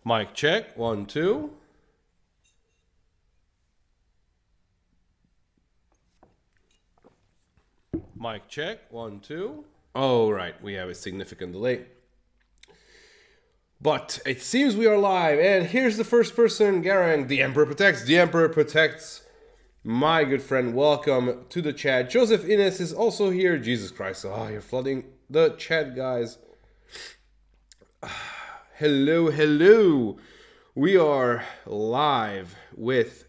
Mic check, 1, 2. Mic check, 1, 2. Oh, right, we have a significant delay. But it seems we are live, and here's the first person, Garang. The Emperor protects. The Emperor protects. My good friend, welcome to the chat. Joseph Innes is also here. Jesus Christ, you're flooding the chat, guys. Hello, hello. We are live with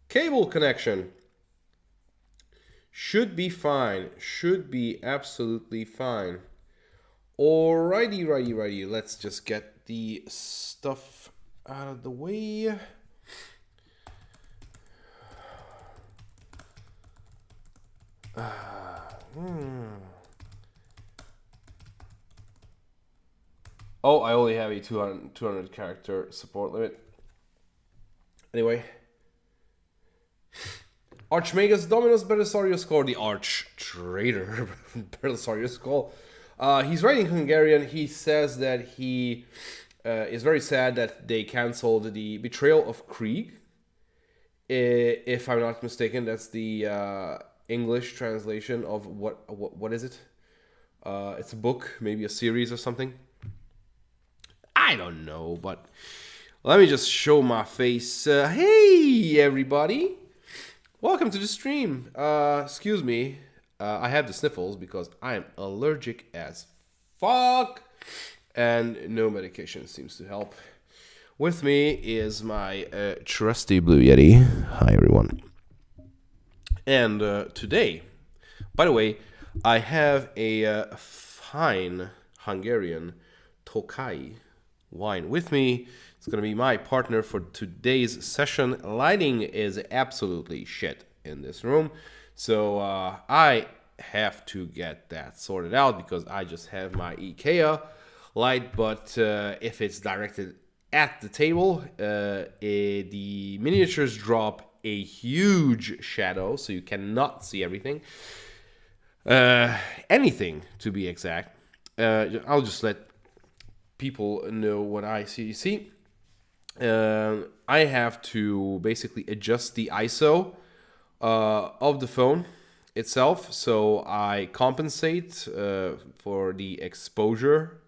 cable connection. Should be fine. Should be absolutely fine. Righty. Let's just get the stuff out of the way. Oh, I only have a 200 character support limit. Anyway. Archmagus Dominus Belisarius Call, the Arch Traitor Belisarius Call. He's writing Hungarian. He says that he is very sad that they canceled the Betrayal of KRIEG. If I'm not mistaken, that's the English translation of what is it? It's a book, maybe a series or something. I don't know, but let me just show my face. Hey, everybody. Welcome to the stream. Excuse me. I have the sniffles because I am allergic as fuck. And no medication seems to help. With me is my trusty Blue Yeti. Hi, everyone. And today, by the way, I have a fine Hungarian Tokai wine with me. It's going to be my partner for today's session. Lighting is absolutely shit in this room. So I have to get that sorted out because I just have my IKEA light. But if it's directed at the table, the miniatures drop a huge shadow. So you cannot see everything. Anything, to be exact. I'll just let people know what I see. See, I have to basically adjust the ISO of the phone itself, so I compensate for the exposure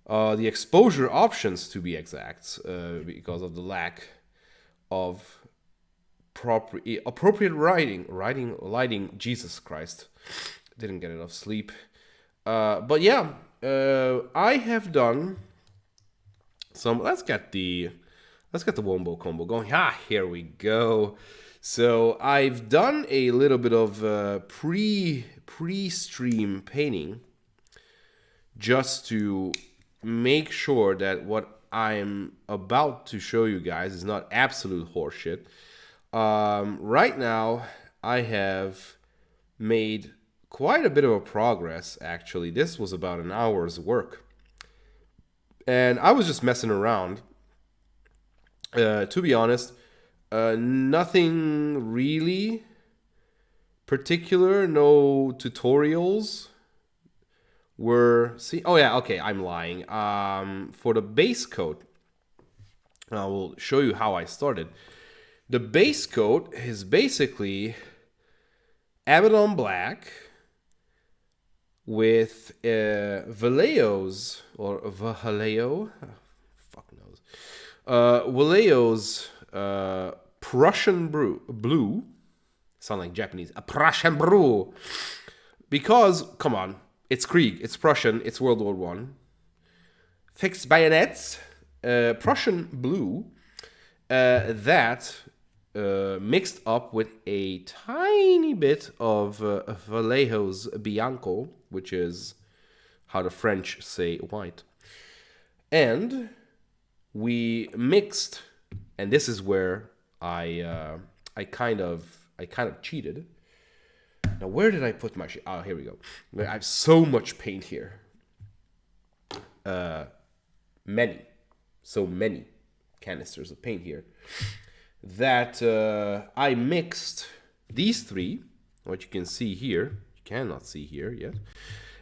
options, to be exact, because of the lack of appropriate lighting. Jesus Christ, didn't get enough sleep. But yeah. I have done some. Let's get the wombo combo going. Here we go. So I've done a little bit of pre-stream painting just to make sure that what I'm about to show you guys is not absolute horseshit. Right now, I have made quite a bit of a progress, actually. This was about an hour's work. And I was just messing around. To be honest, nothing really particular, no tutorials were... Oh yeah, okay, I'm lying. For the base coat, I will show you how I started. The base coat is basically Abaddon Black with Vallejo's, or Vallejo, fuck knows, Vallejo's Prussian blue, sound like Japanese, a Prussian blue, because, come on, it's Krieg, it's Prussian, it's World War One, fixed bayonets, Prussian blue, that mixed up with a tiny bit of Vallejo's Bianco, which is how the French say white. And we mixed, and this is where I kind of cheated. Now, where did I put my shit? Oh, here we go. I have so much paint here. So many canisters of paint here, that I mixed these three, what you can see here, you cannot see here yet,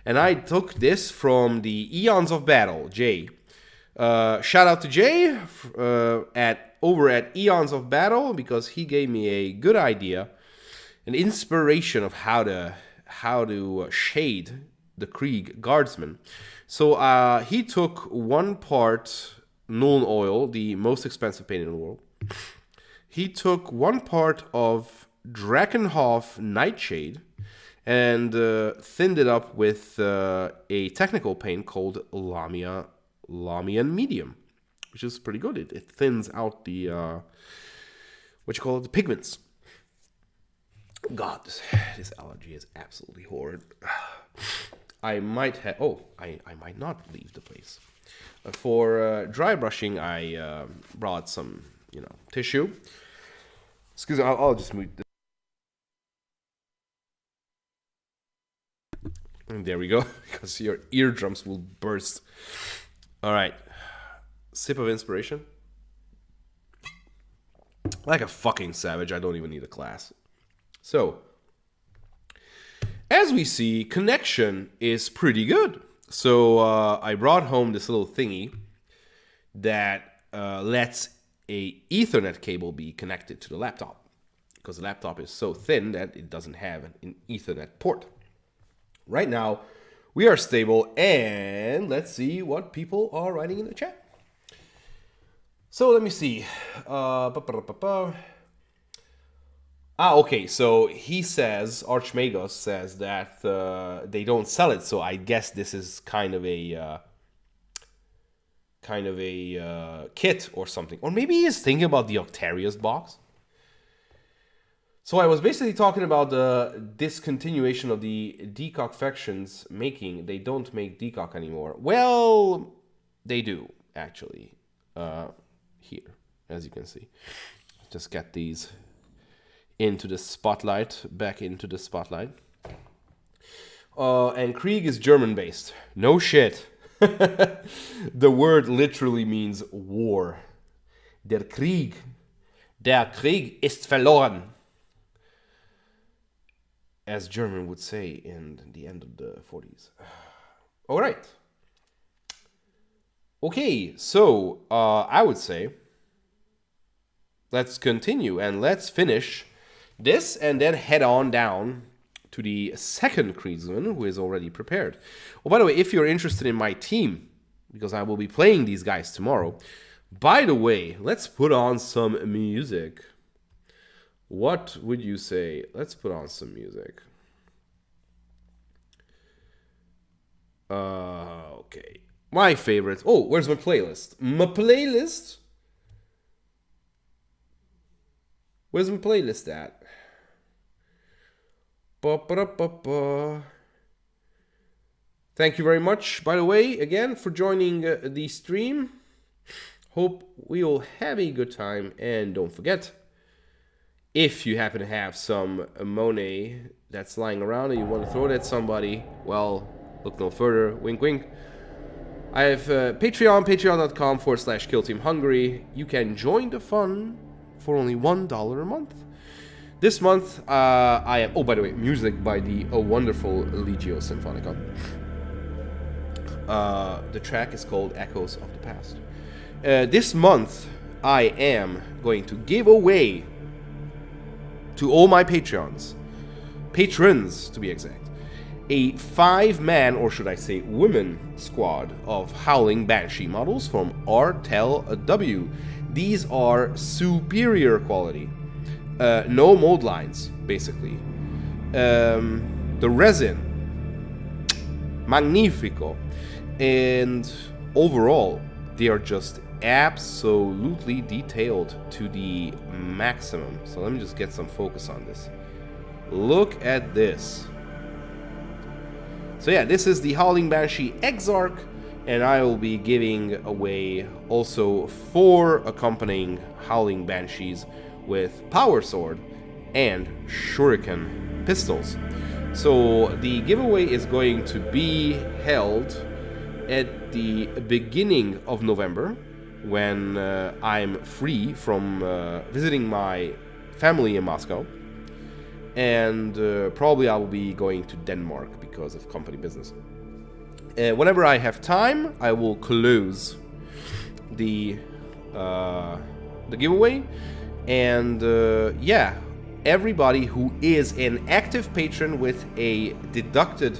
and I took this from the Eons of Battle, J, Shout out to Jay over at Eons of Battle, because he gave me a good idea, an inspiration of how to shade the Krieg Guardsman. So he took 1 part Nuln Oil, the most expensive paint in the world. He took 1 part of Drakenhof Nightshade and thinned it up with a technical paint called Lamian Medium, which is pretty good. It thins out the the pigments. God, this allergy is absolutely horrid. I might not leave the place. For dry brushing, I brought some, tissue. Excuse me, I'll just move this. And there we go, because your eardrums will burst. All right, sip of inspiration. Like a fucking savage, I don't even need a class. So, as we see, connection is pretty good. So I brought home this little thingy that lets a Ethernet cable be connected to the laptop, because the laptop is so thin that it doesn't have an Ethernet port. Right now, we are stable, and let's see what people are writing in the chat. So let me see. Okay, so he says, Archmagos says that they don't sell it, so I guess this is kind of a kit or something. Or maybe he's thinking about the Octarius box. So I was basically talking about the discontinuation of the decock factions making. They don't make decock anymore. Well, they do, actually. Here, as you can see. Just get these into the spotlight, back into the spotlight. And Krieg is German-based. No shit. The word literally means war. Der Krieg ist verloren. As German would say in the end of the 40s. All right. Okay, so I would say let's continue and let's finish this and then head on down to the second Kriegsman, who is already prepared. Oh, by the way, if you're interested in my team, because I will be playing these guys tomorrow, by the way, let's put on some music. What would you say? Let's put on some music. Okay. My favorite. Oh, where's my playlist? My playlist? Where's my playlist at? Thank you very much, by the way, again, for joining the stream. Hope we will have a good time. And don't forget, if you happen to have some Monet that's lying around and you want to throw it at somebody, well, look no further. Wink, wink. I have Patreon, patreon.com/KillTeamHungary. You can join the fun for only $1 a month. This month, I am... Oh, by the way, music by the wonderful Legio Sinfonica. The track is called Echoes of the Past. This month, I am going to give away to all my patrons to be exact, a 5-man, or should I say women, squad of Howling Banshee models from RTEL-W. These are superior quality. No mold lines, basically. The resin, magnifico. And overall, they are just absolutely detailed to the maximum. So let me just get some focus on this. Look at this. So yeah, this is the Howling Banshee Exarch, and I will be giving away also 4 accompanying Howling Banshees with Power Sword and Shuriken pistols. So the giveaway is going to be held at the beginning of November, when I'm free from visiting my family in Moscow. And probably I will be going to Denmark because of company business. Whenever I have time, I will close the giveaway. And yeah, everybody who is an active patron with a deducted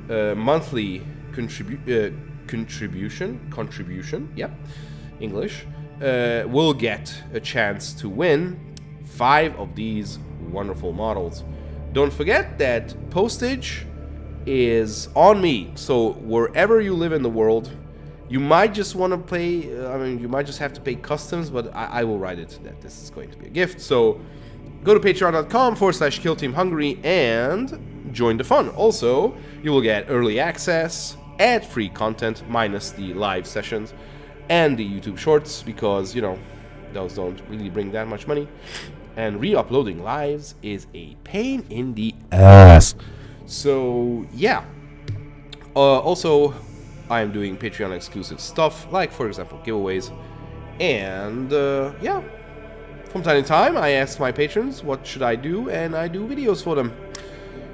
monthly contribution, yep, English, will get a chance to win 5 of these wonderful models. Don't forget that postage is on me, so wherever you live in the world, you might just want to pay, you might just have to pay customs, but I will write it that this is going to be a gift. So go to patreon.com/KillTeamHungary and join the fun. Also, you will get early access, ad-free content, minus the live sessions and the YouTube shorts, because, you know, those don't really bring that much money. And re-uploading lives is a pain in the ass. So, yeah. Also, I am doing Patreon exclusive stuff, like, for example, giveaways. And, yeah. From time to time, I ask my patrons what should I do, and I do videos for them.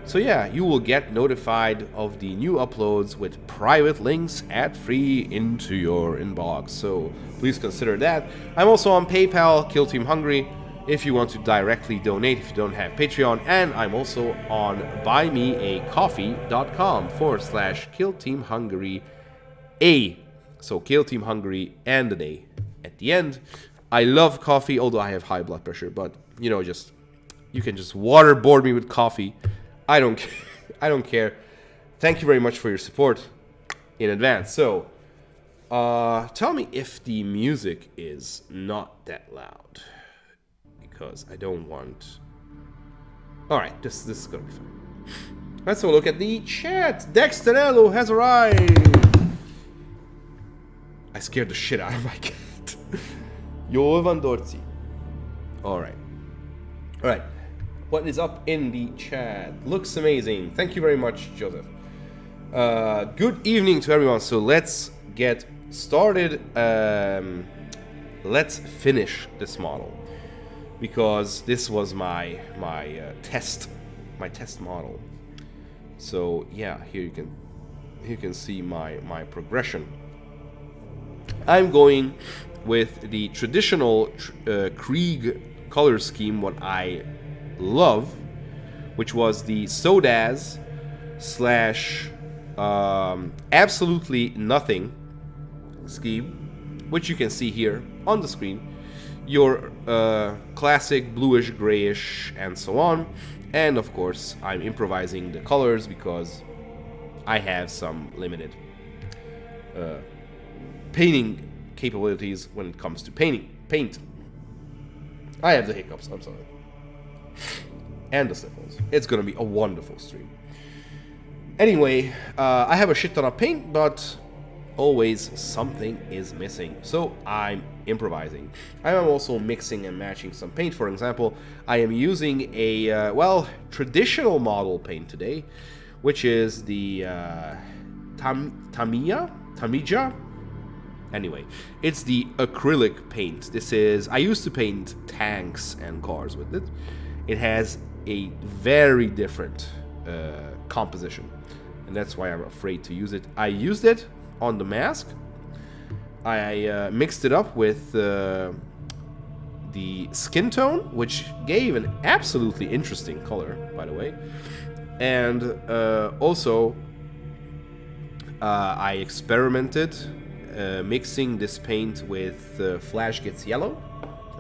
So yeah, you will get notified of the new uploads with private links ad-free into your inbox. So please consider that. I'm also on PayPal, KillTeamHungary, if you want to directly donate if you don't have Patreon. And I'm also on buymeacoffee.com/KillTeamHungary. So KillTeamHungary and an A at the end. I love coffee, although I have high blood pressure, but, you know, just, you can just waterboard me with coffee. I don't care. Thank you very much for your support in advance. So, tell me if the music is not that loud, because I don't want... Alright, this is gonna be fine. Let's have a look at the chat. Dexterello has arrived. I scared the shit out of my cat. Jól van, Dorci. Alright. Alright. What is up in the chat? Looks amazing. Thank you very much, Joseph. Good evening to everyone. So let's get started. Let's finish this model, because this was my test model. So yeah, here you can see my progression. I'm going with the traditional KRIEG color scheme, what I love, which was the Sodaz / absolutely nothing scheme, which you can see here on the screen. Your classic bluish, grayish, and so on. And of course, I'm improvising the colors because I have some limited painting capabilities when it comes to paint. I have the hiccups, I'm sorry. And the sniffles. It's gonna be a wonderful stream. Anyway, I have a shit ton of paint, but always something is missing. So I'm improvising. I am also mixing and matching some paint. For example, I am using a, traditional model paint today, which is the Tamiya? Anyway, it's the acrylic paint. This is, I used to paint tanks and cars with it. It has a very different composition, and that's why I'm afraid to use it. I used it on the mask. I mixed it up with the skin tone, which gave an absolutely interesting color, by the way. And also, I experimented mixing this paint with Flash Gets Yellow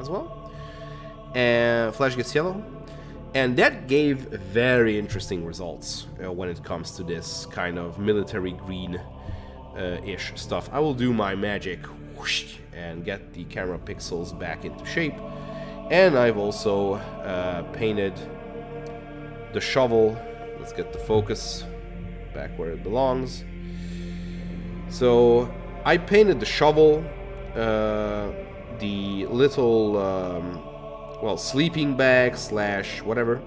as well. And Flash Gets Yellow. And that gave very interesting results when it comes to this kind of military green-ish stuff. I will do my magic whoosh, and get the camera pixels back into shape. And I've also painted the shovel. Let's get the focus back where it belongs. So I painted the shovel, the little sleeping bag / whatever,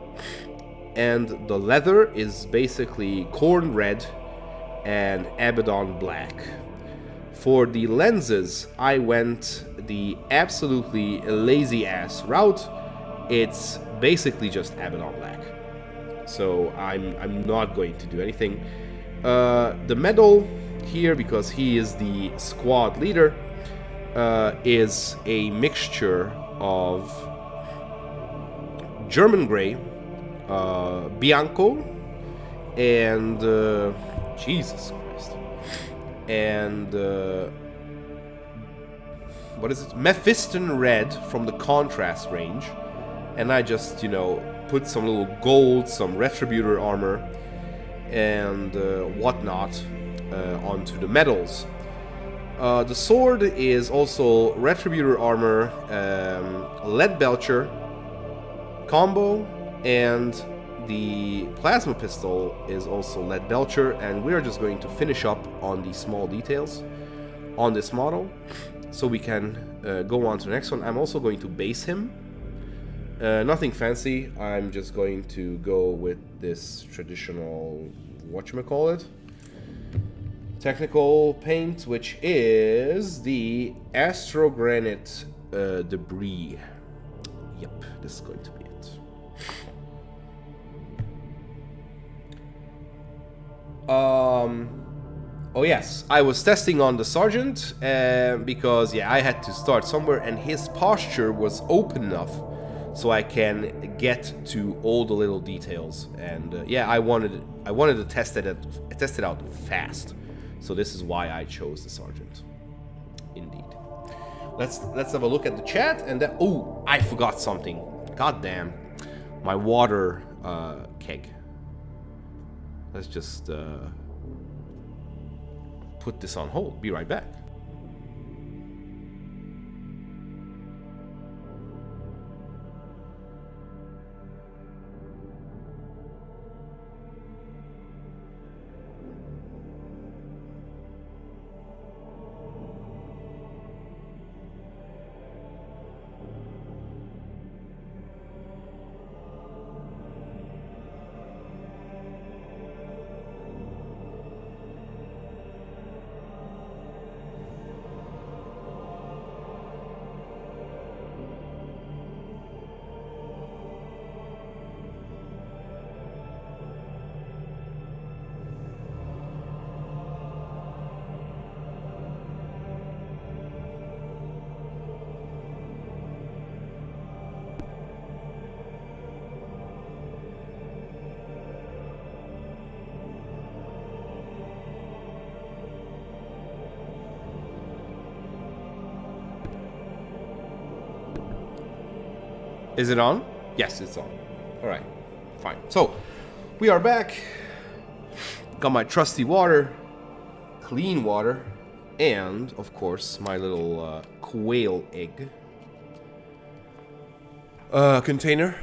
and the leather is basically corn red and Abaddon black. For the lenses, I went the absolutely lazy ass route. It's basically just Abaddon black. So I'm not going to do anything. The metal here, because he is the squad leader, is a mixture of German Grey, Bianco, and Jesus Christ, and what is it? Mephiston Red from the Contrast range, and I just, you know, put some little gold, some Retributor armor, and whatnot onto the medals. The sword is also Retributor armor, Lead Belcher combo, and the plasma pistol is also Lead Belcher, and we are just going to finish up on the small details on this model so we can go on to the next one. I'm also going to base him. Nothing fancy, I'm just going to go with this traditional, whatchamacallit, technical paint, which is the Astro Granite Debris. Yep, this is going to be it. Oh yes, I was testing on the sergeant because yeah, I had to start somewhere, and his posture was open enough so I can get to all the little details. And yeah, I wanted to test it out fast. So this is why I chose the sergeant. Indeed. Let's have a look at the chat, and then oh, I forgot something. God damn, my water keg. Let's just put this on hold. Be right back. Is it on? Yes, it's on. All right, fine. So we are back. Got my trusty water, clean water, and of course my little quail egg container.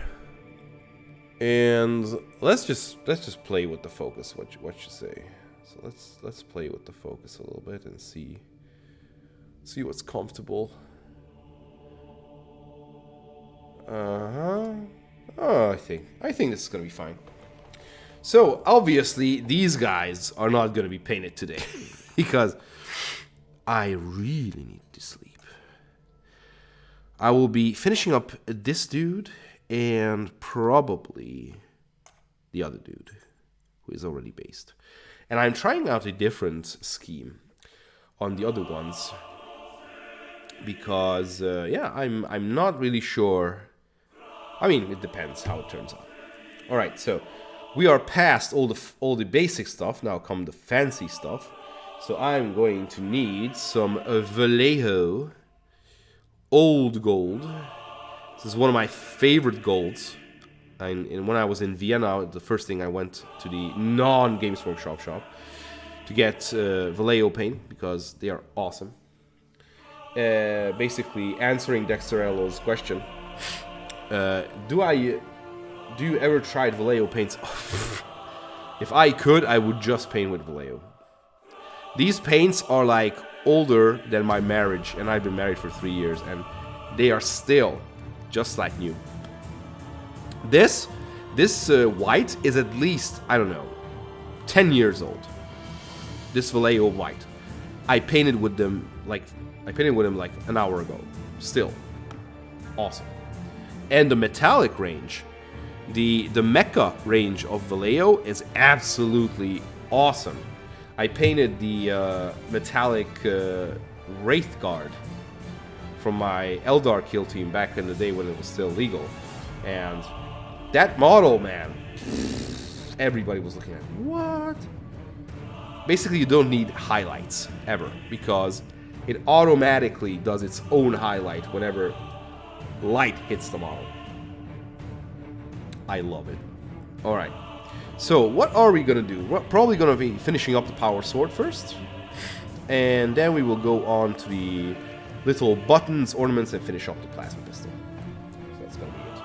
And let's just play with the focus. What you say? So let's play with the focus a little bit and see what's comfortable. Oh, I think this is gonna be fine. So obviously these guys are not gonna be painted today because I really need to sleep. I will be finishing up this dude and probably the other dude who is already based. And I'm trying out a different scheme on the other ones because yeah, I'm not really sure. I mean, it depends how it turns out. All right, so we are past all the basic stuff. Now come the fancy stuff. So I'm going to need some Vallejo old gold. This is one of my favorite golds. And when I was in Vienna, the first thing I went to the non-Games Workshop shop to get Vallejo paint because they are awesome. Basically answering Dexterello's question. Do you ever try Vallejo paints? If I could, I would just paint with Vallejo. These paints are like older than my marriage, and I've been married for 3 years, and they are still just like new. This white is at least, I don't know, 10 years old. This Vallejo white. I painted with them like an hour ago. Still awesome. And the metallic range, the mecha range of Vallejo is absolutely awesome. I painted the metallic Wraith Guard from my Eldar kill team back in the day when it was still legal. And that model, man, everybody was looking at it. What? Basically, you don't need highlights ever, because it automatically does its own highlight whenever light hits the model. I love it. Alright, so what are we gonna do? We're probably gonna be finishing up the power sword first, and then we will go on to the little buttons, ornaments, and finish up the plasma pistol. So that's gonna be it.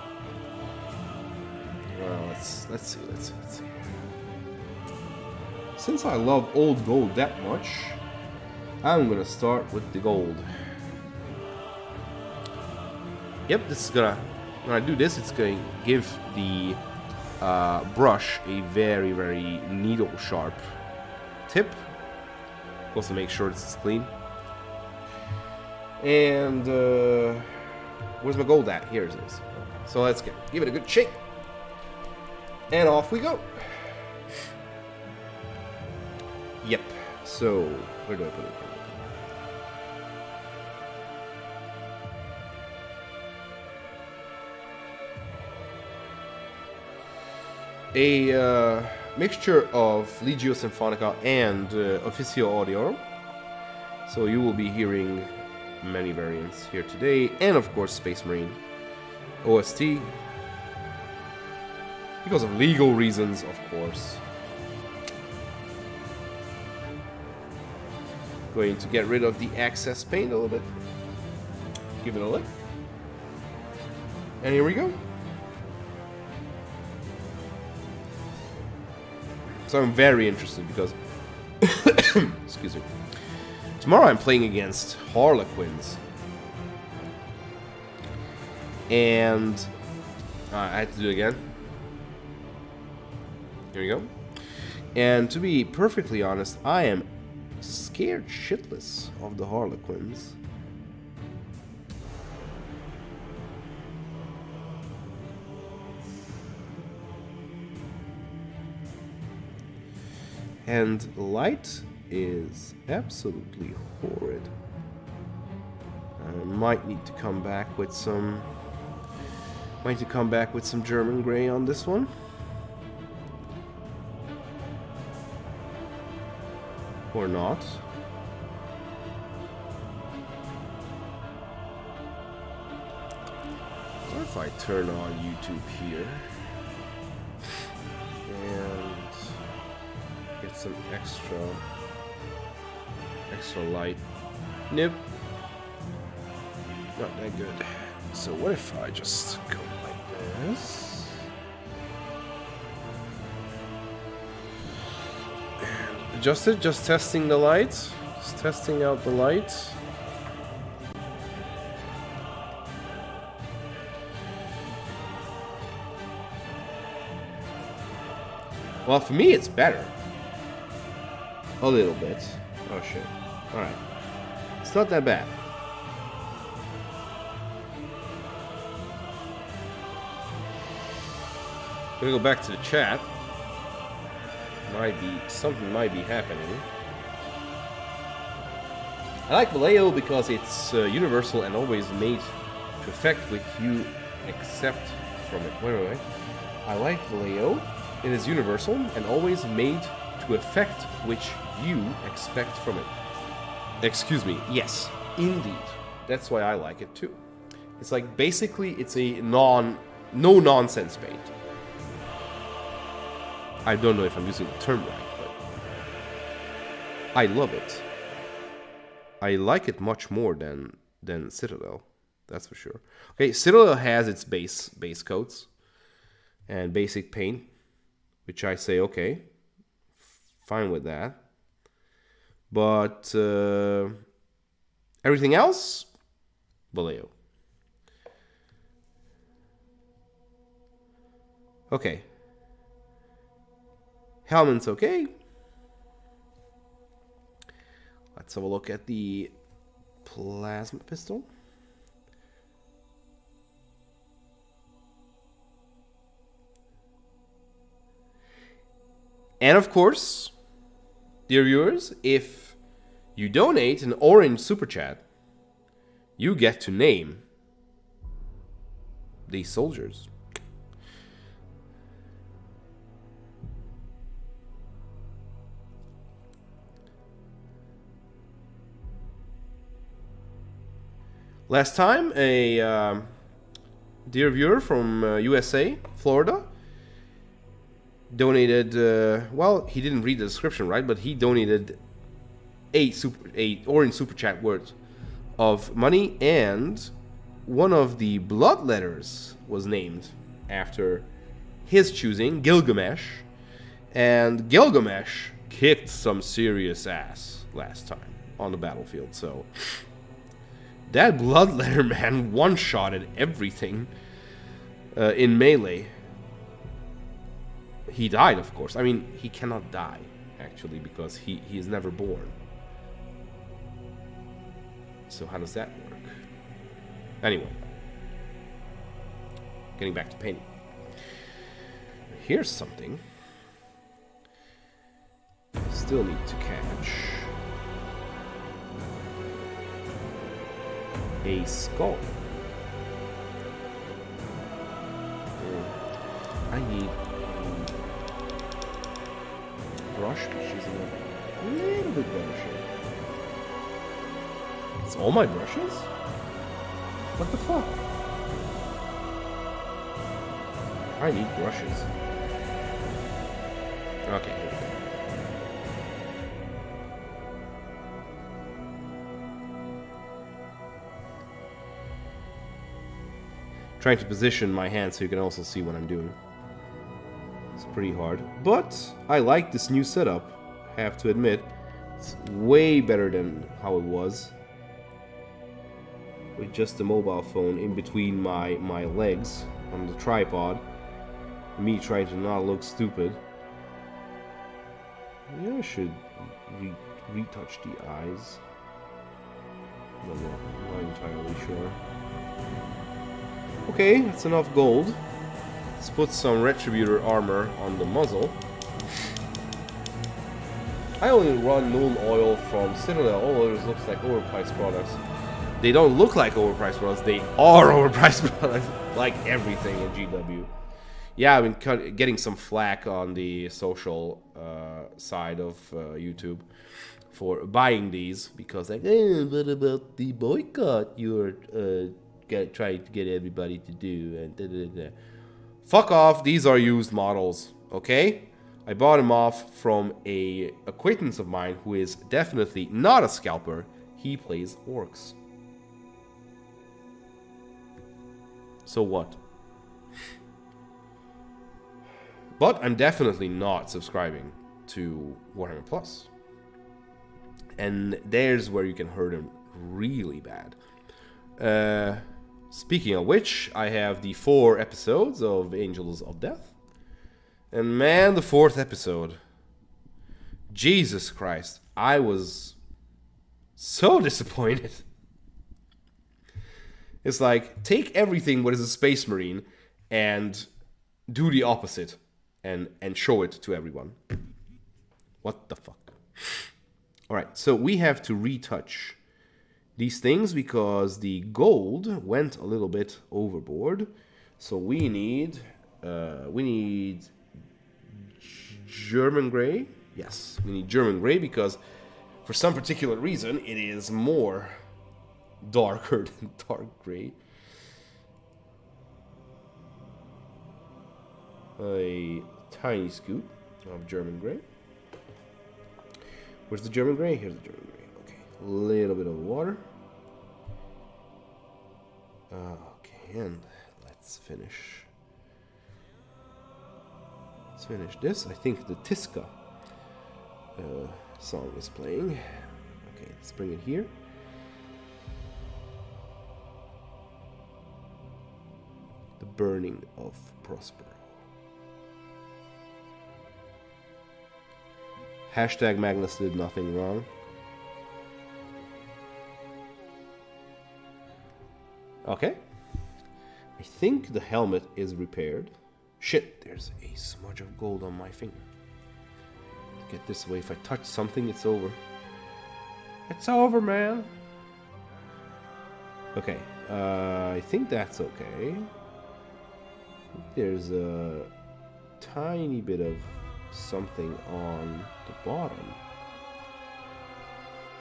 Well, let's see. Since I love old gold that much, I'm gonna start with the gold. Yep, this is gonna, when I do this, it's going to give the brush a very, very needle sharp tip. Also make sure it's clean. And where's my gold at? Here it is. So let's give it a good shake. And off we go. Yep. So where do I put it? A mixture of Legio Symphonica and Officio Audio. So you will be hearing many variants here today, and of course Space Marine OST, because of legal reasons, of course. Going to get rid of the excess paint a little bit. Give it a lick. And here we go. So I'm very interested because excuse me. Tomorrow I'm playing against Harlequins. And I had to do it again. Here we go. And to be perfectly honest, I am scared shitless of the Harlequins. And light is absolutely horrid. I might need to come back with some German gray on this one. Or not. What if I turn on YouTube here and get some extra light? Nope. Not that good. So what if I just go like this? Adjust it, just testing the light. Just testing out the light. Well, for me it's better. A little bit. Oh shit. Alright. It's not that bad. Gonna go back to the chat. Something might be happening. I like Vallejo because it's universal and always made to effect which you accept from it. Wait. I like Vallejo. It is universal and always made to effect which you expect from it. Excuse me. Yes, indeed. That's why I like it too. It's like basically it's a no nonsense paint. I don't know if I'm using the term right, but I love it. I like it much more than Citadel, that's for sure. Okay, Citadel has its base coats and basic paint, which I say okay, fine with that. But everything else, Vallejo. Okay. Helmet's okay. Let's have a look at the plasma pistol. And of course, Dear viewers, if you donate an orange super chat, you get to name these soldiers. Last time, a dear viewer from USA, Florida, donated, well, he didn't read the description, right? But he donated a orange super chat worth of money, and one of the blood letters was named after his choosing, Gilgamesh. And Gilgamesh kicked some serious ass last time on the battlefield, so that blood letter man one-shotted everything in melee. He died, of course. I mean, he cannot die, actually, because he is never born. So how does that work? Anyway. Getting back to painting. Here's something. Still need to catch a skull. I need a brush, which is a little bit better shape. It's all my brushes? What the fuck? I need brushes. Okay, here we go. Trying to position my hand so you can also see what I'm doing. It's pretty hard, but I like this new setup. I have to admit, it's way better than how it was, with just the mobile phone in between my legs on the tripod. Me trying to not look stupid. Yeah, I should retouch the eyes. I'm not entirely sure. Okay, that's enough gold. Let's put some Retributor armor on the muzzle. I only run null oil from Citadel. All others looks like overpriced products. They don't look like overpriced products. They are overpriced products, like everything in GW. Yeah, I've been getting some flack on the social side of YouTube for buying these because, like, what about the boycott you're trying to get everybody to do? And da, da, da. Fuck off! These are used models, okay? I bought them off from a acquaintance of mine who is definitely not a scalper. He plays orcs. So what? But I'm definitely not subscribing to Warhammer Plus. And there's where you can hurt him really bad. Speaking of which, I have the 4 episodes of Angels of Death. And man, the 4th episode. Jesus Christ. I was so disappointed. It's like, take everything what is a Space Marine and do the opposite. And show it to everyone. What the fuck? Alright, so we have to retouch these things because the gold went a little bit overboard. So we need German gray. Yes, we need German gray because for some particular reason it is more darker than dark gray. A tiny scoop of German gray. Where's the German gray? Here's the German gray. Okay, a little bit of water. Okay, and let's finish. Let's finish this. I think the Tiska song is playing. Okay, let's bring it here. The burning of Prospero. Hashtag Magnus did nothing wrong. Okay. I think the helmet is repaired. Shit, there's a smudge of gold on my finger. Get this way. If I touch something, it's over. It's over, man. Okay. I think that's okay. There's a tiny bit of something on the bottom.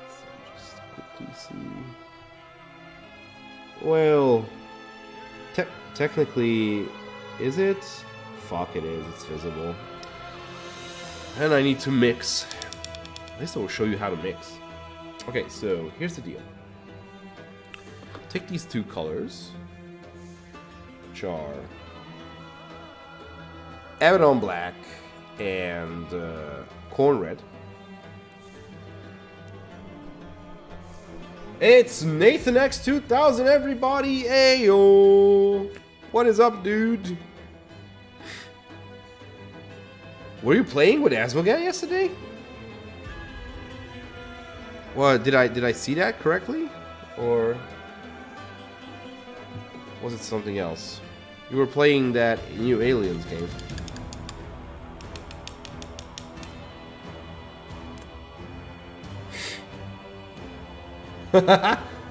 So just quickly see. Well, technically, is it? Fuck, it is. It's visible. And I need to mix. At least I will show you how to mix. Okay, so here's the deal. Take these two colors, which are Abaddon Black and Corn Red. It's Nathan X 2000, everybody! Ayo! What is up, dude? Were you playing with Asmogat yesterday? Well, did I see that correctly? Or was it something else? You were playing that new Aliens game.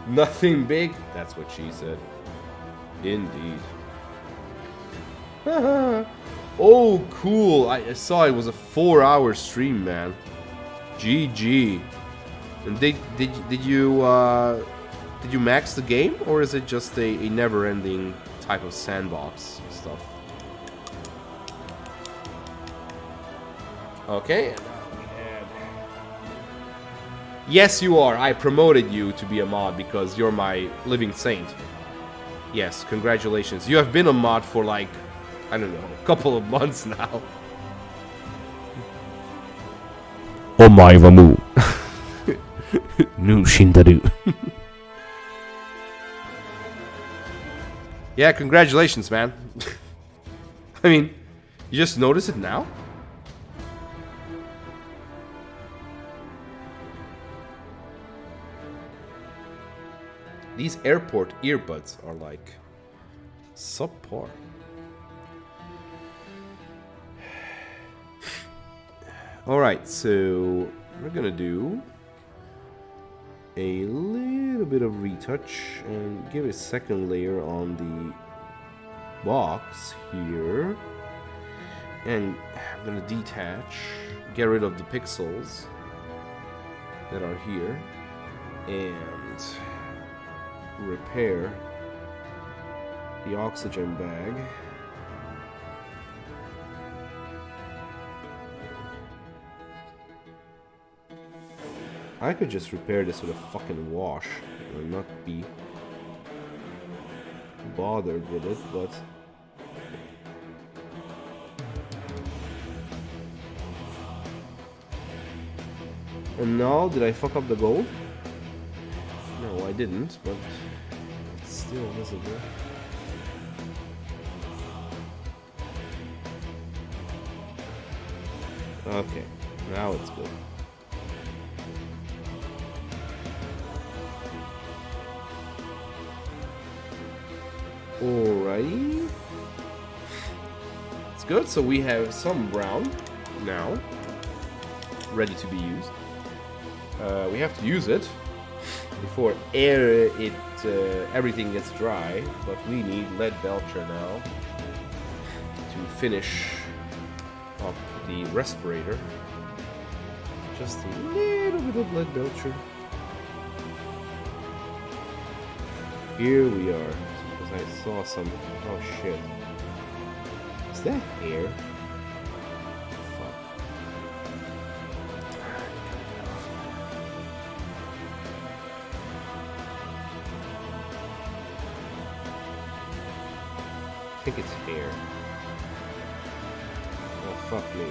Nothing big. That's what she said. Indeed. Oh, cool. I saw it was a 4-hour stream, man. GG. And did you max the game, or is it just a never-ending type of sandbox stuff? Okay. Yes, you are. I promoted you to be a mod because you're my living saint. Yes, congratulations. You have been a mod for like, I don't know, a couple of months now. Omaiwamu. Nu Shindaru. Yeah, congratulations, man. I mean, you just notice it now? These airport earbuds are like subpar. Alright, so we're gonna do a little bit of retouch and give a second layer on the box here. And I'm gonna detach, get rid of the pixels that are here, and repair the oxygen bag. I could just repair this with a fucking wash and not be bothered with it, but and now, did I fuck up the gold? No, I didn't, but it's still visible. Okay, now it's good. Alrighty. It's good, so we have some brown now, ready to be used. We have to use it before everything gets dry, but we need lead belcher now to finish up the respirator. Just a little bit of lead belcher. Here we are. I saw some. Oh shit. Is that air? Fuck. I think it's air. Oh fuck me.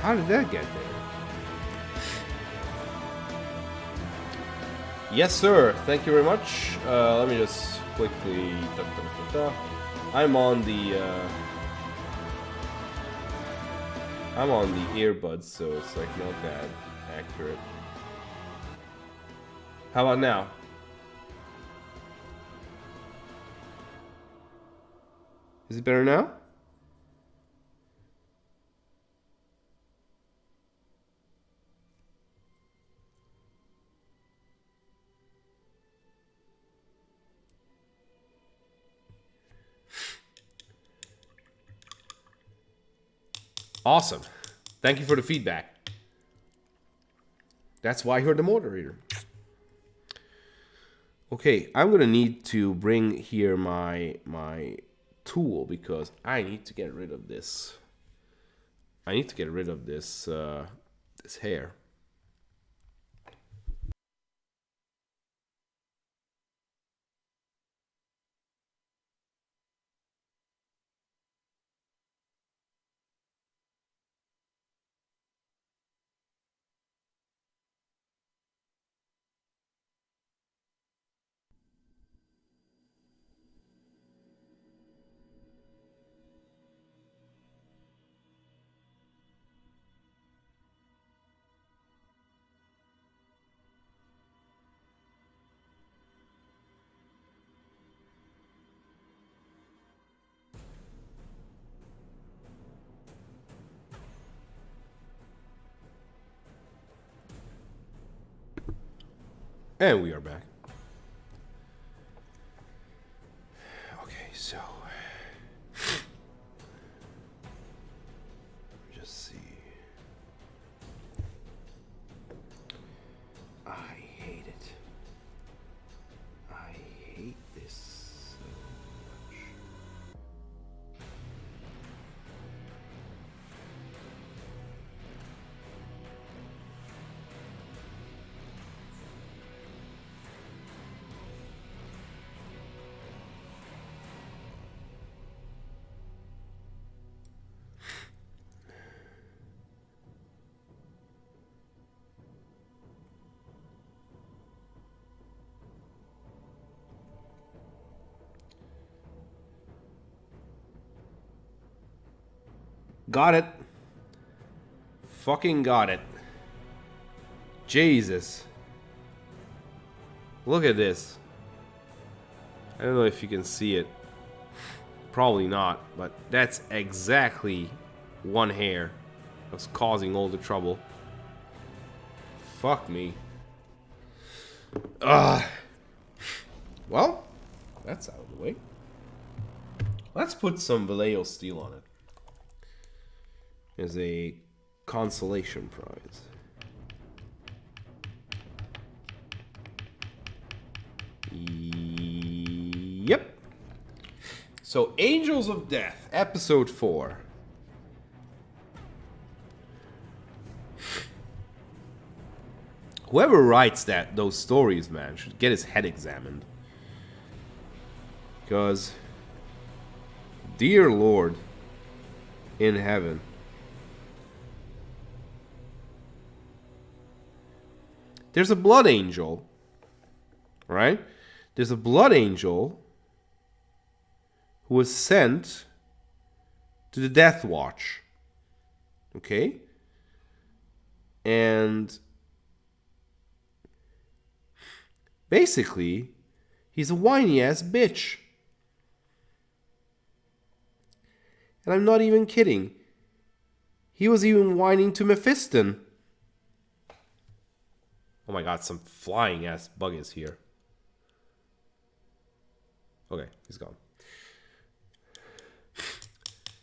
How did that get there? Yes, sir. Thank you very much. Let me just quickly. I'm on the earbuds, so it's like not that accurate. How about now? Is it better now? Awesome. Thank you for the feedback. That's why you're the moderator. Okay, I'm gonna need to bring here my tool because I need to get rid of this. I need to get rid of this this hair. And we are back. Okay, so just see. I hate it. I hate this so much. Got it. Fucking got it. Jesus. Look at this. I don't know if you can see it. Probably not, but that's exactly one hair that's causing all the trouble. Fuck me. Well, that's out of the way. Let's put some Vallejo steel on it as a consolation prize. Yep. So, Angels of Death, episode 4. Whoever writes those stories, man, should get his head examined. Because, dear Lord in heaven. There's a blood angel, right? There's a blood angel who was sent to the Death Watch. Okay? And basically, he's a whiny ass bitch. And I'm not even kidding. He was even whining to Mephiston. Oh my god, some flying ass bug is here. Okay, he's gone.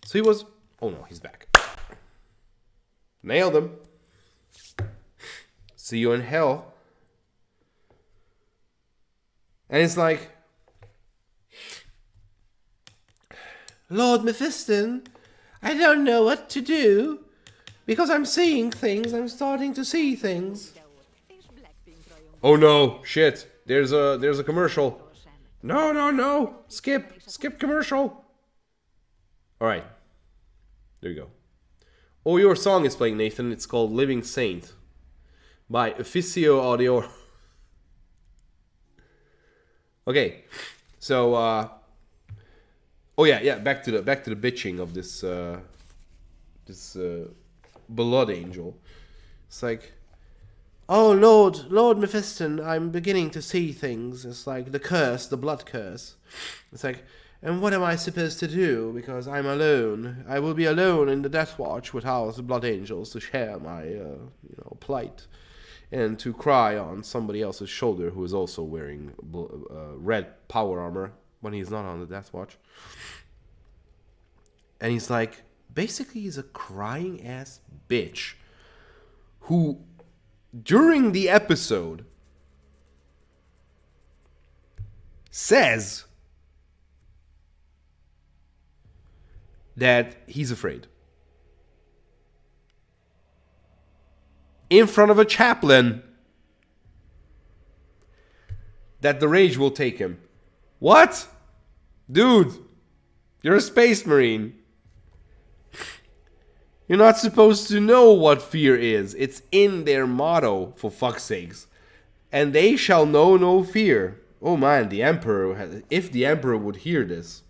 So he was... Oh no, he's back. Nailed him. See you in hell. And it's like... Lord Mephiston, I don't know what to do. Because I'm seeing things, I'm starting to see things. Oh no, shit. There's a commercial. No. Skip commercial. Alright. There you go. Oh, your song is playing, Nathan. It's called Living Saint by Officio Audio. Okay. So oh yeah, back to the bitching of this blood angel. It's like, oh, Lord Mephiston, I'm beginning to see things. It's like the curse, the blood curse. It's like, And what am I supposed to do? Because I'm alone. I will be alone in the Death Watch without the Blood Angels to share my, plight. And to cry on somebody else's shoulder who is also wearing red power armor when he's not on the Death Watch. And he's like, basically he's a crying ass bitch who, during the episode, says that he's afraid. In front of a chaplain. That the rage will take him. What? Dude, you're a space marine. You're not supposed to know what fear is. It's in their motto, for fuck's sakes. And they shall know no fear. Oh man, the Emperor, if the Emperor would hear this,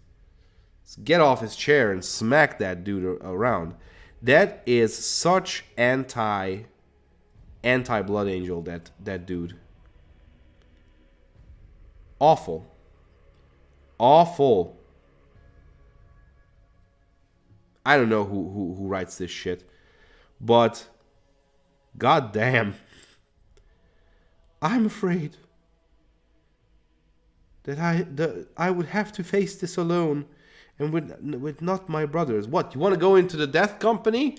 get off his chair and smack that dude around. That is such anti-Blood Angel, that dude. Awful. Awful. I don't know who writes this shit, but goddamn, I'm afraid that I would have to face this alone, and with not my brothers. What, you want to go into the Death Company?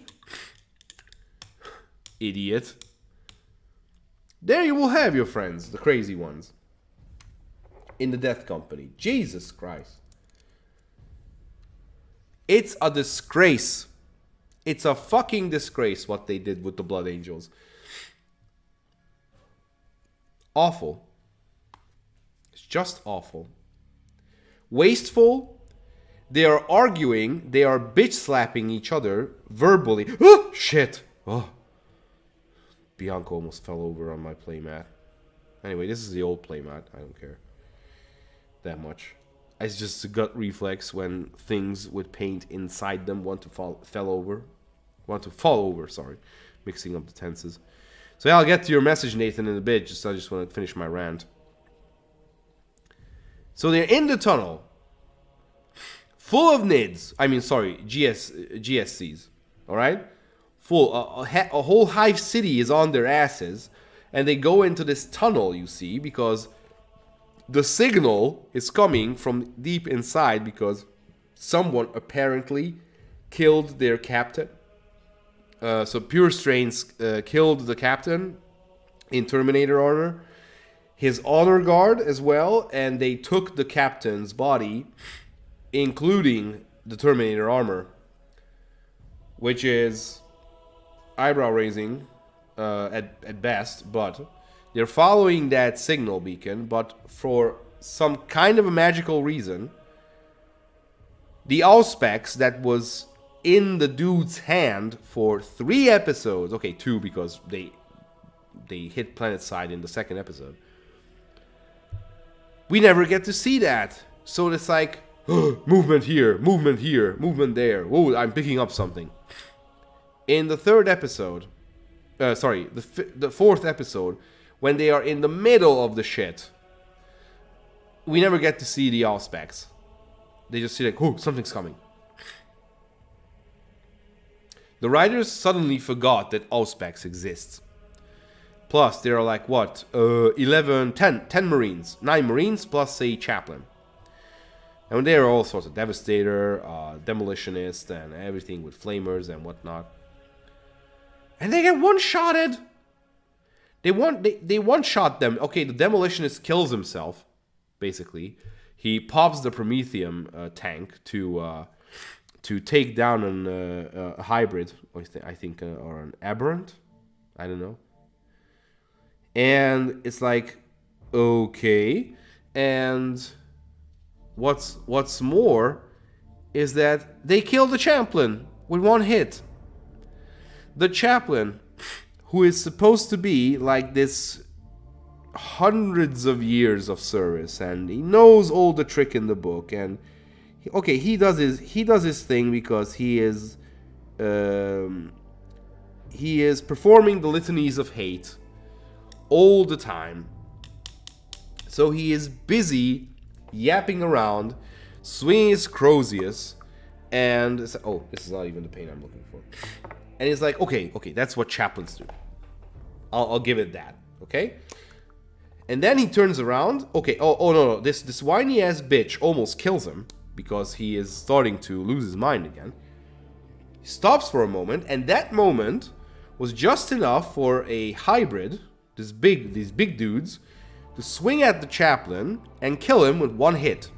Idiot. There you will have your friends, the crazy ones, in the Death Company. Jesus Christ. It's a disgrace. It's a fucking disgrace what they did with the Blood Angels. Awful. It's just awful. Wasteful. They are arguing. They are bitch slapping each other verbally. Oh, shit. Oh. Bianco almost fell over on my playmat. Anyway, this is the old playmat. I don't care that much. It's just a gut reflex when things with paint inside them want to fall over. Sorry, mixing up the tenses. So yeah, I'll get to your message, Nathan, in a bit. I just want to finish my rant. So they're in the tunnel, full of NIDs. GSCs. All right, full. A whole hive city is on their asses, and they go into this tunnel. You see, because the signal is coming from deep inside because someone apparently killed their captain. So Pure Strains killed the captain in Terminator armor, his honor guard as well, and they took the captain's body, including the Terminator armor, which is eyebrow raising at best, but they're following that signal beacon, but for some kind of a magical reason, the Auspex that was in the dude's hand for 3 episodes, okay, 2 because they hit Planetside in the 2nd episode, we never get to see that. So it's like, movement here, movement there. Oh, I'm picking up something. In the 3rd episode, the 4th episode, when they are in the middle of the shit, we never get to see the Auspex. They just see like, oh, something's coming. The writers suddenly forgot that Auspex exists. Plus, there are like, 10 Marines. 9 Marines plus a chaplain. And there are all sorts of Devastator, Demolitionist, and everything with flamers and whatnot. And they get one-shotted. They one-shot them. Okay, the Demolitionist kills himself, basically. He pops the Prometheum tank to take down a hybrid, I think, or an aberrant. I don't know. And it's like, okay. And what's more is that they kill the chaplain with 1 hit. The chaplain, who is supposed to be like this hundreds of years of service, and he knows all the trick in the book, and he does his thing because he is performing the litanies of hate all the time. So he is busy yapping around swinging his Crozius, and oh, this is not even the paint I'm looking for. And he's like, okay, that's what chaplains do. I'll give it that, okay? And then he turns around. Okay, oh no, this whiny ass bitch almost kills him because he is starting to lose his mind again. He stops for a moment, and that moment was just enough for a hybrid, these big dudes, to swing at the chaplain and kill him with one hit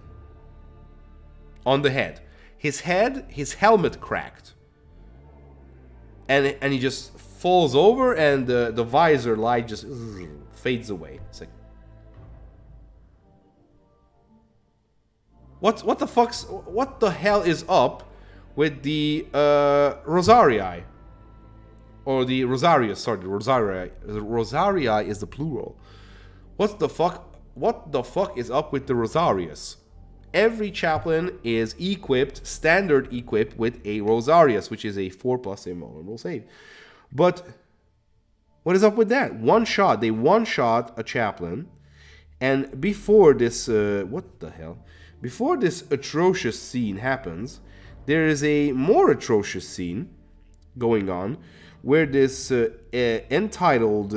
on the head. His helmet cracked, and he just falls over, and the visor light just fades away. It's like, what the hell is up with the Rosarii? Or the Rosarius, sorry, the Rosarii is the plural. What the fuck is up with the Rosarius? Every chaplain is standard equipped with a Rosarius, which is a 4+ invulnerable save. But what is up with that? They one-shot a chaplain, and before this, what the hell? Before this atrocious scene happens, there is a more atrocious scene going on, where this entitled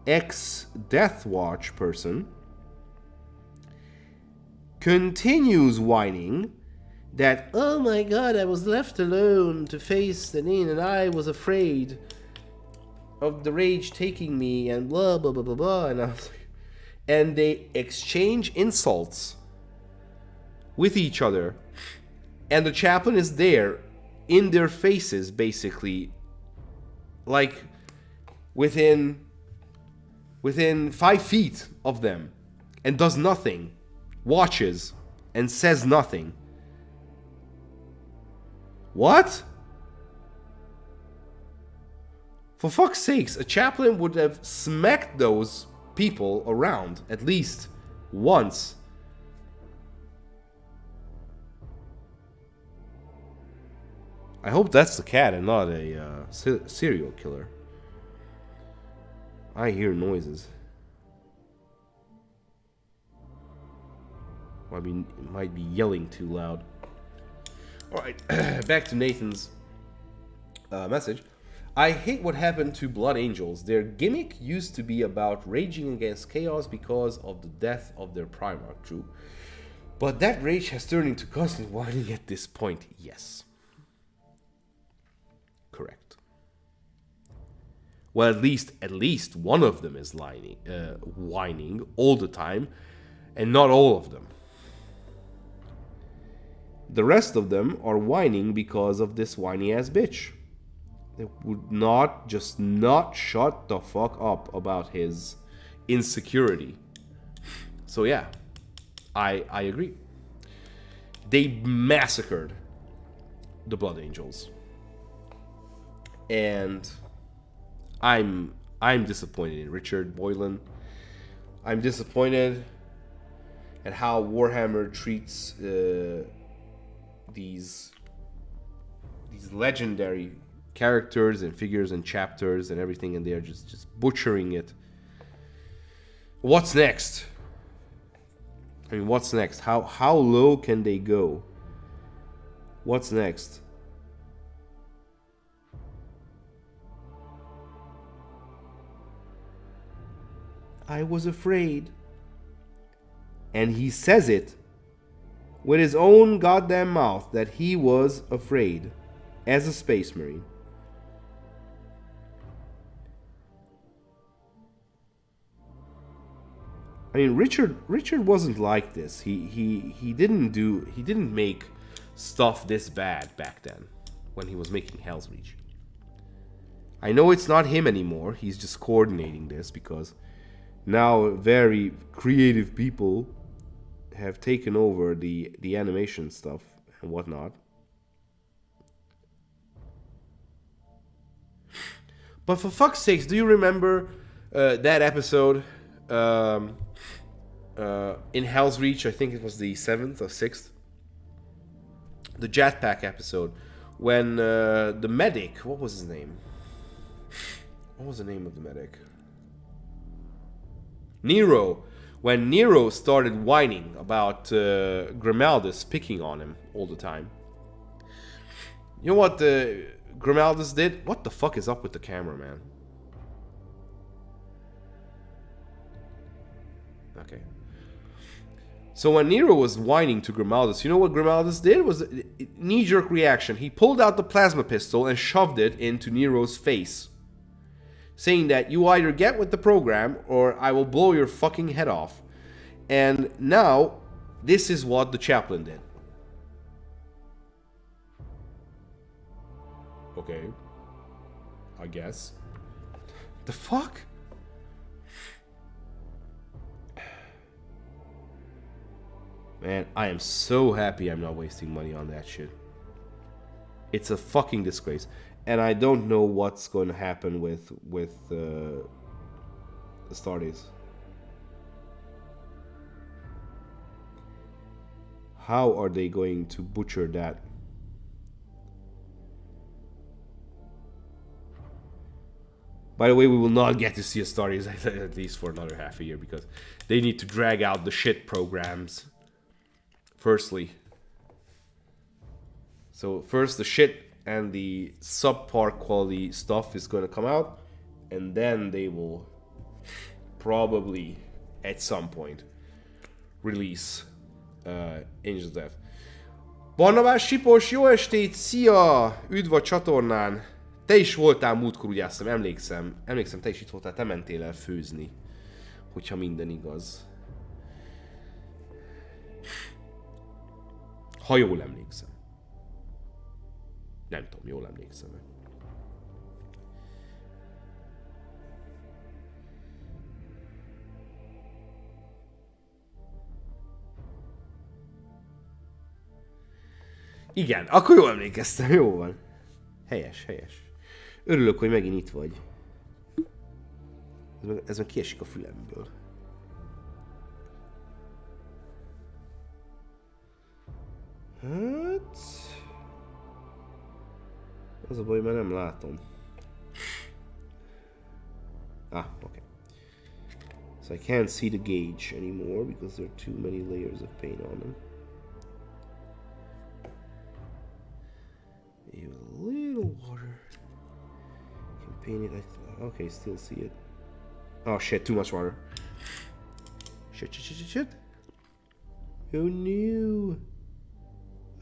ex-Death Watch person continues whining that, oh my god, I was left alone to face the Nin, and I was afraid of the rage taking me, and blah blah blah blah blah. And I was like, and they exchange insults with each other, and the chaplain is there in their faces, basically, like within 5 feet of them, and does nothing, watches and says nothing. What? For fuck's sakes, a chaplain would have smacked those people around at least once. I hope that's the cat and not a serial killer. I hear noises. Might be yelling too loud. Alright, back to Nathan's message. I hate what happened to Blood Angels. Their gimmick used to be about raging against chaos because of the death of their Primarch, true. But that rage has turned into constant whining at this point, yes. Correct. Well, at least one of them is whining all the time, and not all of them. The rest of them are whining because of this whiny ass bitch. They would not shut the fuck up about his insecurity. So yeah, I agree. They massacred the Blood Angels. And I'm disappointed in Richard Boylan. I'm disappointed at how Warhammer treats these legendary characters and figures and chapters and everything, and they're just butchering it. What's next? I mean, what's next? How low can they go? What's next? I was afraid. And he says it with his own goddamn mouth that he was afraid as a Space Marine. I mean, Richard wasn't like this. He didn't make stuff this bad back then when he was making Hell's Reach. I know it's not him anymore. He's just coordinating this because now very creative people have taken over the animation stuff and whatnot. But for fuck's sakes, do you remember that episode in Hell's Reach? I think it was the 7th or 6th. The Jetpack episode. When the medic, what was his name? What was the name of the medic? Nero when Nero started whining about Grimaldus picking on him all the time. You know what Grimaldus did? What the fuck is up with the camera, man? Okay. So when Nero was whining to Grimaldus, you know what Grimaldus did? It was a knee-jerk reaction. He pulled out the plasma pistol and shoved it into Nero's face, saying that you either get with the program or I will blow your fucking head off. And now, this is what the chaplain did. Okay. I guess. The fuck? Man, I am so happy I'm not wasting money on that shit. It's a fucking disgrace. And I don't know what's going to happen with the Astartes. How are they going to butcher that? By the way, we will not get to see Astartes at least for another half a year because they need to drag out the shit programs. Firstly. So first the shit and the subpar quality stuff is going to come out, and then they will probably at some point release Angels of Death. Barnabás Sipos, jó estét, szia! Üdv a csatornán! Te is voltál múltkor, ugye, azt emlékszem, te is itt voltál, te mentél el főzni, hogyha minden igaz. Ha jól emlékszem. Nem tudom, jól emlékszem. Igen, akkor jól emlékeztem, jó van. Helyes, helyes. Örülök, hogy megint itt vagy. Ez meg kiesik a fülemből. Hát... Az a baj, mert nem látom. Ah, okay. So I can't see the gauge anymore because there are too many layers of paint on them. Maybe a little water. Can paint it. Okay, still see it. Oh shit, too much water. Shit. Oh no.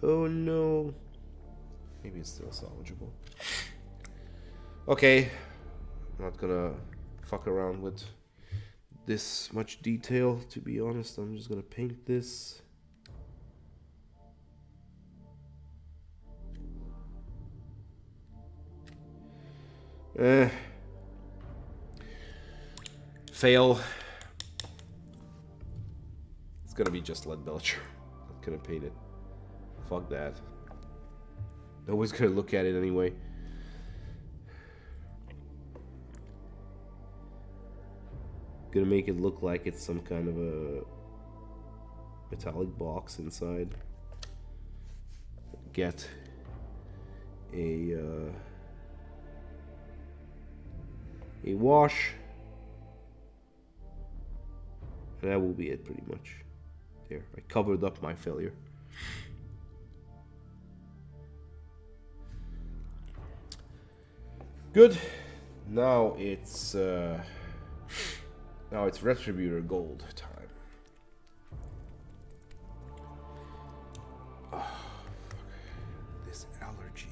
Oh no. Maybe it's still salvageable. Okay. I'm not gonna fuck around with this much detail, to be honest. I'm just gonna paint this. Fail. It's gonna be just lead belcher. Not gonna paint it. Fuck that. Nobody's gonna look at it anyway. Gonna make it look like it's some kind of a metallic box inside. Get a wash. And that will be it pretty much. There, I covered up my failure. Good. Now it's Retributor Gold time. Oh, fuck. This allergy.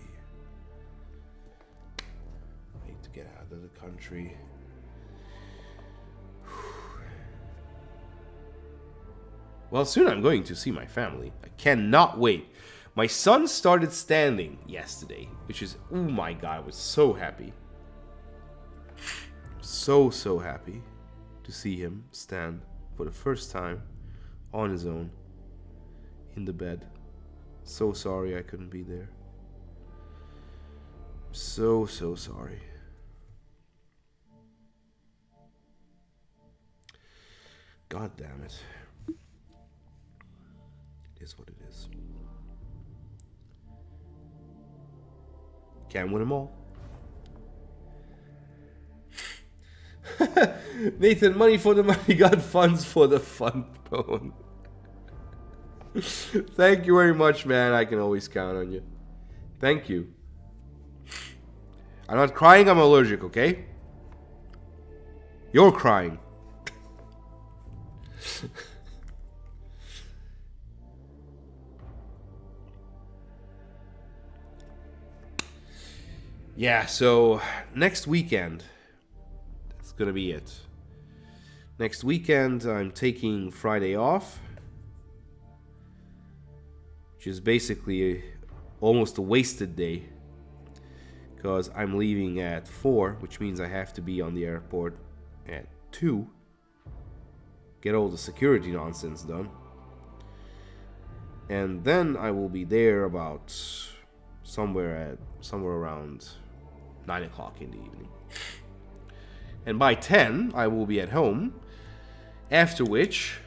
I need to get out of the country. Well, soon I'm going to see my family. I cannot wait. My son started standing yesterday, which is, oh my god, I was so happy. So happy to see him stand for the first time on his own in the bed. So sorry I couldn't be there. So sorry. God damn it. It is what it is. Can't win them all. Nathan, money for the money, got funds for the fun phone. Thank you very much, man. I can always count on you. Thank you. I'm not crying, I'm allergic, okay? You're crying. Yeah, so next weekend, that's gonna be it. Next weekend, I'm taking Friday off, which is basically almost a wasted day, because I'm leaving at 4, which means I have to be on the airport at 2, get all the security nonsense done, and then I will be there about somewhere around 9 o'clock in the evening. And by 10, I will be at home, after which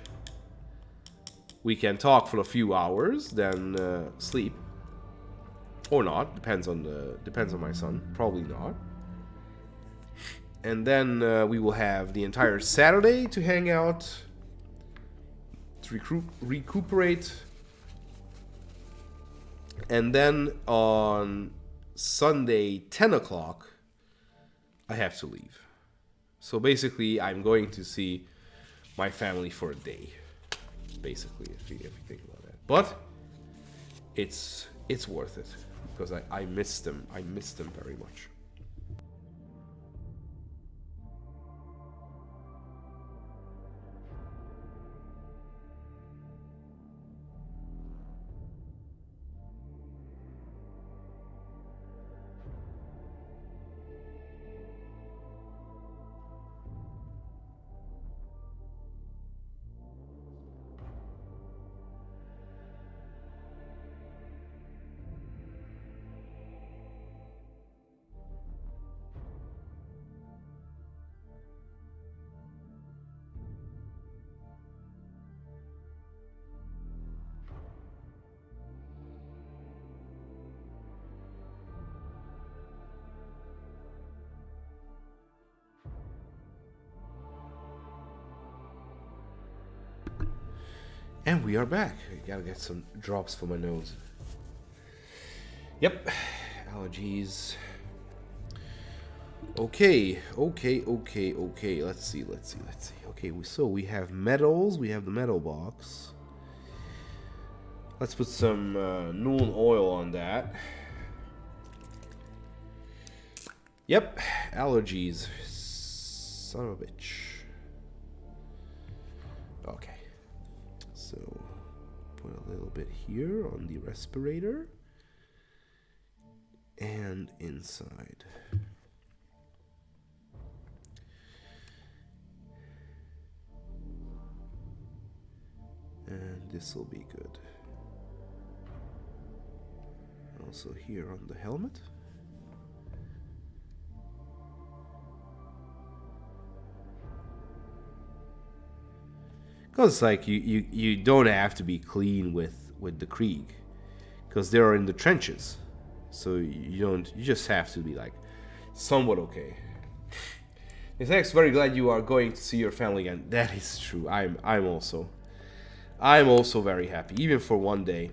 we can talk for a few hours, then sleep. Or not, depends on my son, probably not. And then we will have the entire Saturday to hang out, to recuperate. And then on Sunday, 10 o'clock, I have to leave. So basically, I'm going to see my family for a day. Basically, if you think about that. But it's worth it, because I miss them. I miss them very much. And we are back. I gotta get some drops for my nose. Yep, allergies. Okay. Let's see. Okay, so we have metals. We have the metal box. Let's put some Nuln oil on that. Yep, allergies. Son of a bitch. Okay. So, put a little bit here on the respirator and inside. And this will be good. Also here on the helmet. Because like you don't have to be clean with the Krieg, because they are in the trenches, so you just have to be like somewhat okay. Thanks, very glad you are going to see your family again. That is true. I'm also very happy, even for one day.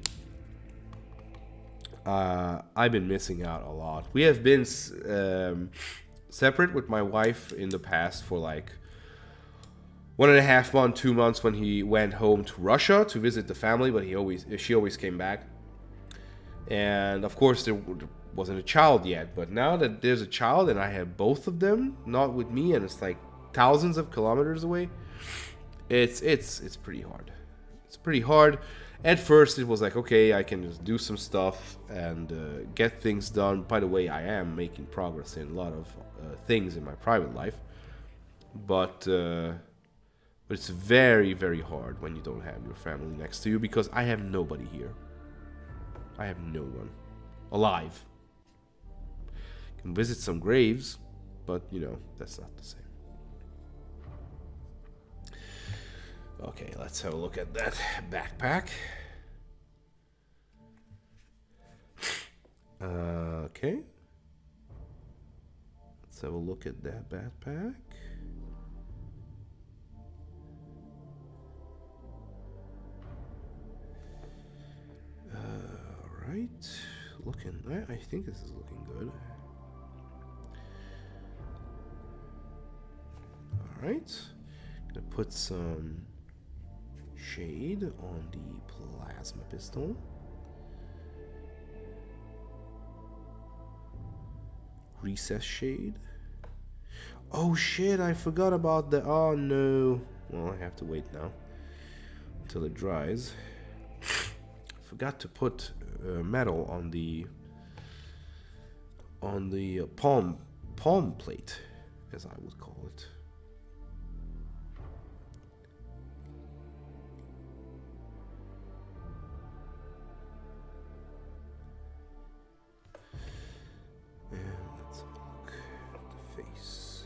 I've been missing out a lot. We have been separate with my wife in the past for like 1.5 months, 2 months, when he went home to Russia to visit the family, but she always came back. And of course there wasn't a child yet, but now that there's a child and I have both of them not with me, and it's like thousands of kilometers away, it's pretty hard. It's pretty hard. At first it was like, okay, I can just do some stuff and get things done. By the way, I am making progress in a lot of things in my private life, but it's very, very hard when you don't have your family next to you, because I have nobody here. I have no one alive. Can visit some graves, but you know, that's not the same. Okay, let's have a look at that backpack. Okay. Let's have a look at that backpack. Alright. I think this is looking good. Alright. Gonna put some shade on the plasma pistol. Recess shade. Oh shit, I forgot about the... Oh no. Well, I have to wait now until it dries. Forgot to put metal on the palm plate, as I would call it. And let's look at the face.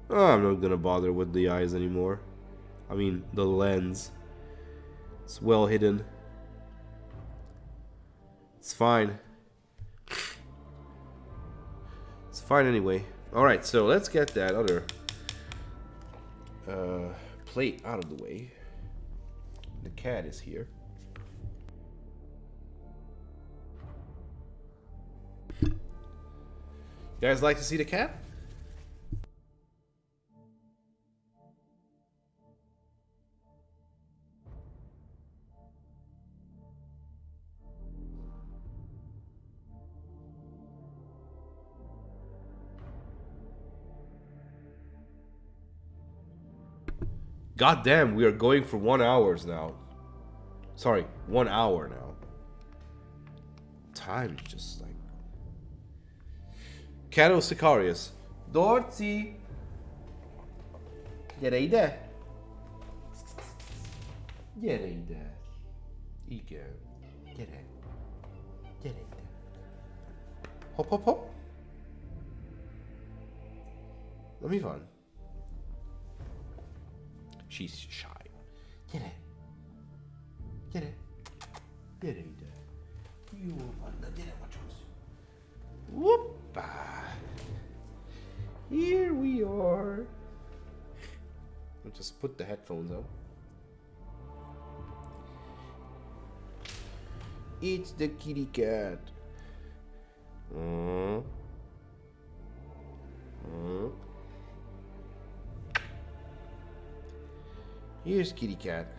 Oh, I'm not gonna bother with the eyes anymore. I mean, the lens. It's well hidden. It's fine. It's fine anyway. Alright, so let's get that other plate out of the way. The cat is here. You guys like to see the cat? God damn, we are going for 1 hour now. Sorry, 1 hour now. Time is just like... Cato Sicarius. Dorothy! Gyere ide. Igen. Gyere. Gyere ide. Hopp, hopp, hopp. Na mi van? She's shy. Gyere. Gyere. Gyere ide. Jó van, na gyere, macsóz. Whoopa. Here we are. I'll just put the headphones on. It's the kitty cat. Here's kitty cat.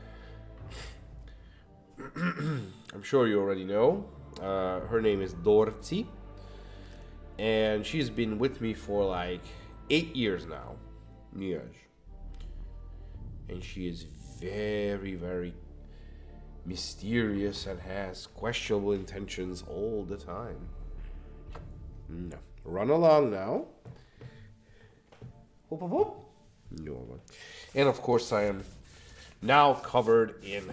I'm sure you already know. Her name is Dorothy. And she's been with me for like 8 years now. Yes. And she is very, very mysterious and has questionable intentions all the time. No. Run along now. Whoop, whoop, whoop. No. And of course I am now covered in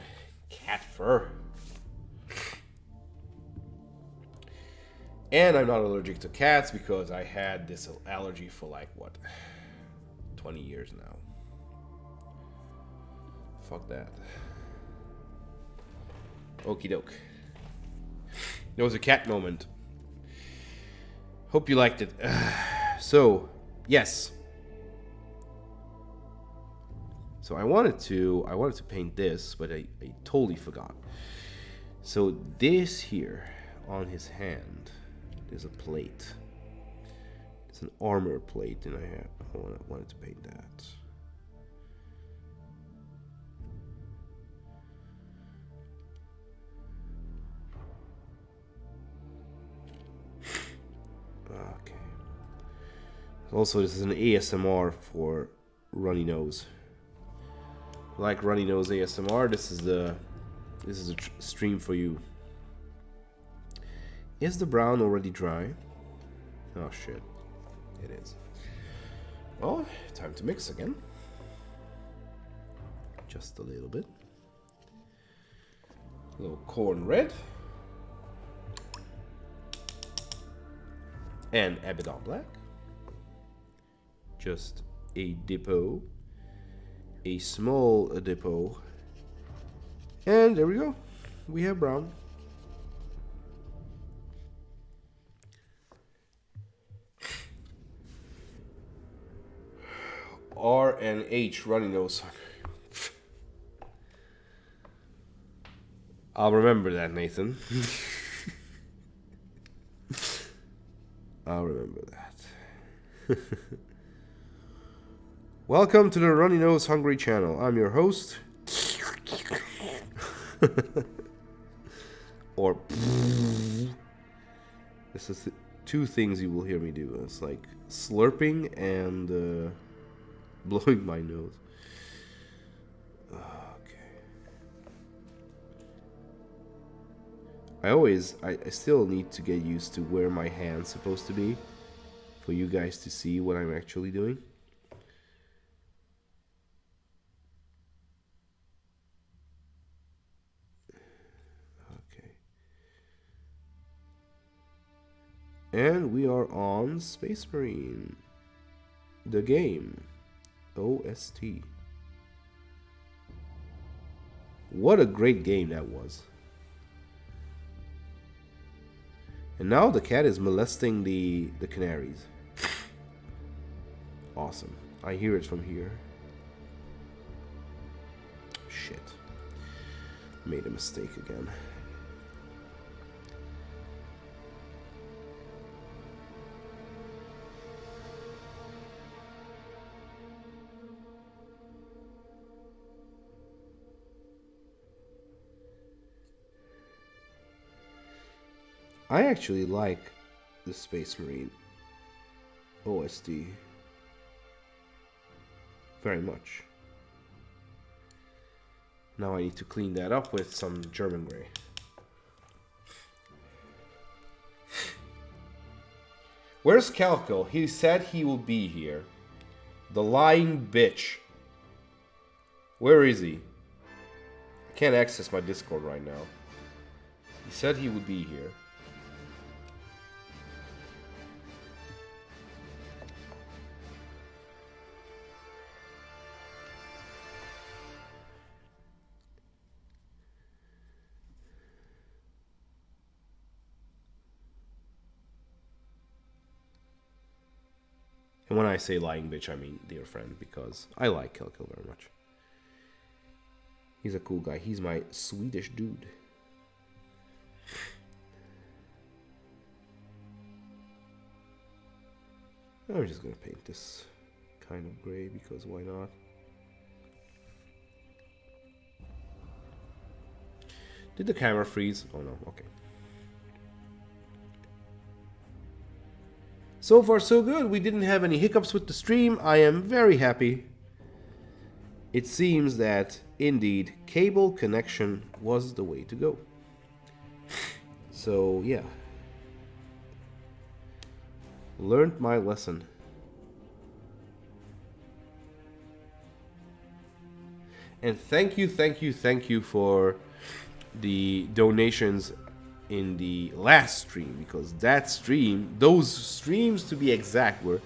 cat fur. And I'm not allergic to cats because I had this allergy for like, what, 20 years now. Fuck that. Okie doke. There was a cat moment. Hope you liked it. So, yes. So I wanted to paint this, but I totally forgot. So this here on his hand, there's a plate. It's an armor plate, and I wanted to paint that. Okay. Also, this is an ASMR for Runny Nose. Like Runny Nose ASMR, this is a stream for you. Is the brown already dry? Oh shit, it is. Well, time to mix again. Just a little bit. A little corn red. And Abaddon black. Just a depot. A small depot. And there we go. We have brown. R and H Runny Nose. I'll remember that, Nathan. I'll remember that. Welcome to the Runny Nose Hungry channel. I'm your host. Or this is the two things you will hear me do. It's like slurping and blowing my nose. I still need to get used to where my hand's supposed to be for you guys to see what I'm actually doing. Okay. And we are on Space Marine, the game, OST. What a great game that was. And now the cat is molesting the canaries. Awesome. I hear it from here. Shit. Made a mistake again. I actually like the Space Marine OST very much. Now I need to clean that up with some German gray. Where's Calco? He said he will be here. The lying bitch. Where is he? I can't access my Discord right now. He said he would be here. And when I say lying bitch, I mean dear friend, because I like Kelko very much. He's a cool guy. He's my Swedish dude. I'm just gonna paint this kind of gray because why not? Did the camera freeze? Oh no, okay. So far so good. We didn't have any hiccups with the stream. I am very happy. It seems that indeed cable connection was the way to go. So yeah. Learned my lesson. And thank you for the donations in the last stream, because that stream, those streams to be exact, were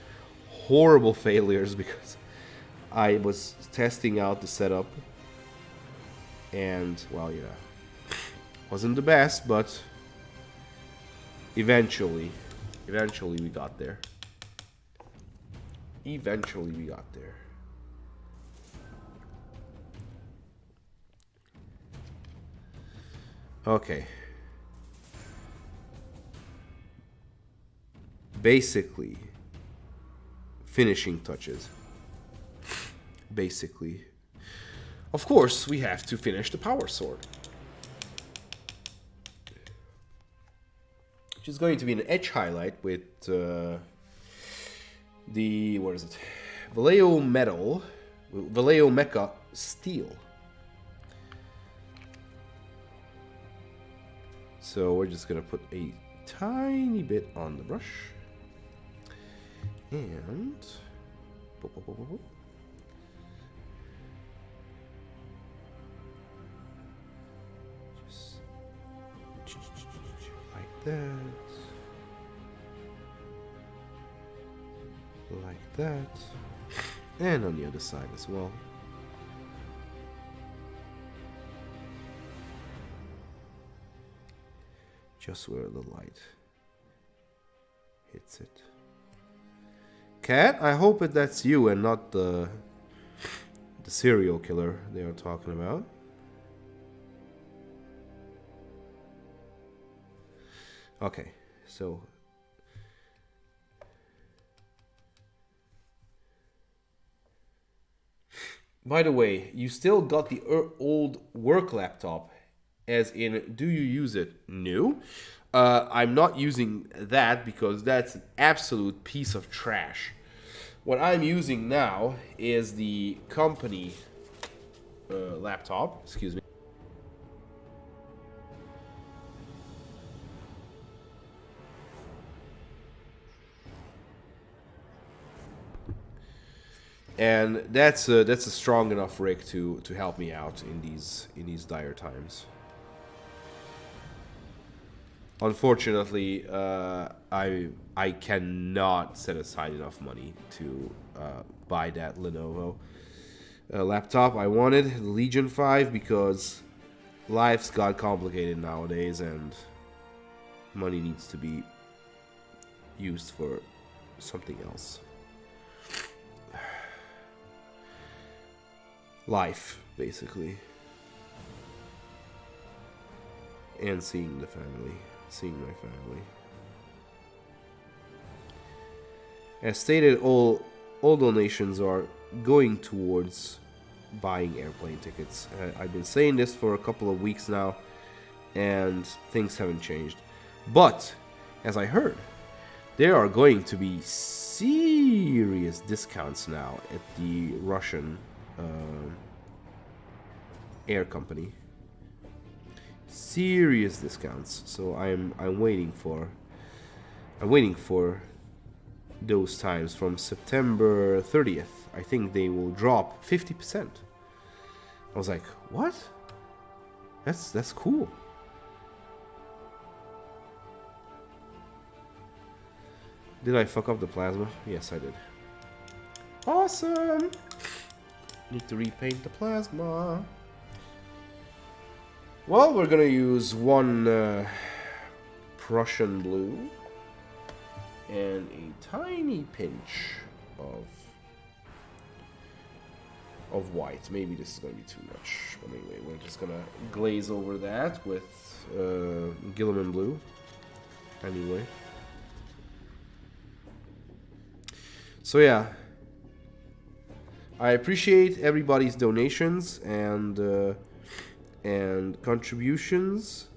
horrible failures because I was testing out the setup and, well, yeah, wasn't the best, but eventually we got there. Eventually we got there. Okay. Basically, finishing touches. Basically. Of course, we have to finish the power sword. Which is going to be an edge highlight with the, what is it? Vallejo metal, Vallejo mecha steel. So we're just gonna put a tiny bit on the brush. And just like that, like that, and on the other side as well. Just where the light hits it. Cat, I hope that's you and not the serial killer they are talking about. Okay, so by the way, you still got the old work laptop, as in, do you use it? No. I'm not using that because that's an absolute piece of trash. What I'm using now is the company laptop. Excuse me. And that's a strong enough rig to help me out in these dire times. Unfortunately, I cannot set aside enough money to buy that Lenovo laptop I wanted, the Legion 5, because life's got complicated nowadays and money needs to be used for something else. Life, basically. And seeing the family. Seeing my family. As stated, all donations are going towards buying airplane tickets. I've been saying this for a couple of weeks now, and things haven't changed. But, as I heard, there are going to be serious discounts now at the Russian air company. Serious discounts. So I'm waiting for those times from September 30th. I think they will drop 50%. I was like, what? That's cool. Did I fuck up the plasma? Yes, I did. Awesome! Need to repaint the plasma. Well, we're gonna use one Prussian blue and a tiny pinch of white. Maybe this is gonna be too much, but anyway, we're just gonna glaze over that with Guilliman blue. Anyway, so yeah, I appreciate everybody's donations and contributions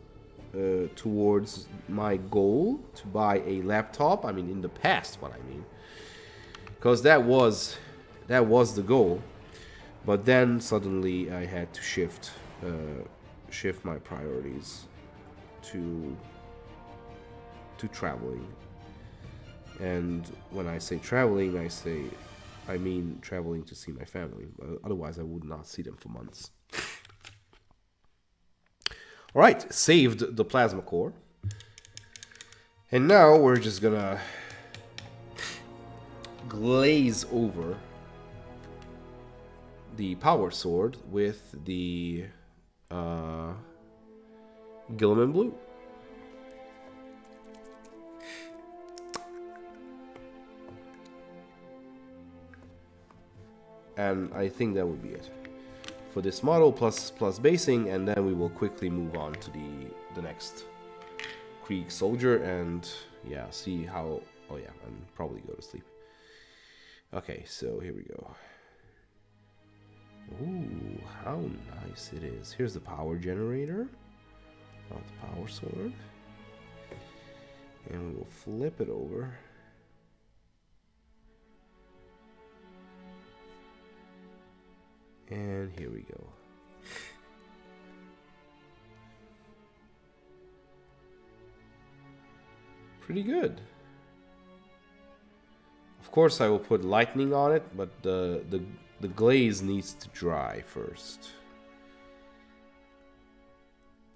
towards my goal to buy a laptop. I mean, in the past, what I mean, because that was the goal, but then suddenly I had to shift my priorities to traveling. And when I say traveling, I mean traveling to see my family. Otherwise, I would not see them for months. Alright, saved the plasma core. And now we're just gonna glaze over the power sword with the Guilliman blue. And I think that would be it for this model, plus basing, and then we will quickly move on to the next Krieg soldier and yeah, see how. Oh yeah, and probably go to sleep. Okay, so here we go. Ooh, how nice it is. Here's the power generator of the power sword, and we will flip it over. And here we go. Pretty good. Of course I will put lightning on it, but the glaze needs to dry first.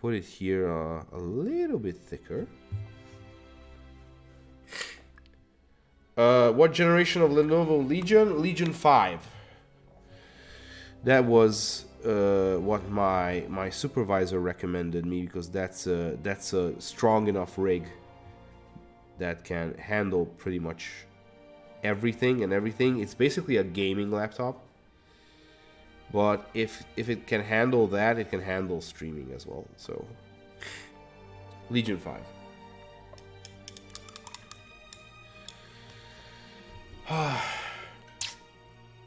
Put it here a little bit thicker. What generation of Lenovo Legion? Legion 5. That was what my supervisor recommended me, because that's a strong enough rig that can handle pretty much everything and everything. It's basically a gaming laptop, but if it can handle that, it can handle streaming as well. So Legion 5.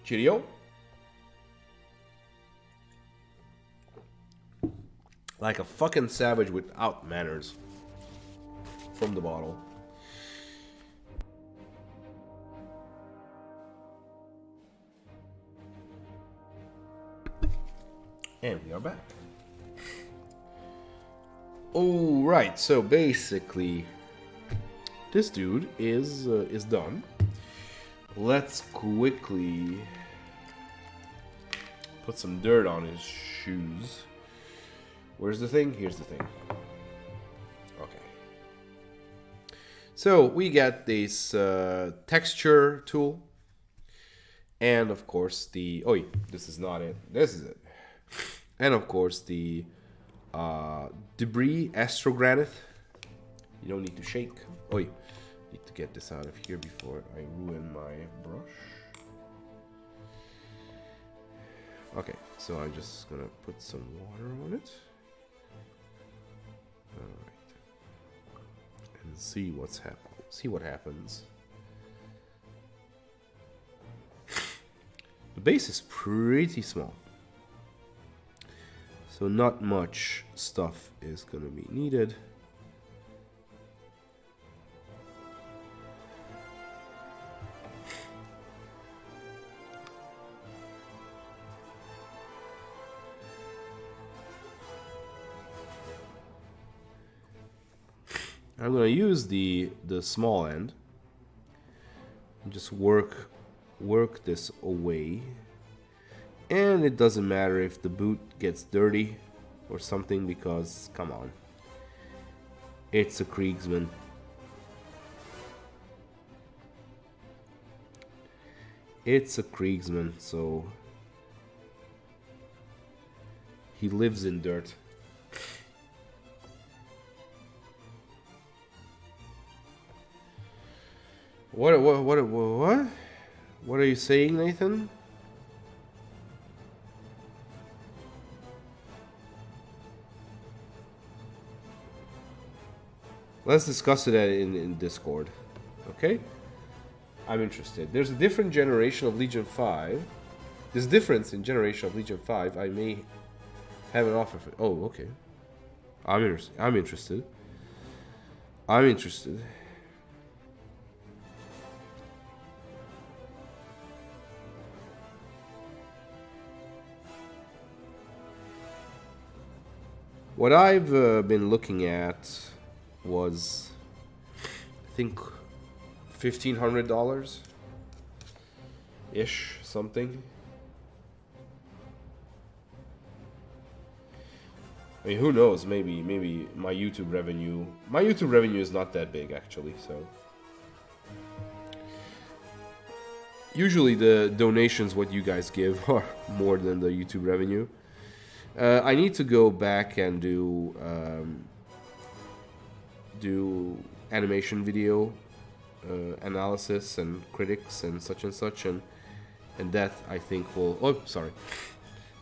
Cheerio. Like a fucking savage without manners. From the bottle. And we are back. Oh, right. So basically, this dude is done. Let's quickly put some dirt on his shoes. Where's the thing? Here's the thing. Okay. So we got this texture tool, and of course the this is not it. This is it. And of course the debris astrogranite. You don't need to shake. Need to get this out of here before I ruin my brush. Okay, so I'm just gonna put some water on it. Alright. And see what's happening. See what happens. The base is pretty small. So not much stuff is gonna be needed. I'm gonna use the small end and just work this away. And it doesn't matter if the boot gets dirty or something, because come on, it's a Kriegsman. It's a Kriegsman, so he lives in dirt. What are you saying, Nathan? Let's discuss it in Discord. Okay? I'm interested. There's a different generation of Legion 5. There's difference in generation of Legion 5. I may have an offer for... Oh, okay. I'm interested. I'm interested. What I've been looking at was, I think, $1,500 ish, something. I mean, who knows? Maybe my YouTube revenue is not that big actually. So usually the donations what you guys give are more than the YouTube revenue. I need to go back and do animation video analysis and critics and such, and that I think will... Oh, sorry.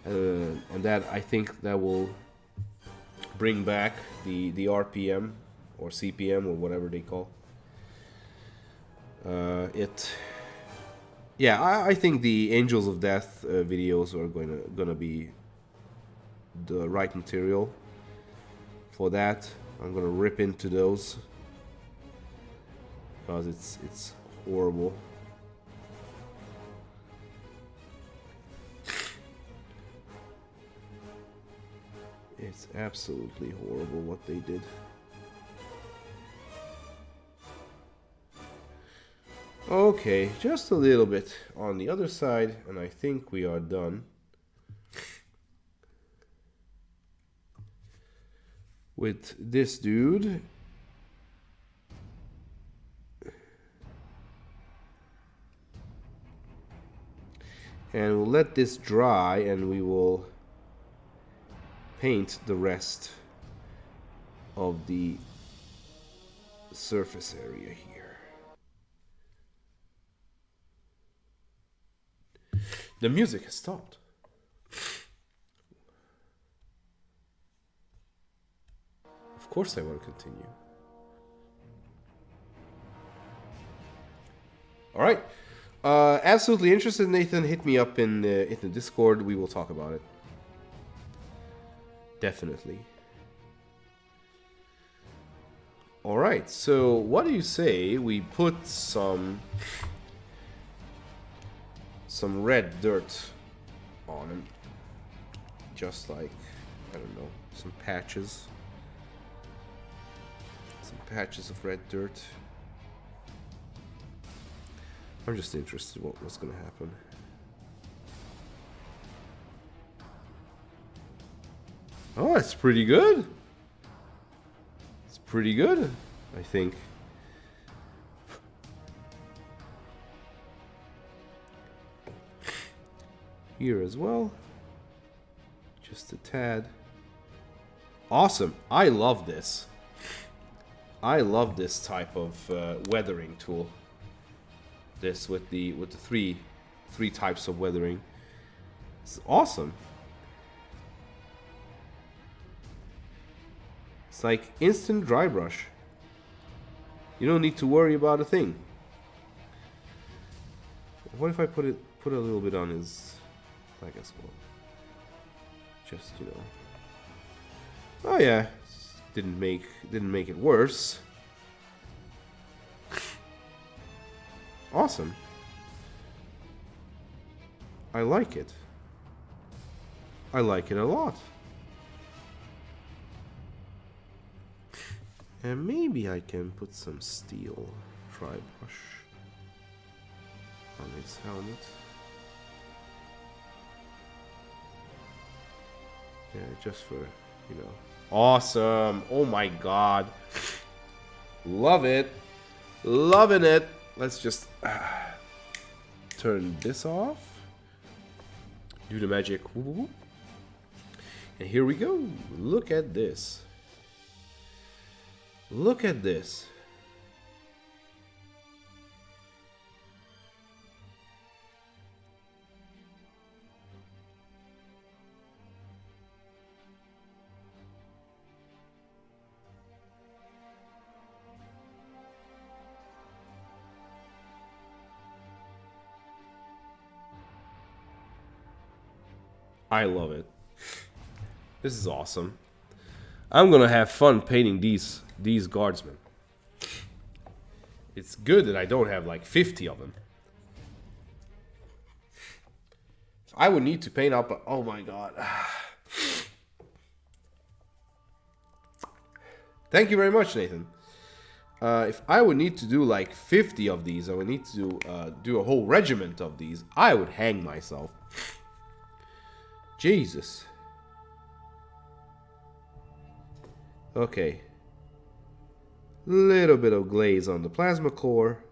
And that I think that will bring back the RPM or CPM or whatever they call it. Yeah, I think the Angels of Death videos are gonna be the right material for that. I'm gonna rip into those because it's horrible. It's absolutely horrible what they did. Okay, just a little bit on the other side, and I think we are done with this dude. And we'll let this dry, and we will paint the rest of the surface area here. The music has stopped. Of course I want to continue. All right, Absolutely interested, Nathan. Hit me up in the Discord. We will talk about it. Definitely. All right. So, what do you say we put some red dirt on him, just like, I don't know, some patches of red dirt. I'm just interested in what's gonna happen. Oh, it's pretty good. It's pretty good, I think. Here as well. Just a tad. Awesome. I love this. I love this type of weathering tool. This with the three types of weathering. It's awesome. It's like instant dry brush. You don't need to worry about a thing. What if I put a little bit on his leg as well? Just, you know. Oh yeah, didn't make it worse. Awesome. I like it. I like it a lot. And maybe I can put some steel dry brush on his helmet. Yeah, just for, you know. Awesome. Oh my god. Love it. Loving it. Let's just turn this off. Do the magic. And here we go. Look at this. Look at this. I love it. This is awesome. I'm gonna have fun painting these guardsmen. It's good that I don't have like 50 of them. I would need to paint up. Oh my god. Thank you very much, Nathan. If I would need to do like 50 of these, I would need to do a whole regiment of these. I would hang myself. Jesus. Okay. Little bit of glaze on the plasma core.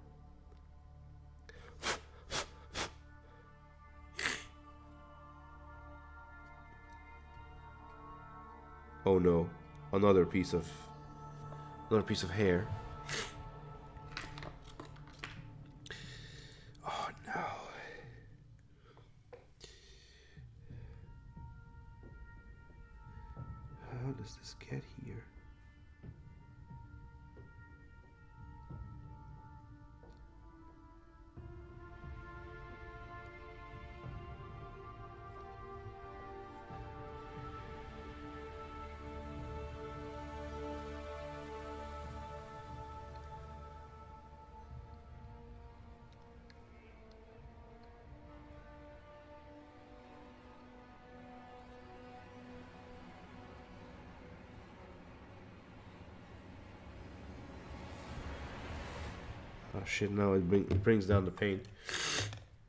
Oh no. Another piece of hair. Oh no. How does this get here? Oh shit, no, it brings down the paint.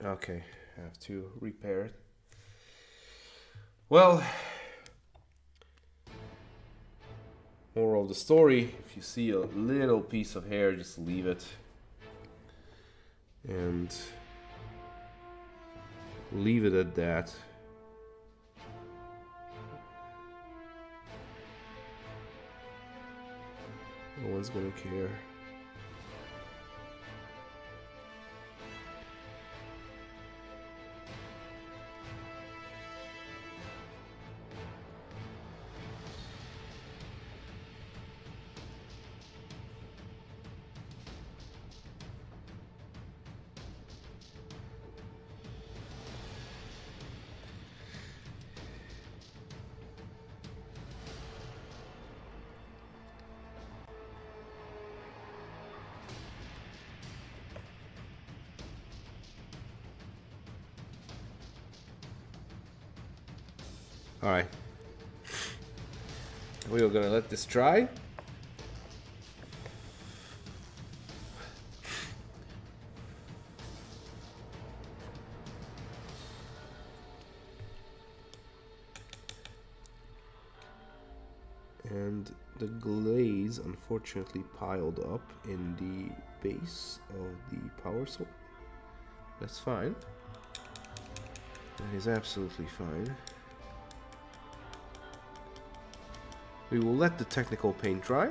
Okay, I have to repair it. Well, moral of the story, if you see a little piece of hair, just leave it. And leave it at that. No one's gonna care. Alright. We are gonna let this dry. And the glaze unfortunately piled up in the base of the power sword. That's fine. That is absolutely fine. We will let the technical paint dry.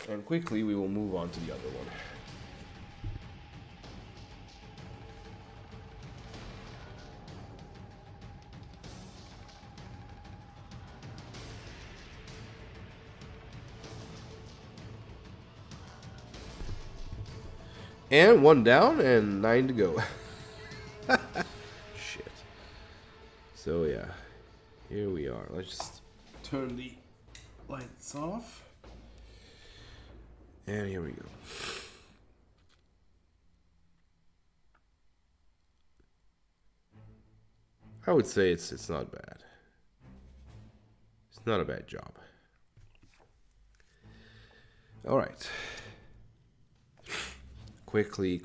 And quickly we will move on to the other one. And 1 down and 9 to go. Shit. So yeah, here we are. Let's just turn the lights off. And here we go. I would say it's not bad. It's not a bad job. All right. Quickly.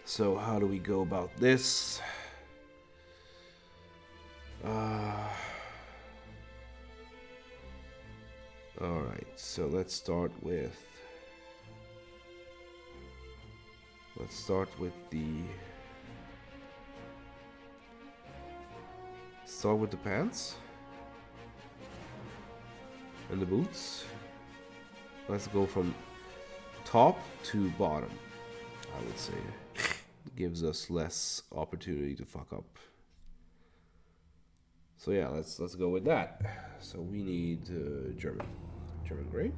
So how do we go about this? All right, so let's start with the pants and the boots. Let's go from top to bottom. I would say it gives us less opportunity to fuck up. So yeah, let's go with that. So we need German gray.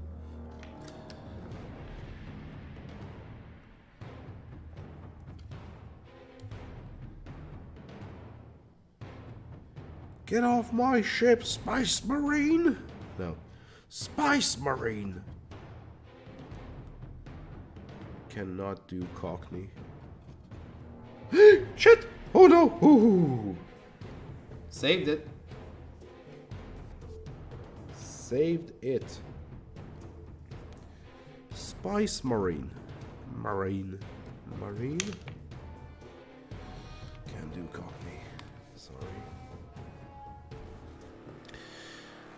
Get off my ship, Spice Marine! No, Spice Marine! Cannot do Cockney. Shit! Oh no! Ooh. Saved it. Saved it. Spice Marine. Marine. Can't do Cockney. Sorry.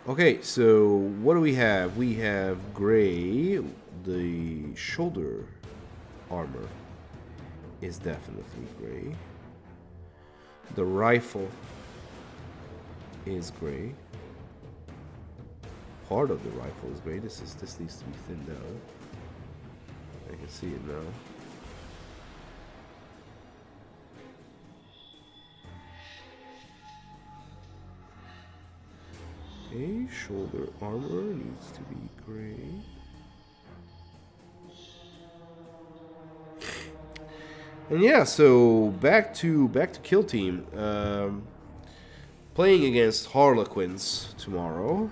Okay, so what do we have? We have gray. The shoulder armor is definitely gray. The rifle is gray. Part of the rifle is gray. This needs to be thinned down. I can see it now. Okay, shoulder armor needs to be gray. And yeah, so back to Kill Team. Playing against Harlequins tomorrow.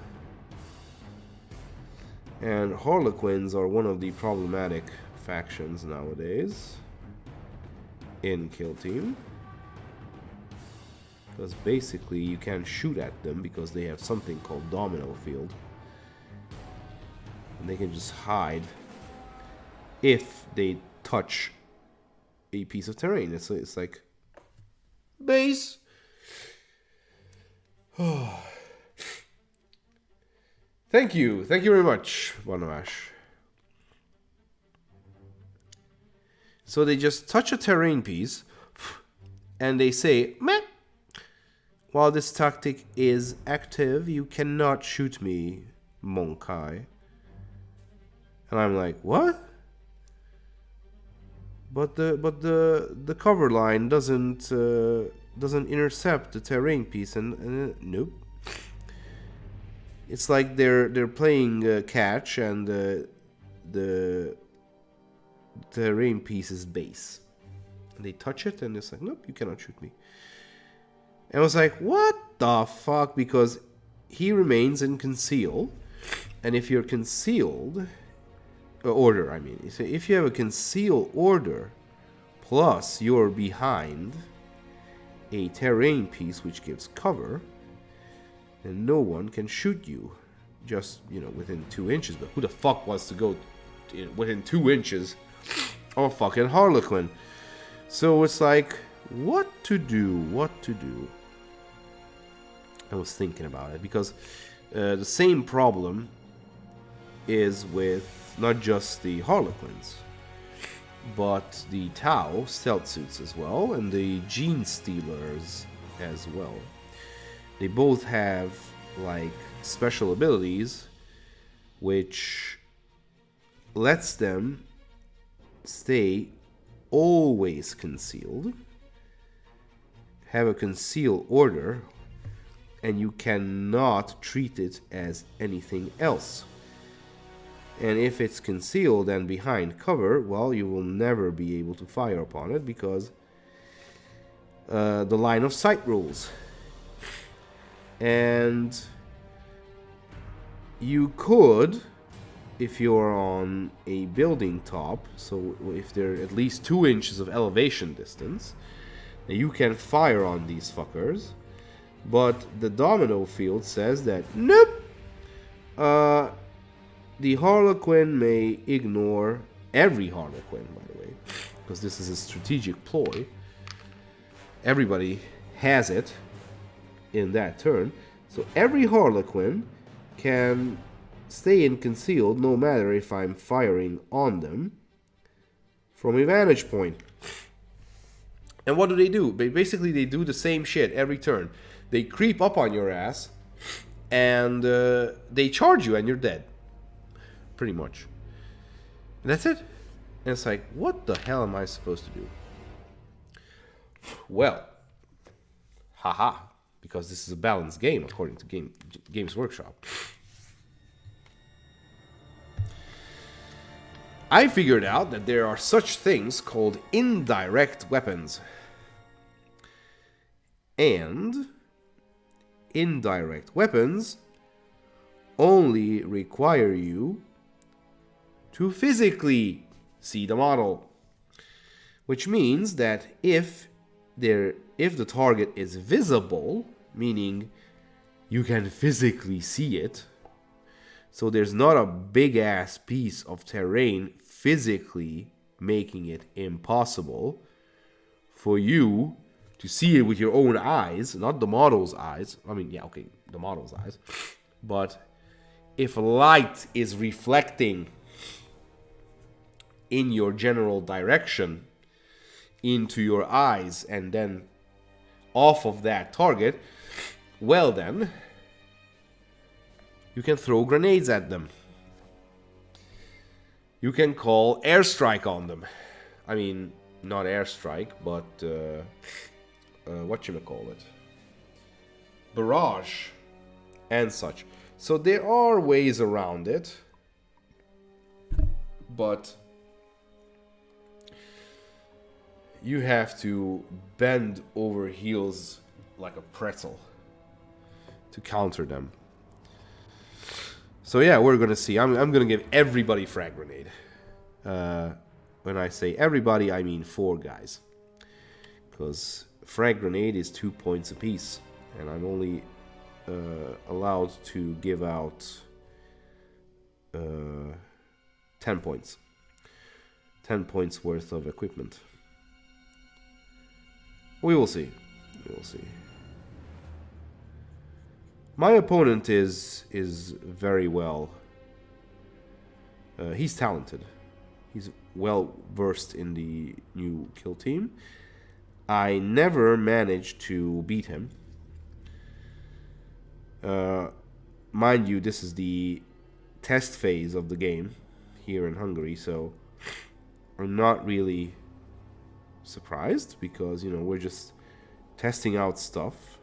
And Harlequins are one of the problematic factions nowadays in Kill Team. Because basically you can't shoot at them because they have something called Domino Field. And they can just hide if they touch a piece of terrain. It's like base. Thank you very much, Bonavash. So they just touch a terrain piece and they say, meh. While this tactic is active, you cannot shoot me, Monkai. And I'm like, what? But the cover line doesn't intercept the terrain piece, and nope. It's like they're playing catch, and the terrain piece is base. And they touch it, and it's like, nope, you cannot shoot me. And I was like, what the fuck? Because he remains in conceal. And if you're concealed... order, I mean. So if you have a conceal order, plus you're behind a terrain piece which gives cover, then no one can shoot you. Just, within 2 inches. But who the fuck wants to go within 2 inches of fucking Harlequin? So it's like, what to do? I was thinking about it, because the same problem is with not just the Harlequins, but the Tau stealth suits as well, and the Gene Stealers as well. They both have, like, special abilities which lets them stay always concealed, have a conceal order, and you cannot treat it as anything else. And if it's concealed and behind cover, well, you will never be able to fire upon it, because the line of sight rules. And you could, if you're on a building top, so if they're at least 2 inches of elevation distance, you can fire on these fuckers. But the domino field says that, nope, the Harlequin may ignore every Harlequin, by the way, because this is a strategic ploy. Everybody has it in that turn. So every Harlequin can stay in concealed no matter if I'm firing on them from a vantage point. And what do? Basically, they do the same shit every turn. They creep up on your ass, and they charge you, and you're dead. Pretty much. And that's it. And it's like, what the hell am I supposed to do? Well, haha, because this is a balanced game, according to Games Workshop. I figured out that there are such things called indirect weapons. And indirect weapons only require you to physically see the model. Which means that if the target is visible, meaning you can physically see it, so there's not a big ass piece of terrain physically making it impossible for you to see it with your own eyes, not the model's eyes. I mean, yeah, okay, the model's eyes. But if light is reflecting in your general direction into your eyes and then off of that target, well then, you can throw grenades at them. You can call airstrike on them. I mean, not airstrike, but whatchamacallit? Barrage and such. So there are ways around it, but you have to bend over heels like a pretzel to counter them. So yeah, we're gonna see. I'm gonna give everybody frag grenade. When I say everybody, I mean 4 guys, because frag grenade is 2 points apiece, and I'm only allowed to give out 10 points. 10 points worth of equipment. We will see. We will see. My opponent is very well. He's talented. He's well versed in the new kill team. I never managed to beat him. Mind you, this is the test phase of the game here in Hungary, so I'm not really surprised, because we're just testing out stuff.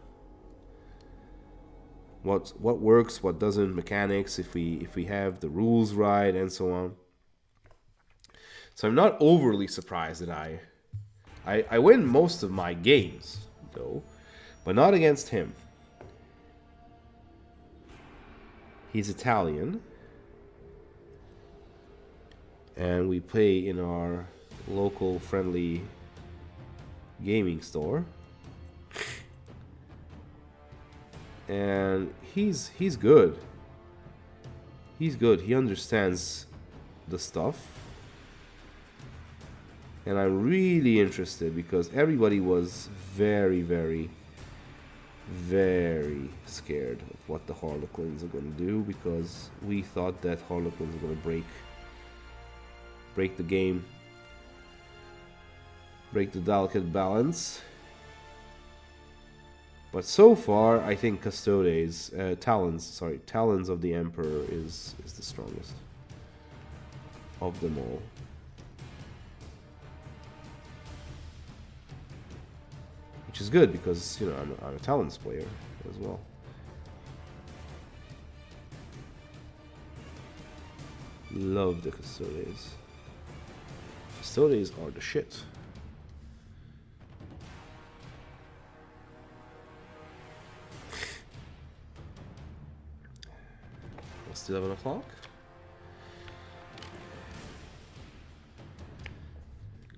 What works, what doesn't, mechanics, if we have the rules right, and so on. So I'm not overly surprised that I win most of my games, though, but not against him. He's Italian, and we play in our local friendly gaming store. And he's good. He's good. He understands the stuff. And I'm really interested because everybody was very, very, very scared of what the Harlequins are going to do, because we thought that Harlequins are going to break the game, break the delicate balance. But so far, I think Custodes, Talons of the Emperor is the strongest of them all. Which is good because, you know, I'm a Talons player as well. Love the Custodes. Custodes are the shit. It's 11 o'clock.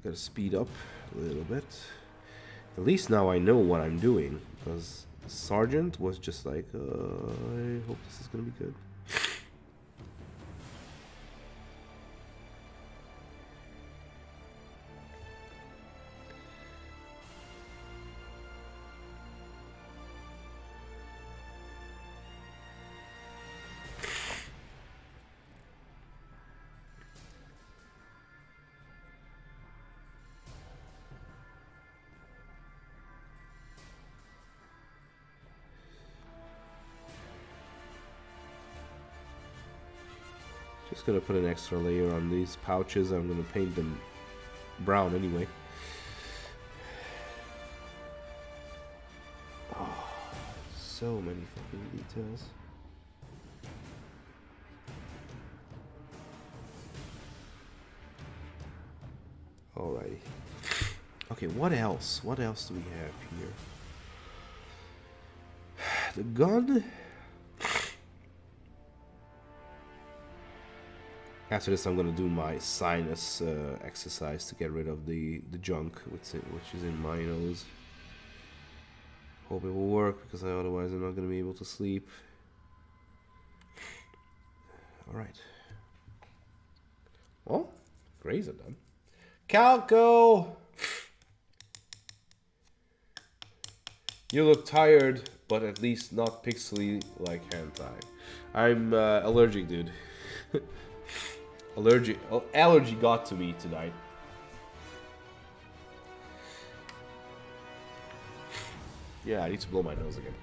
Gotta speed up a little bit. At least now I know what I'm doing, because Sergeant was just like, I hope this is gonna be good. Just gonna put an extra layer on these pouches. I'm gonna paint them brown anyway. Oh, so many fucking details. Alrighty. Okay, what else? What else do we have here? The gun. After this, I'm gonna do my sinus exercise to get rid of the junk which is in my nose. Hope it will work, because otherwise I'm not gonna be able to sleep. All right. Well, grays are done. Calco, you look tired, but at least not pixely like hentai. I'm allergic, dude. Allergy got to me tonight. Yeah, I need to blow my nose again.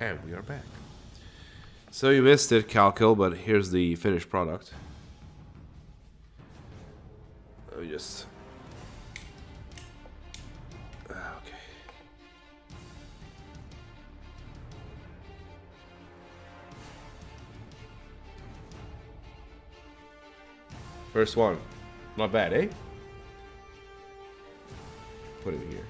And we are back. So you missed it, Calco, but here's the finished product. Let me just... Okay. First one. Not bad, eh? Put it here.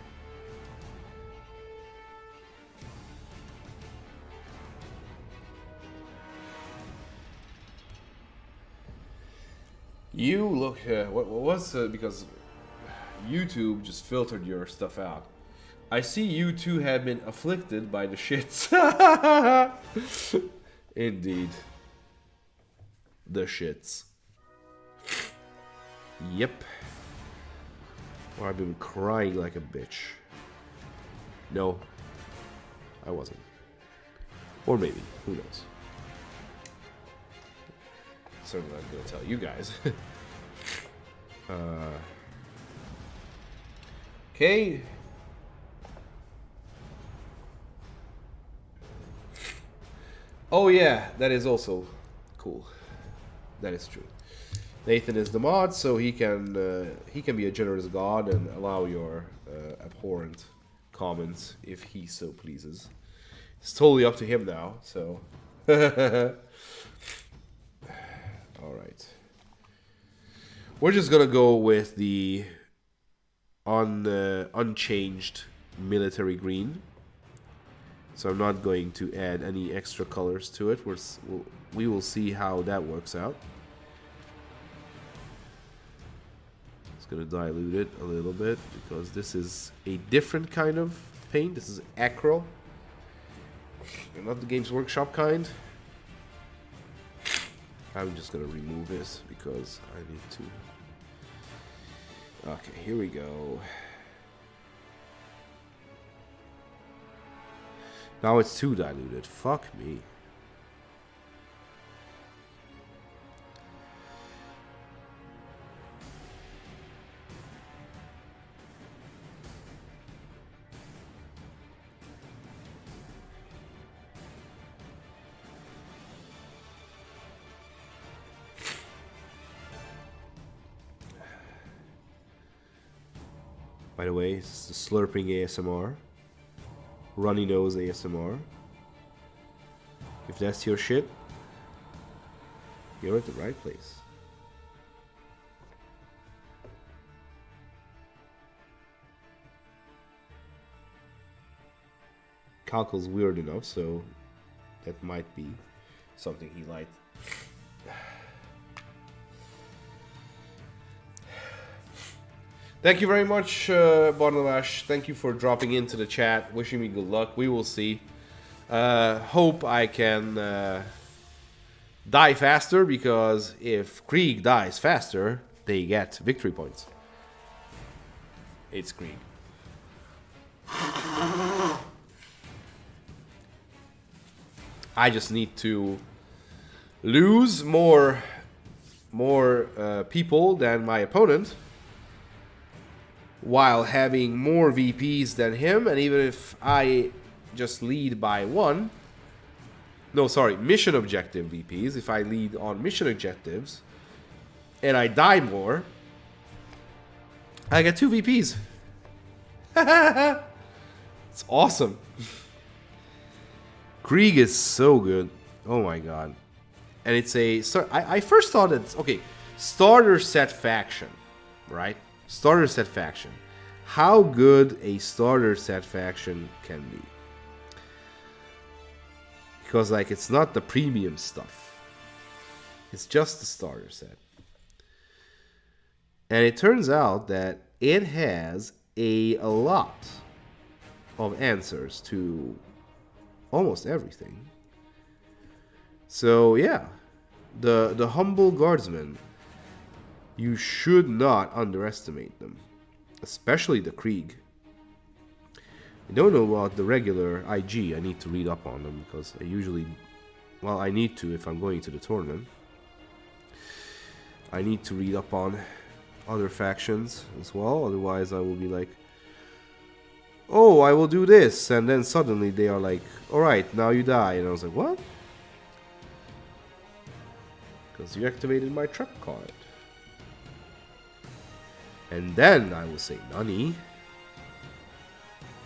You look, what was, because YouTube just filtered your stuff out. I see you two have been afflicted by the shits. Indeed. The shits. Yep. Or I've been crying like a bitch. No, I wasn't. Or maybe, who knows. Certainly not going to tell you guys. Okay. Oh yeah, that is also cool. That is true. Nathan is the mod, so he can be a generous god and allow your abhorrent comments if he so pleases. It's totally up to him now, so. Alright. We're just gonna go with the unchanged military green. So I'm not going to add any extra colors to it. We will see how that works out. Just gonna dilute it a little bit because this is a different kind of paint. This is acryl. Not the Games Workshop kind. I'm just gonna remove this because I need to. Okay, here we go. Now it's too diluted. Fuck me. By the way, it's the slurping ASMR. Runny nose ASMR. If that's your shit, you're at the right place. Calcul's weird enough, so that might be something he liked. Thank you very much, Bonavash. Thank you for dropping into the chat. Wishing me good luck. We will see. Hope I can die faster, because if Krieg dies faster, they get victory points. It's Krieg. I just need to lose more people than my opponent, while having more VPs than him. And even if I just lead by one, no, sorry, mission objective VPs, if I lead on mission objectives and I die more, I get 2 VPs. It's awesome. Krieg is so good. Oh my god. And it's a... I first thought it's... Okay, starter set faction, right? Starter set faction. How good a starter set faction can be. Because, like, it's not the premium stuff. It's just the starter set. And it turns out that it has a lot of answers to almost everything. So, yeah. The humble guardsmen, you should not underestimate them, especially the Krieg. I don't know about the regular IG. I need to read up on them, because I usually, well, I need to if I'm going to the tournament. I need to read up on other factions as well, otherwise I will be like, oh, I will do this, and then suddenly they are like, alright, now you die, and I was like, what? Because you activated my trap card. And then I will say Nani.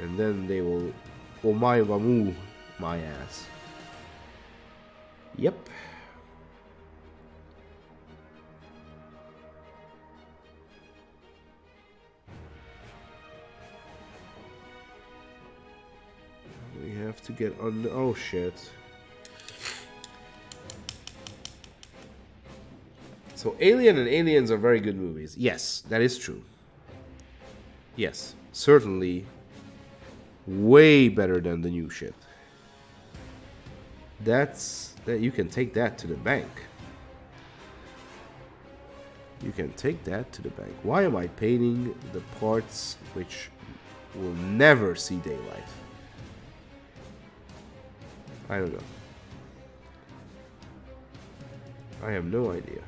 And then they will Omae Wamu my ass. Yep. We have to get on. Oh shit. So Alien and Aliens are very good movies. Yes, that is true. Yes, certainly way better than the new shit. That you can take that to the bank. You can take that to the bank. Why am I painting the parts which will never see daylight? I don't know. I have no idea.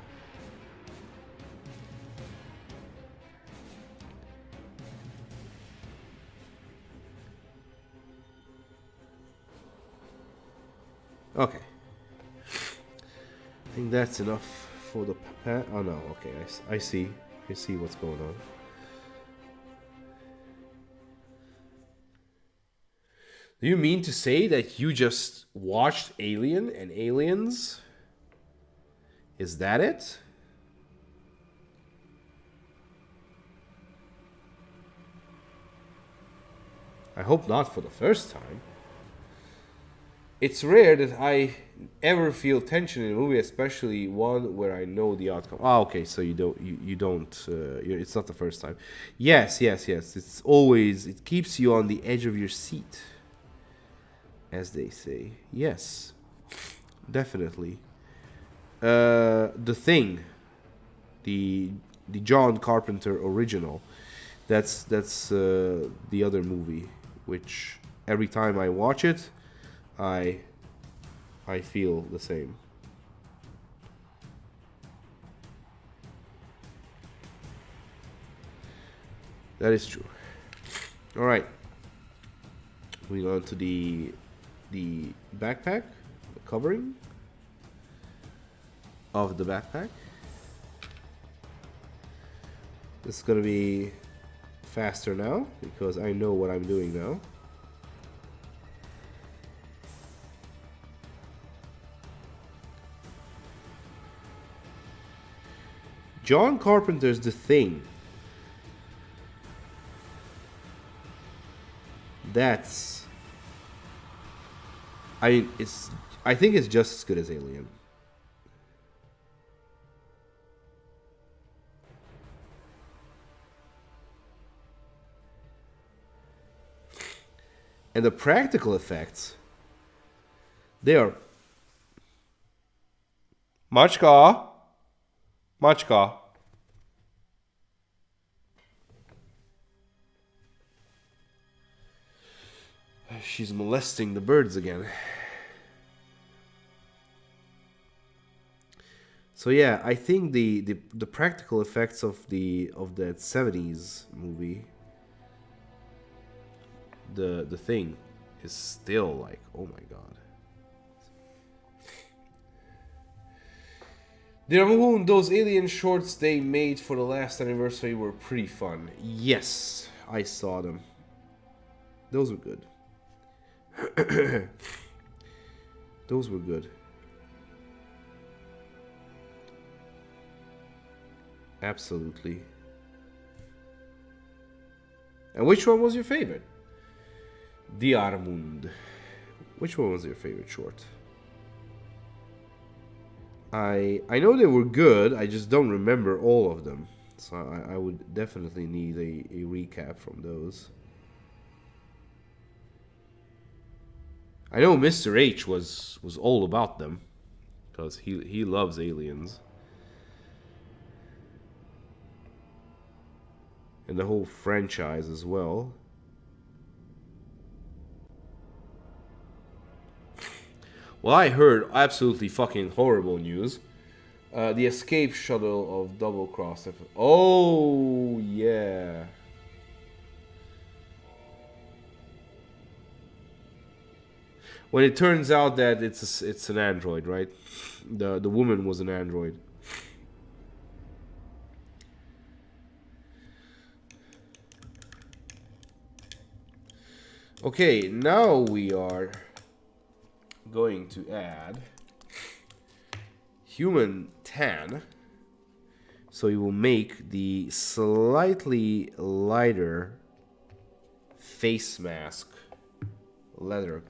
Okay. I think that's enough for the oh no, okay, I see. I see what's going on. Do you mean to say that you just watched Alien and Aliens? Is that it? I hope not for the first time. It's rare that I ever feel tension in a movie, especially one where I know the outcome. Ah, okay, so you don't. It's not the first time. Yes. It's always, it keeps you on the edge of your seat, as they say. Yes, definitely. The Thing, the John Carpenter original. That's the other movie, which every time I watch it, I feel the same. That is true. All right. Moving on to the backpack, the covering of the backpack. This is gonna be faster now because I know what I'm doing now. John Carpenter's The Thing. That's... I think it's just as good as Alien. And the practical effects, they are... Machka. She's molesting the birds again. So yeah, I think the practical effects of that 70s movie, the Thing, is still like, oh my god. The Ramon, those Alien shorts they made for the last anniversary were pretty fun. Yes, I saw them. Those were good. Those were good. Absolutely. And which one was your favorite? The Armund. Which one was your favorite short? I know they were good, I just don't remember all of them. So I would definitely need a recap from those. I know Mr. H was all about them, because he loves aliens. And the whole franchise as well. Well, I heard absolutely fucking horrible news. The escape shuttle of Double Cross. Oh, yeah. When it turns out that it's an android, right? The woman was an android. Okay, now we are going to add human tan, so we will make the slightly lighter face mask leather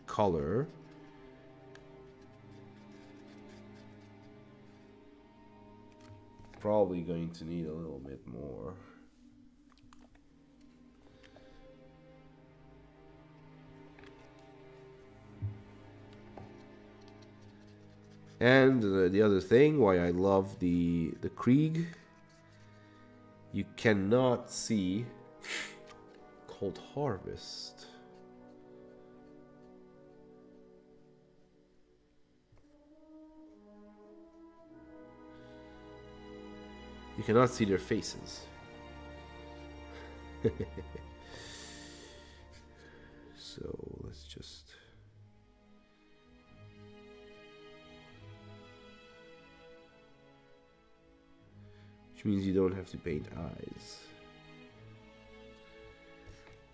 color. Probably going to need a little bit more. And the other thing why I love the KRIEG, you cannot see Cold Harvest. You cannot see their faces. So let's just... Which means you don't have to paint eyes.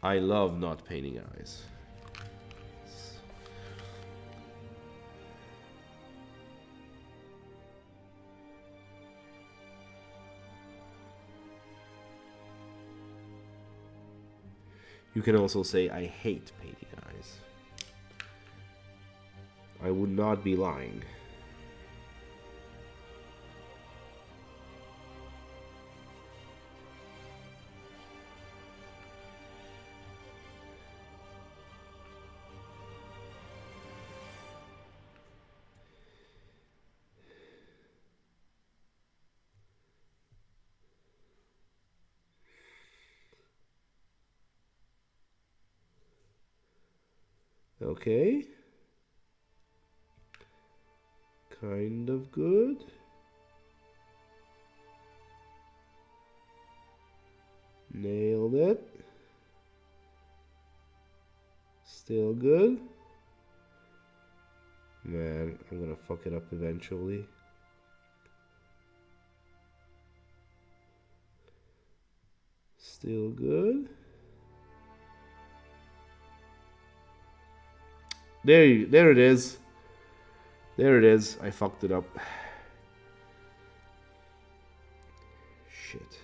I love not painting eyes. You can also say, I hate painting eyes. I would not be lying. Okay. Kind of good. Nailed it. Still good. Man, I'm gonna fuck it up eventually. Still good. There it is. There it is. I fucked it up. Shit.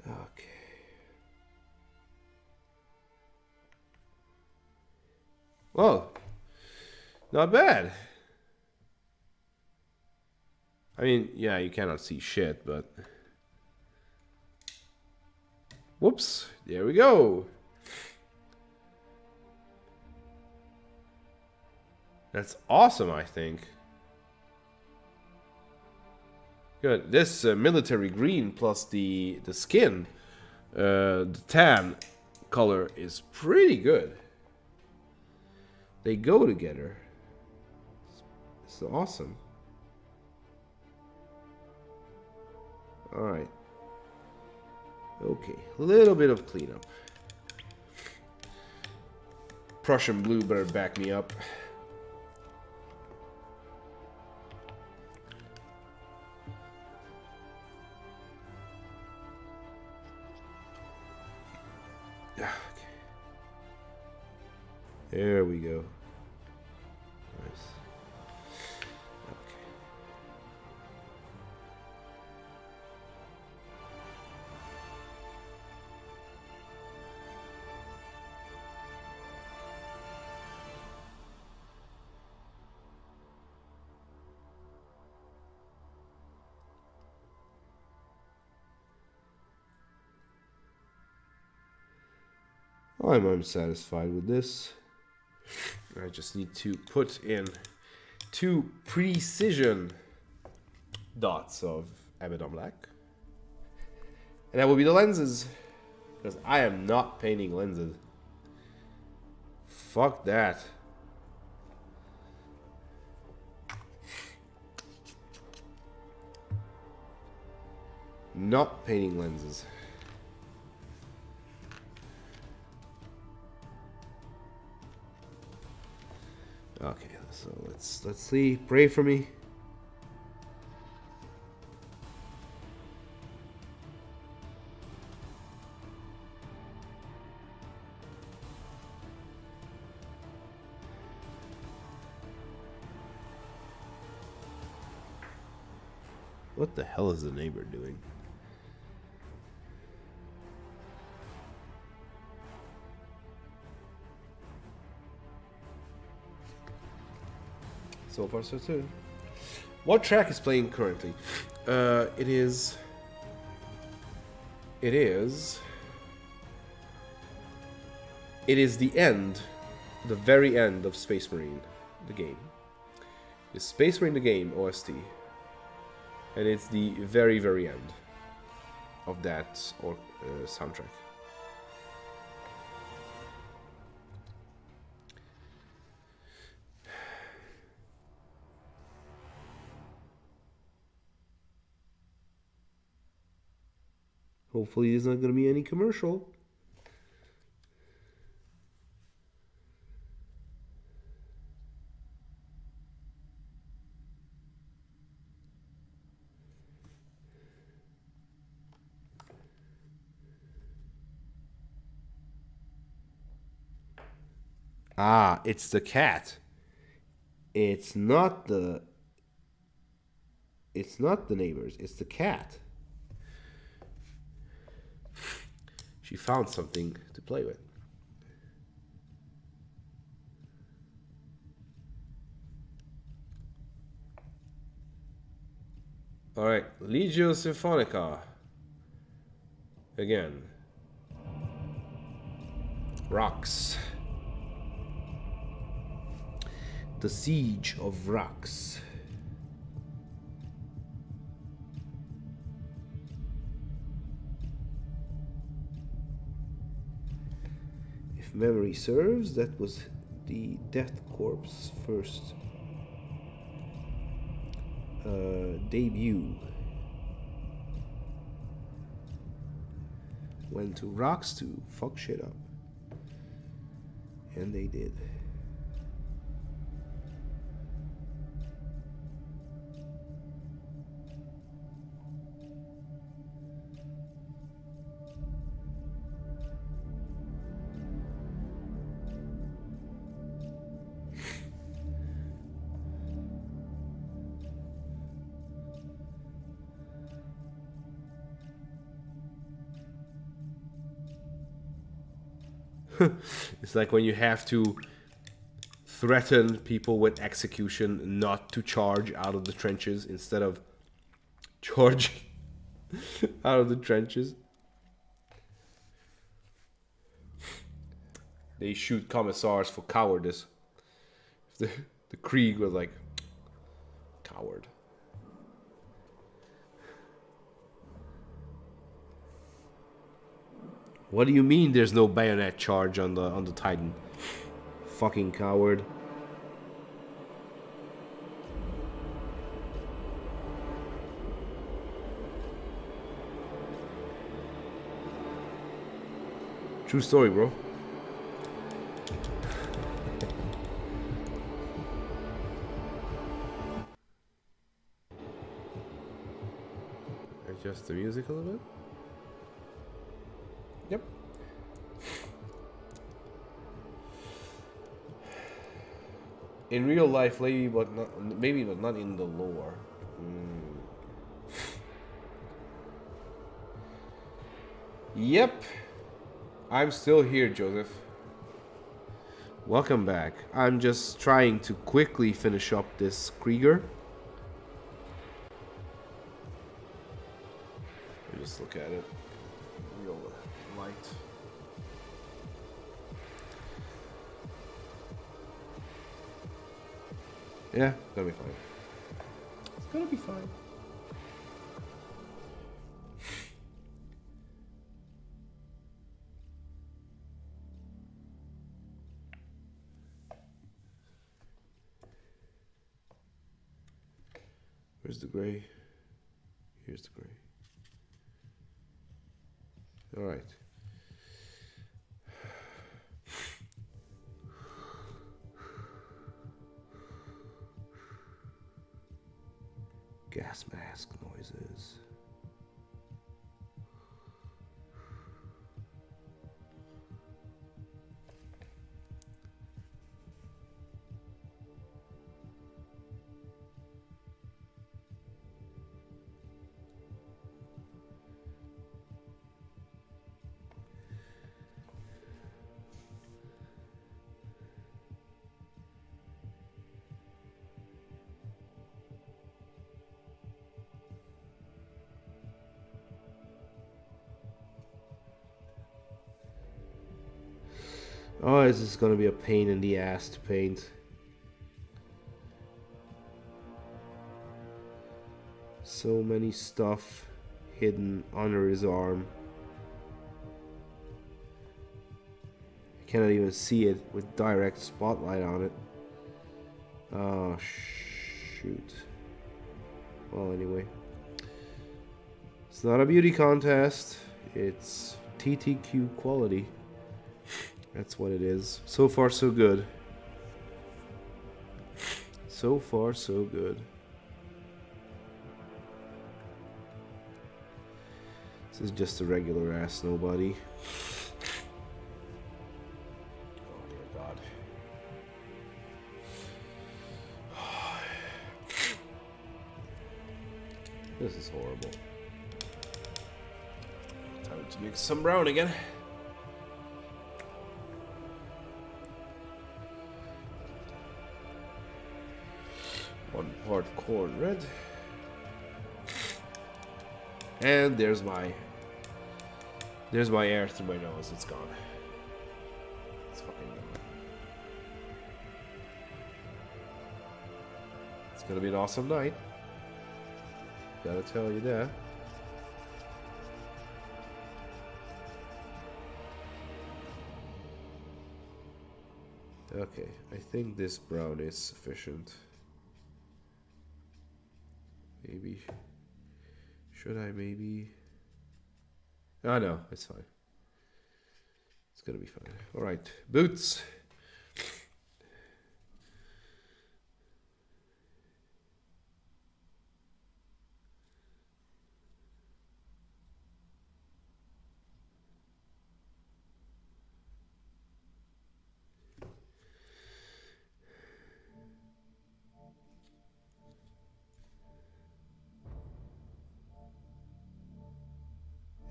Okay. Well, not bad. I mean, yeah, you cannot see shit, but... Whoops, there we go. That's awesome, I think. Good. This military green plus the skin, the tan color is pretty good. They go together. It's awesome. All right. Okay, a little bit of cleanup. Prussian blue better back me up. There we go. Nice. Okay. I'm satisfied with this. I just need to put in 2 precision dots of Abaddon Black. And that will be the lenses. Because I am not painting lenses. Fuck that. Not painting lenses. Okay, so let's see. Pray for me. What the hell is the neighbor doing? So far, so good. What track is playing currently? It is It is. It is the end, the very end of Space Marine, the game. It's Space Marine the game OST, and it's the very, very end of that soundtrack. Hopefully there's not going to be any commercial. Ah, it's the cat. It's not the neighbors, it's the cat. She found something to play with. Alright, Legio Symphonica. Again. Rocks. The Siege of Rocks. If memory serves, that was the Death Corps' first debut. Went to Rocks to fuck shit up. And they did. It's like when you have to threaten people with execution not to charge out of the trenches instead of charging out of the trenches. They shoot commissars for cowardice. The KRIEG was like, coward. What do you mean there's no bayonet charge on the Titan? Fucking coward. True story, bro. Adjust the music a little bit. Yep. In real life, maybe, but not in the lore. Yep. I'm still here, Joseph. Welcome back. I'm just trying to quickly finish up this Krieger. Let me just look at it. Real light. Yeah, it's gonna be fine. It's gonna be fine. Where's the gray? Here's the gray. All right. Gas mask noises. Oh, this is gonna be a pain in the ass to paint. So many stuff hidden under his arm. I cannot even see it with direct spotlight on it. Oh, shoot. Well, anyway. It's not a beauty contest. It's TTQ quality. That's what it is. So far, so good. So far, so good. This is just a regular ass nobody. Oh dear God. This is horrible. Time to mix some brown again. One part corn red. And there's my air through my nose. It's gone. It's fucking gone. It's gonna be an awesome night. Gotta tell you that. Okay, I think this brown is sufficient. Maybe. Should I maybe? Oh no, it's fine. It's gonna be fine. Alright, boots.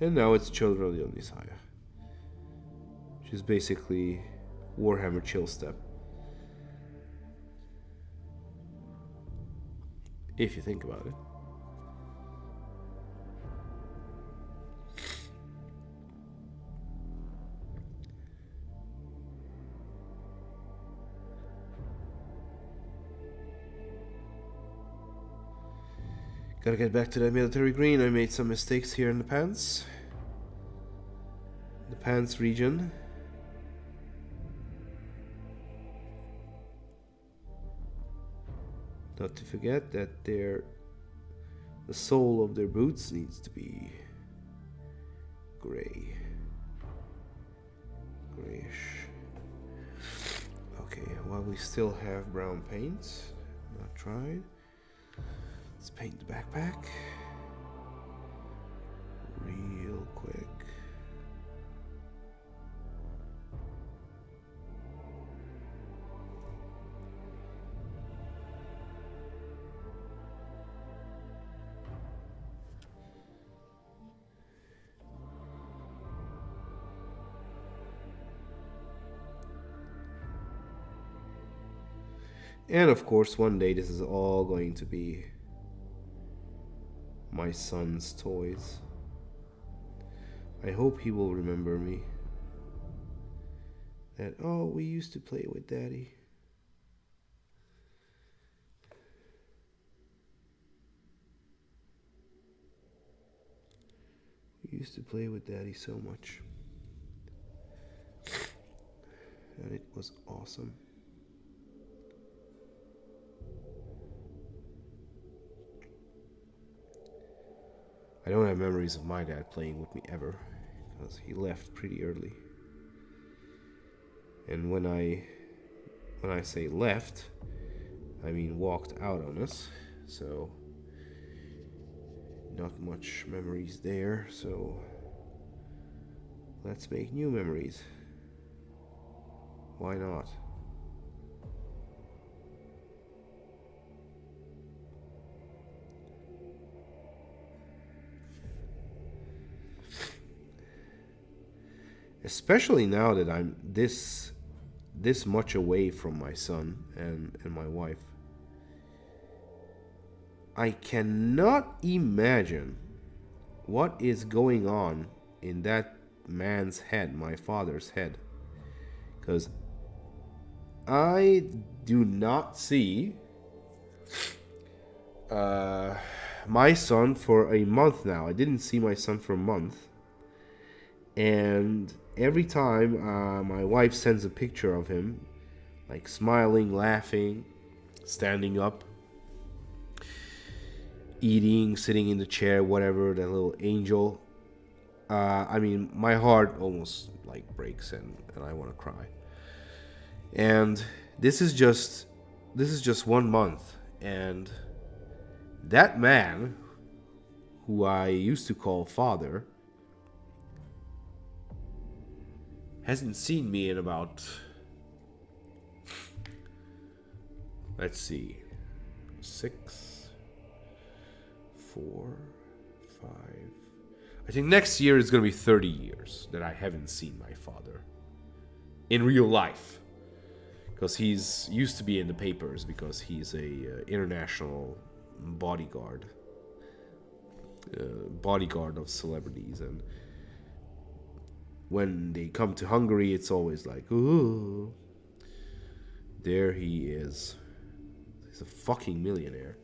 And now it's Children of the Omnisaya, which is basically Warhammer Chill Step. If you think about it. Gotta get back to that military green. I made some mistakes here in the pants. The pants region. Not to forget that the sole of their boots needs to be gray. Grayish. Okay, while we still have brown paint, not tried. Let's paint the backpack real quick. And of course, one day this is all going to be my son's toys. I hope he will remember me. That, oh, we used to play with Daddy. We used to play with Daddy so much. And it was awesome. I don't have memories of my dad playing with me ever, because he left pretty early. And when I say left, I mean walked out on us, so not much memories there, so let's make new memories. Why not? Especially now that I'm this much away from my son and my wife. I cannot imagine what is going on in that man's head, my father's head. Because I do not see my son for a month now. I didn't see my son for a month. And every time my wife sends a picture of him, like smiling, laughing, standing up, eating, sitting in the chair, whatever, that little angel, I mean, my heart almost like breaks and I want to cry. And this is just 1 month, and that man who I used to call father hasn't seen me in about, let's see, 6, 4, 5. I think next year is going to be 30 years that I haven't seen my father in real life. Because he's used to be in the papers because he's a international bodyguard of celebrities, and when they come to Hungary, it's always like, ooh, there he is. He's a fucking millionaire.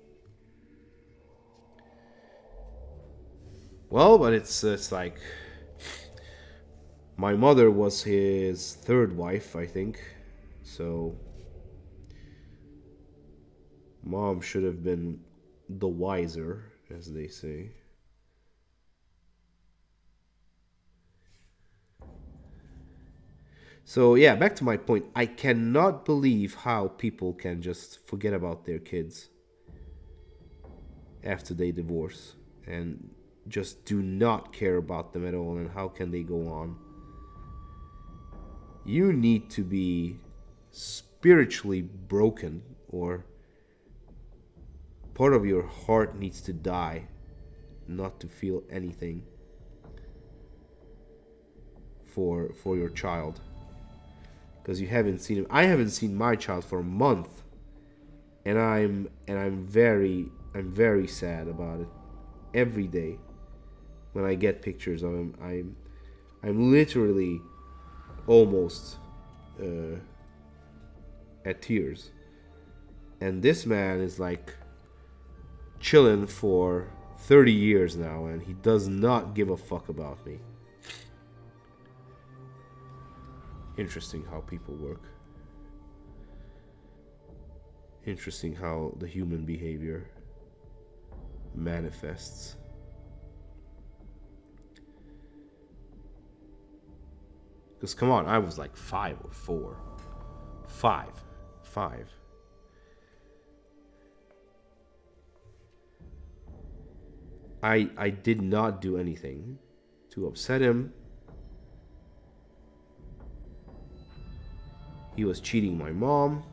Well, but it's like, my mother was his third wife, I think. So mom should have been the wiser, as they say. So yeah, back to my point. I cannot believe how people can just forget about their kids after they divorce and just do not care about them at all, and how can they go on? You need to be spiritually broken, or part of your heart needs to die not to feel anything for your child, because you haven't seen him. I haven't seen my child for a month, and I'm very sad about it. Every day when I get pictures of him, I'm literally almost at tears. And this man is like chilling for 30 years now, and he does not give a fuck about me. Interesting how people work. Interesting how the human behavior manifests. Because come on, I was like 5 or 4. 5. I did not do anything to upset him. He was cheating my mom.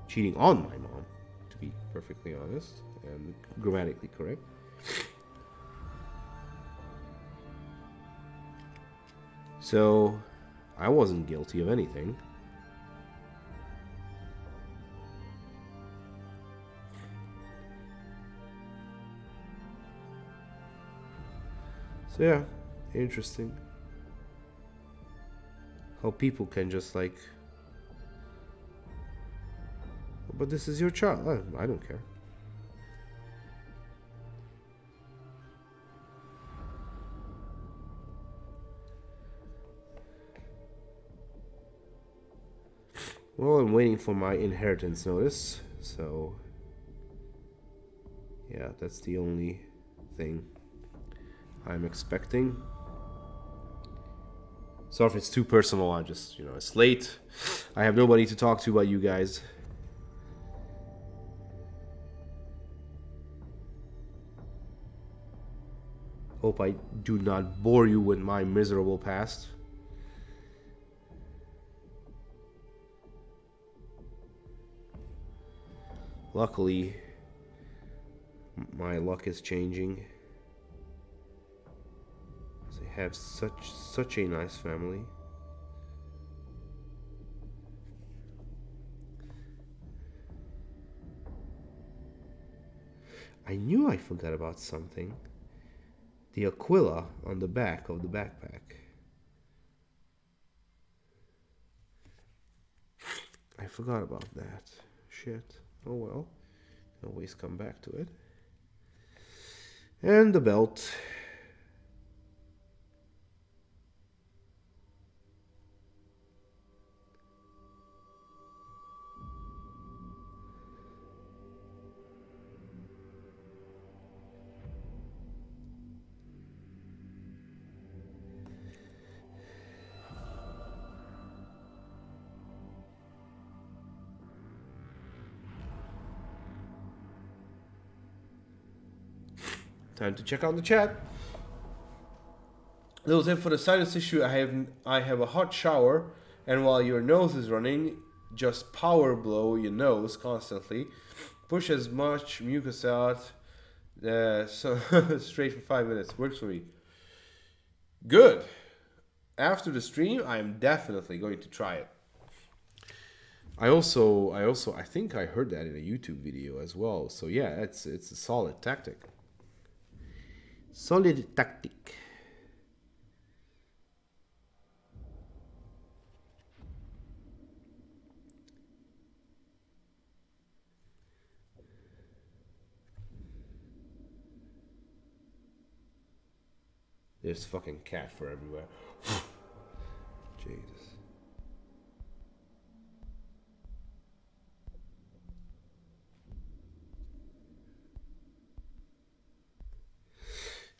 Cheating on my mom, to be perfectly honest and grammatically correct. So I wasn't guilty of anything. So yeah, interesting how people can just like, but this is your child. I don't care. Well, I'm waiting for my inheritance notice, so yeah, that's the only thing I'm expecting. Sorry if it's too personal. I just, it's late. I have nobody to talk to but you guys. Hope I do not bore you with my miserable past. Luckily, my luck is changing. I have such a nice family. I knew I forgot about something. the Aquila on the back of the backpack. I forgot about that. Shit. Oh well. Always come back to it. And the belt. Time to check out the chat. Little tip for the sinus issue: I have a hot shower, and while your nose is running, just power blow your nose constantly. Push as much mucus out, so straight for 5 minutes. Works for me. Good. After the stream, I am definitely going to try it. I think I heard that in a YouTube video as well. So yeah, it's a solid tactic. Solid tactic. There's fucking cat fur everywhere. Jesus.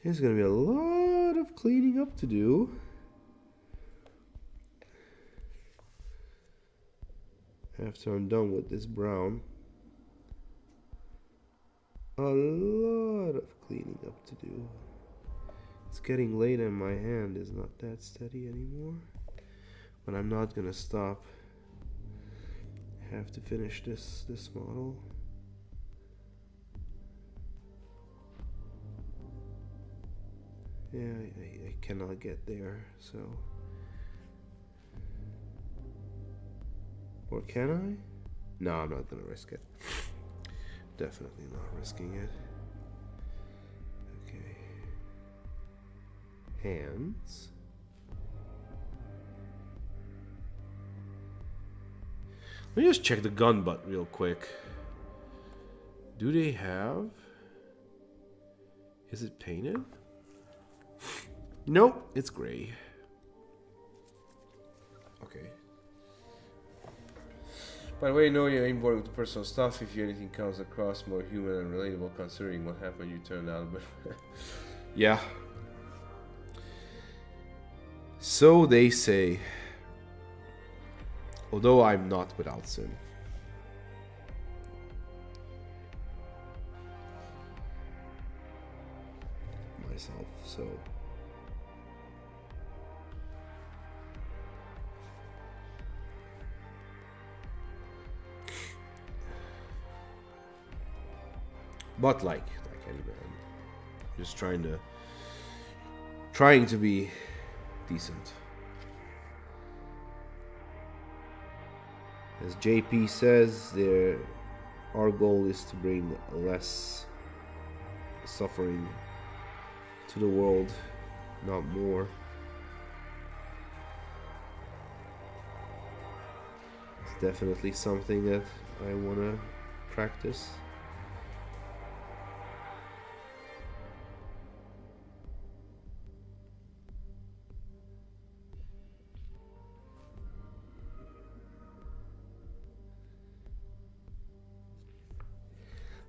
There's gonna be a lot of cleaning up to do. After I'm done with this brown. A lot of cleaning up to do. It's getting late and my hand is not that steady anymore. But I'm not gonna stop. I have to finish this model. Yeah, I cannot get there, so. Or can I? No, I'm not gonna risk it. Definitely not risking it. Okay. Hands. Let me just check the gun butt real quick. Do they have? Is it painted? Nope, it's gray. Okay. By the way, no, you ain't bored with the personal stuff. If anything comes across more human and relatable, considering what happened, you turned out. But yeah. So they say. Although I'm not without sin. Myself, so. But like any man, just trying to be decent. As JP says, our goal is to bring less suffering to the world, not more. It's definitely something that I want to practice.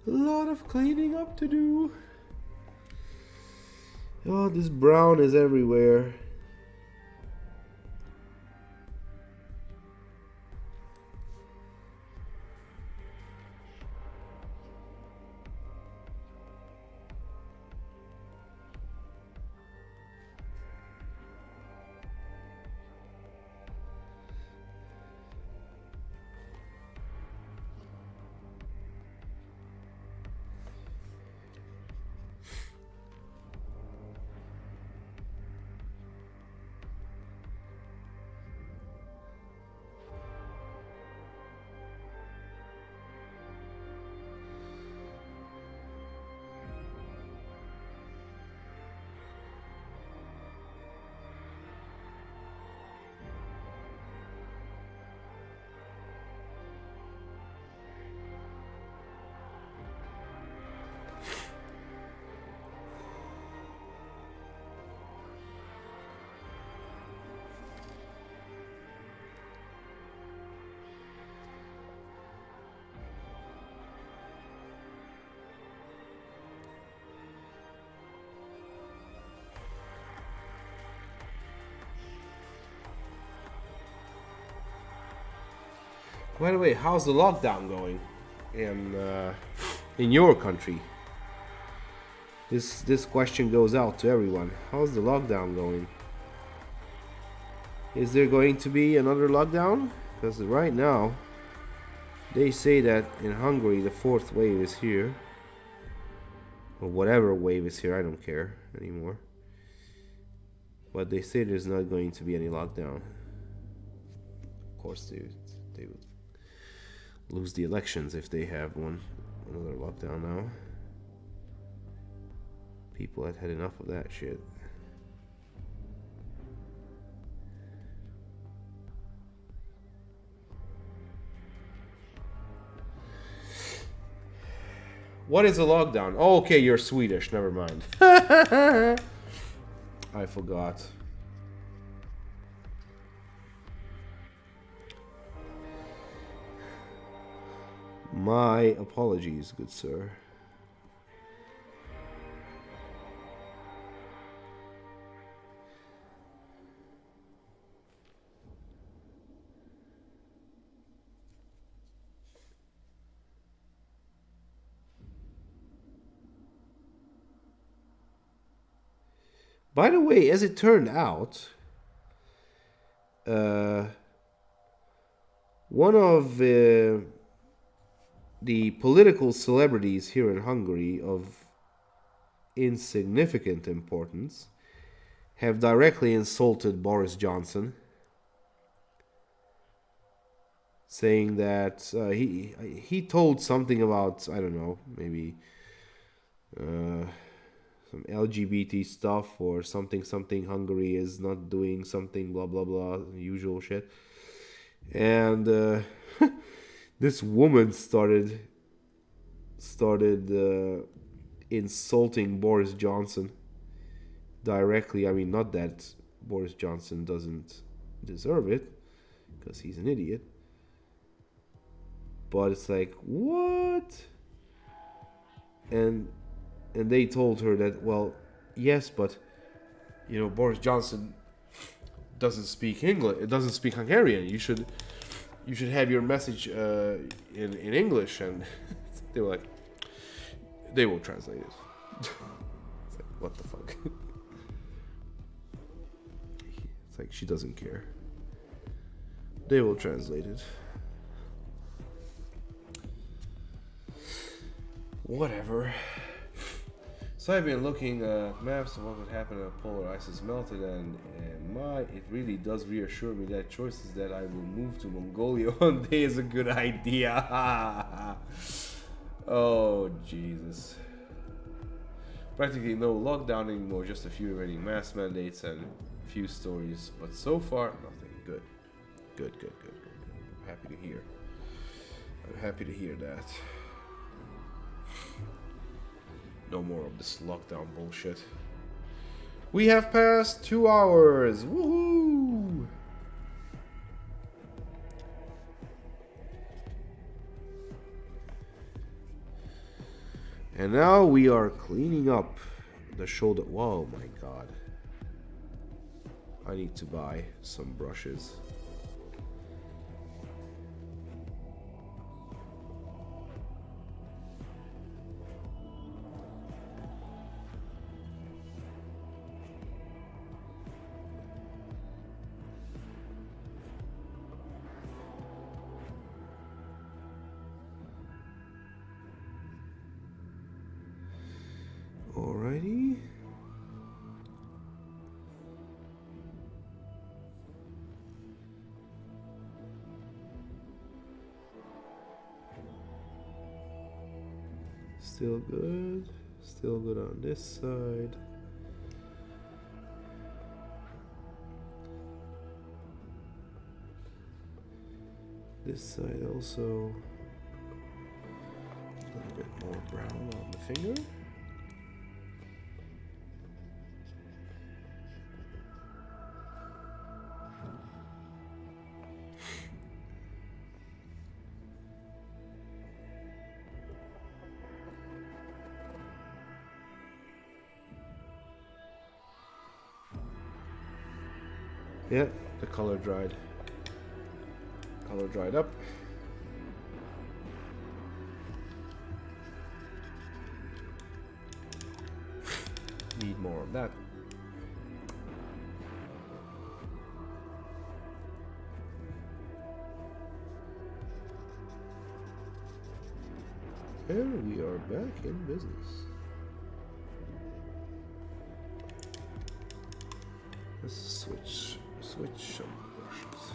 A lot of cleaning up to do. Oh, this brown is everywhere. By the way, how's the lockdown going in your country? This question goes out to everyone. How's the lockdown going? Is there going to be another lockdown? Because right now, they say that in Hungary the 4th wave is here. Or whatever wave is here, I don't care anymore. But they say there's not going to be any lockdown. Of course, they would lose the elections if they have another lockdown now. People had enough of that shit. What is a lockdown? Oh, okay, you're Swedish. Never mind. I forgot. My apologies, good sir. By the way, as it turned out, one of the political celebrities here in Hungary of insignificant importance have directly insulted Boris Johnson, saying that he told something about, I don't know, maybe some LGBT stuff or something Hungary is not doing something, blah blah blah, usual shit. And this woman started insulting Boris Johnson directly. I mean, not that Boris Johnson doesn't deserve it, because he's an idiot. But it's like, what? And they told her that, well, yes, but you know, Boris Johnson doesn't speak English. It doesn't speak Hungarian. You should have your message in English. And they were like, they will translate it. It's like, what the fuck? It's like, she doesn't care. They will translate it. Whatever. So I've been looking at maps of what would happen if polar ice is melted, and it really does reassure me that choices that I will move to Mongolia one day is a good idea. Oh, Jesus. Practically no lockdown anymore, just a few remaining mask mandates and a few stories, but so far, nothing. Good. Good. I'm happy to hear. I'm happy to hear that. No more of this lockdown bullshit. We have passed 2 hours. Woohoo! And now we are cleaning up the shoulder. Whoa, my god. I need to buy some brushes. Alrighty. Still good. Still good on this side. This side also. A little bit more brown on the finger. Yeah, the color dried. Color dried up. more of that. And we are back in business. Let's switch some versions.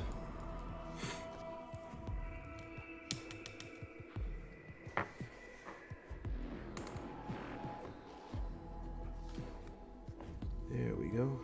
There we go.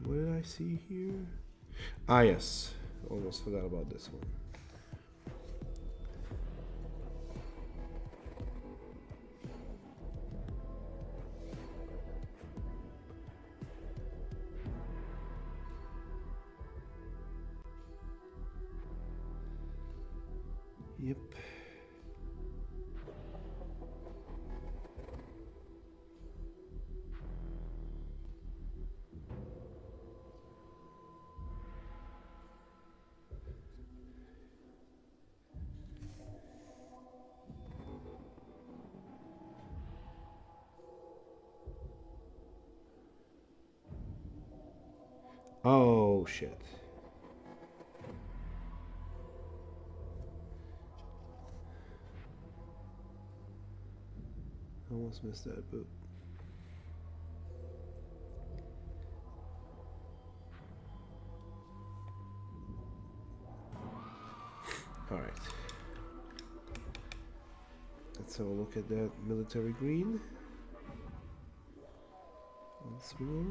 What did I see here? Ah, yes. Almost forgot about this one. Yep. Oh, shit. Almost missed that boot. All right. Let's have a look at that military green once more.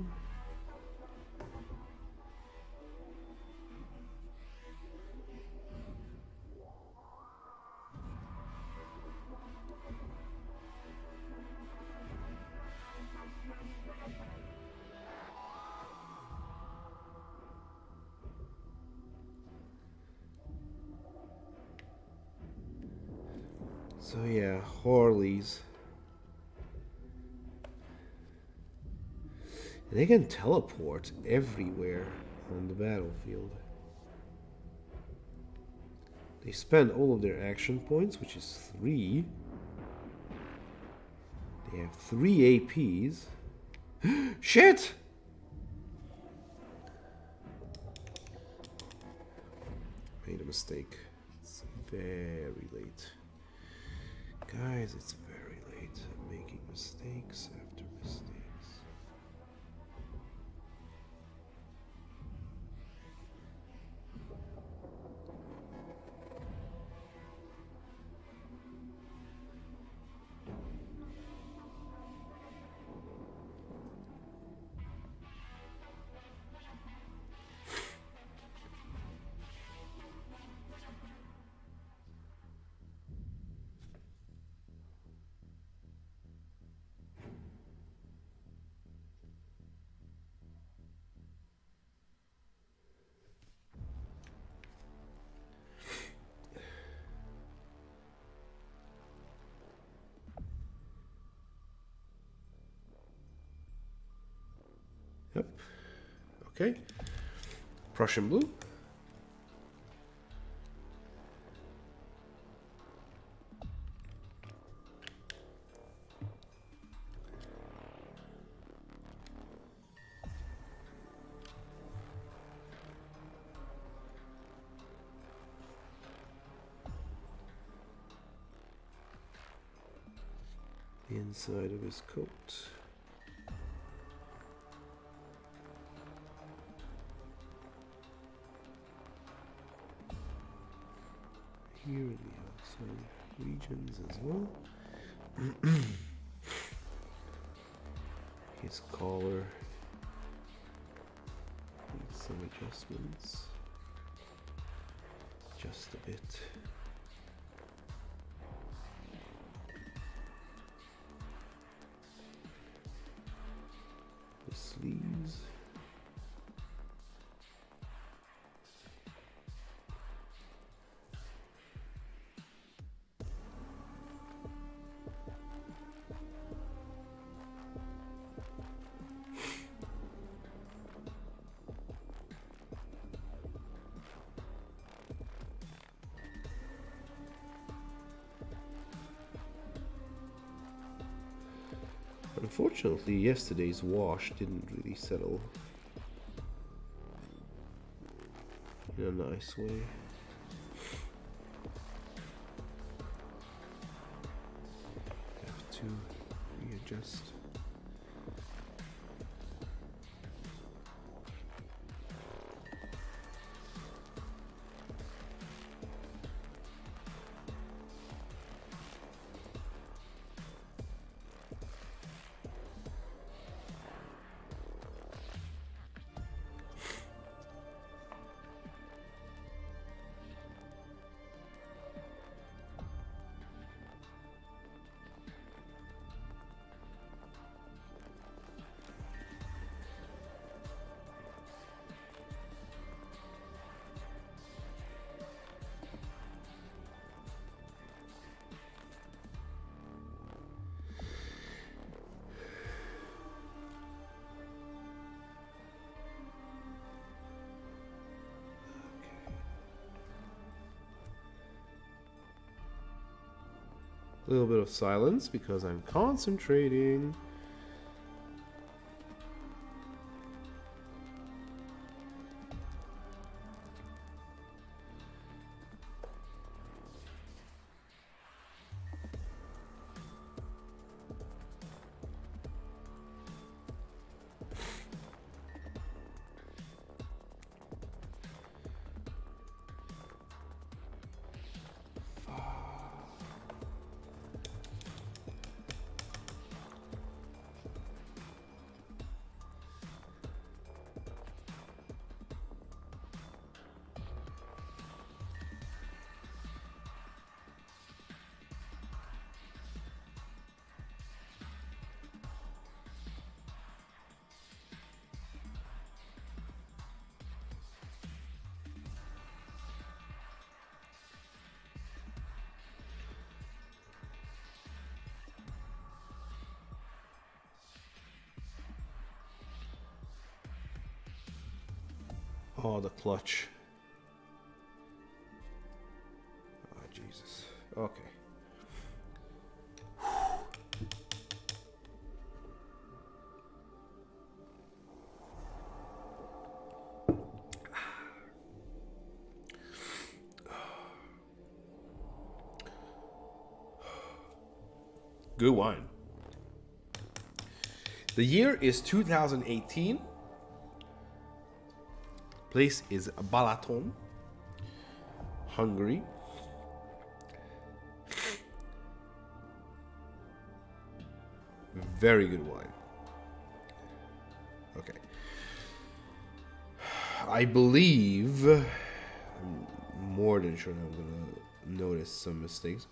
So yeah, Harleys. They can teleport everywhere on the battlefield. They spend all of their action points, which is 3. They have 3 APs. Shit! Made a mistake. It's very late. Guys, it's very late. I'm making mistakes after mistakes. Yep. Okay. Prussian blue. The inside of his coat. Here in the outside regions as well. His collar needs some adjustments. just a bit. The sleeves. Unfortunately, yesterday's wash didn't really settle in a nice way. Have to readjust. A little bit of silence because I'm concentrating. Oh, the clutch. Oh, Jesus. Okay. Good wine. The year is 2018. Place is Balaton, Hungary. Very good wine. Okay. I believe, I'm more than sure I'm gonna notice some mistakes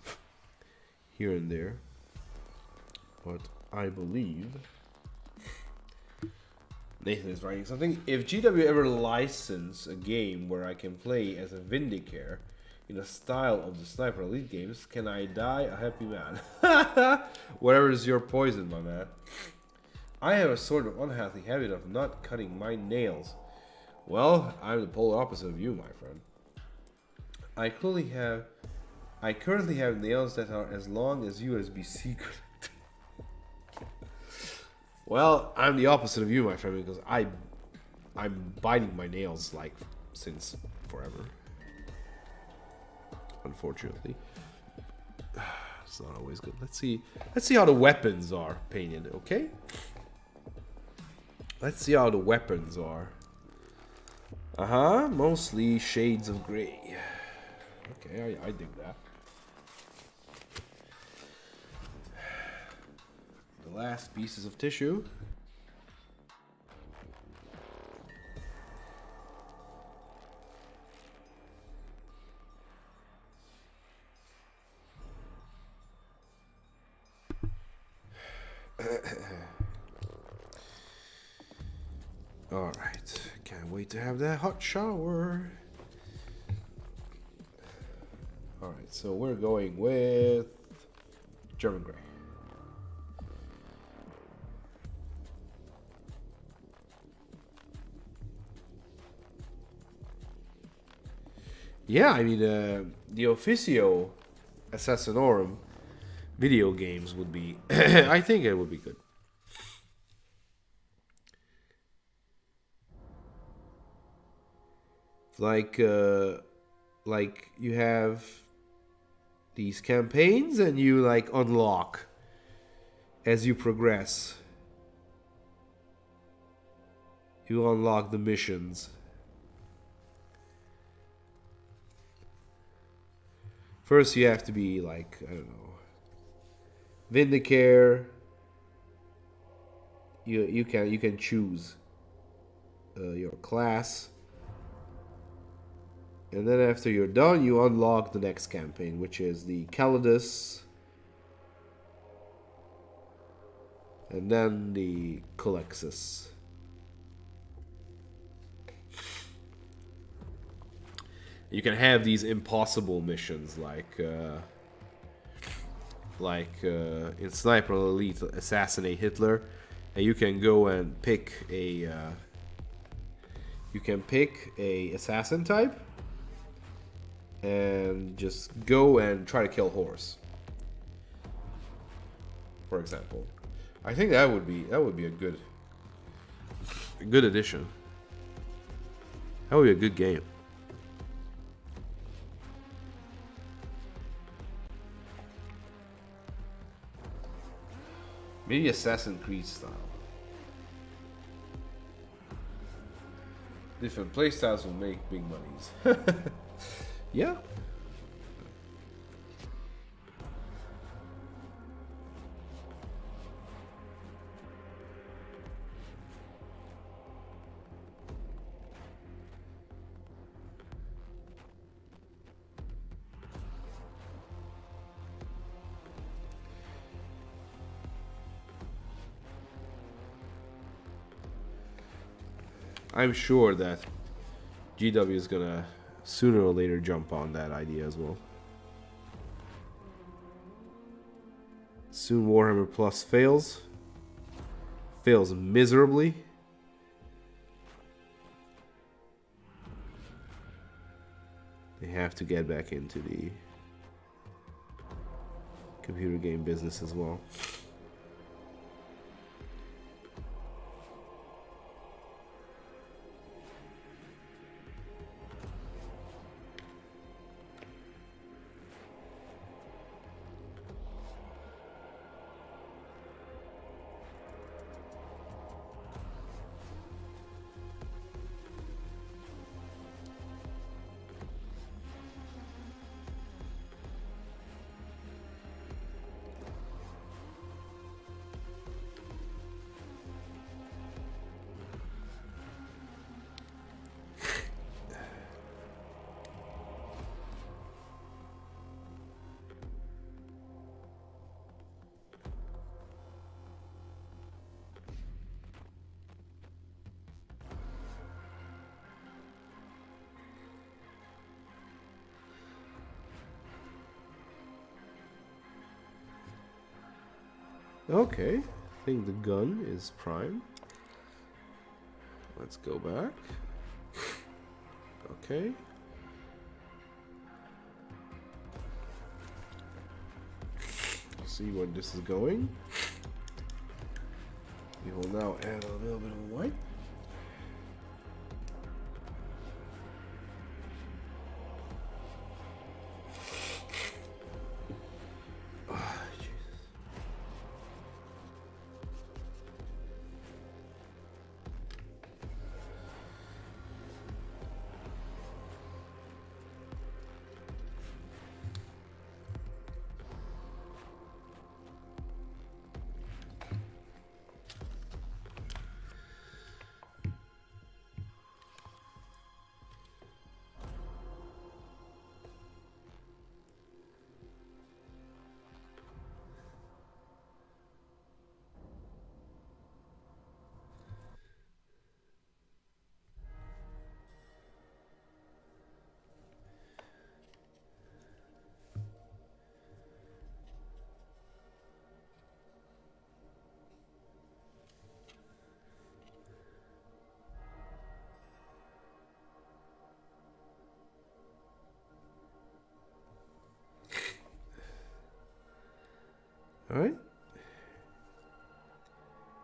here and there, but I believe Nathan is writing something. If GW ever license a game where I can play as a Vindicare in a style of the Sniper Elite games, can I die a happy man? Whatever is your poison, my man. I have a sort of unhealthy habit of not cutting my nails. Well, I'm the polar opposite of you, my friend. I currently have nails that are as long as USB-C. Well, I'm the opposite of you, my friend, because I'm biting my nails like since forever. Unfortunately, it's not always good. Let's see how the weapons are painted. Okay. Let's see how the weapons are. Mostly shades of gray. Okay, I dig that. The last pieces of tissue. Alright, can't wait to have that hot shower. Alright, so we're going with German Grey. Yeah, I mean, the Officio Assassinorum video games would be... I think it would be good. Like you have these campaigns and you like unlock as you progress. You unlock the missions. First you have to be like, I don't know, Vindicare. You can choose your class. And then after you're done, you unlock the next campaign, which is the Calidus. And then the Colexus. You can have these impossible missions like in Sniper Elite Assassinate Hitler. And you can go and pick a assassin type. And just go and try to kill Horse, for example. I think that would be a good addition. That would be a good game. Maybe Assassin's Creed style. Different playstyles will make big monies. Yeah. I'm sure that GW is gonna sooner or later jump on that idea as well. Soon Warhammer Plus fails. Fails miserably. They have to get back into the computer game business as well. Okay, I think the gun is prime. Let's go back. Okay. See where this is going. We will now add a little bit of white. Alright.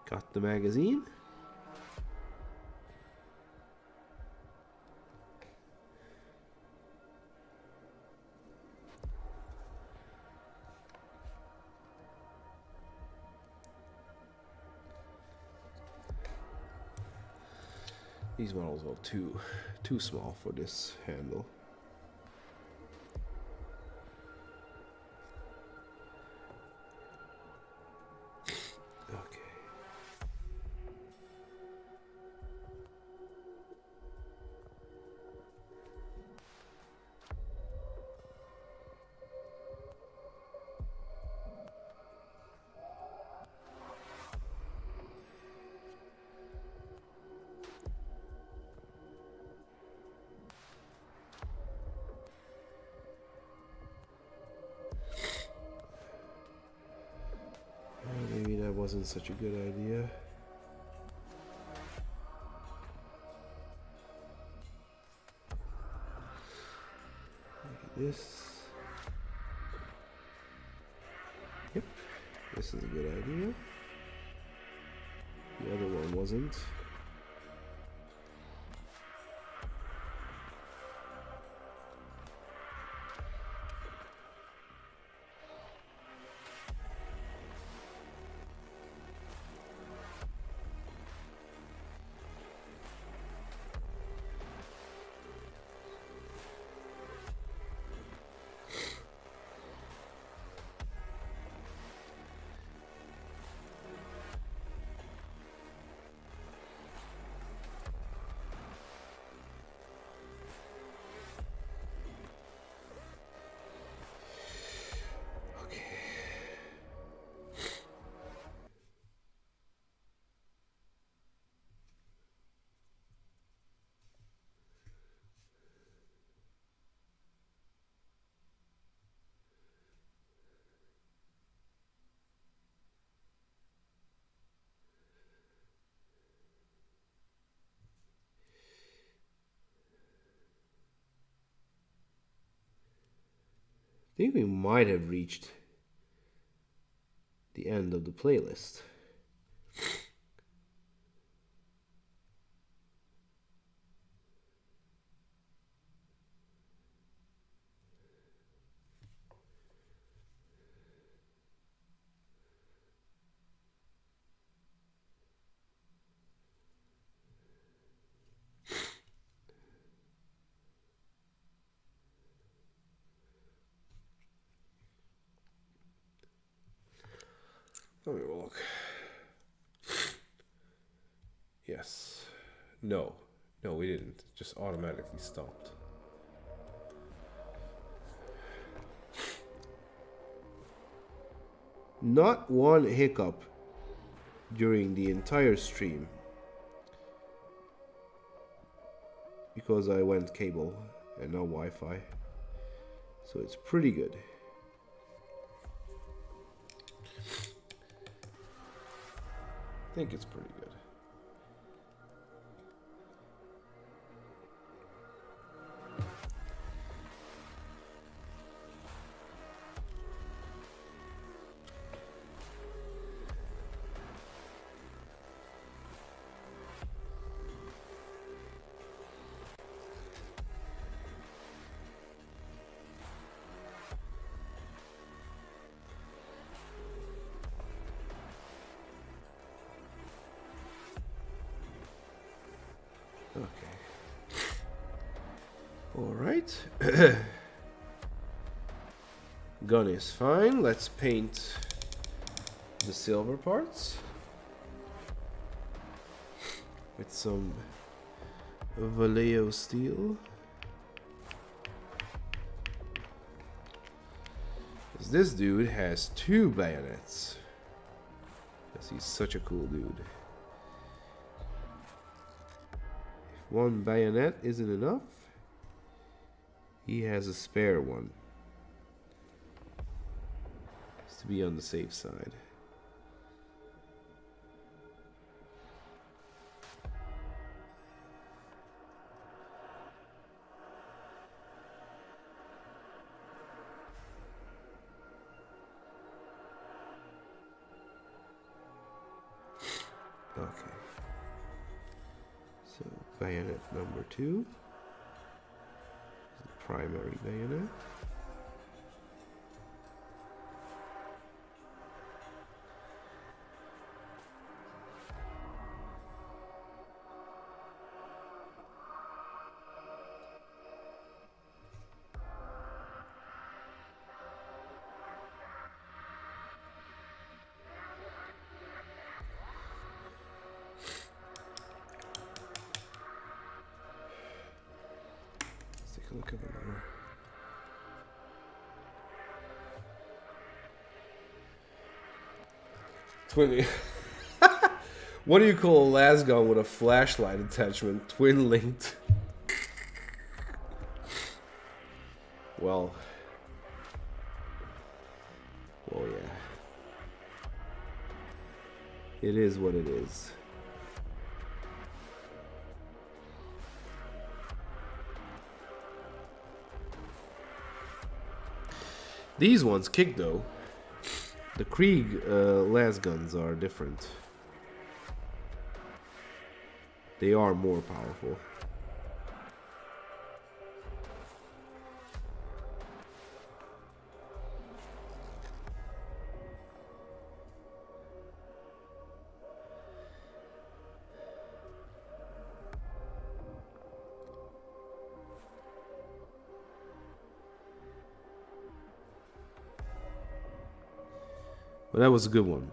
Got the magazine. These models are too small for this handle. Okay. Maybe that wasn't such a good idea. Look at this. Yep, this is a good idea. The other one wasn't. I think we might have reached the end of the playlist. Let me look. Yes. No. No, we didn't. It just automatically stopped. Not one hiccup during the entire stream. Because I went cable and no Wi-Fi. So it's pretty good. I think it's pretty good. Okay. All right. Gun is fine. Let's paint the silver parts with some Vallejo steel. This dude has 2 bayonets. Because he's such a cool dude. If one bayonet isn't enough, he has a spare one. Just to be on the safe side. Okay. So bayonet number 2. The primary bayonet. Let's take a look at the letter. Twin. What do you call a las gun with a flashlight attachment? Twin linked. Well, yeah. It is what it is. These ones kick though. The Krieg las guns are different. They are more powerful. But that was a good one.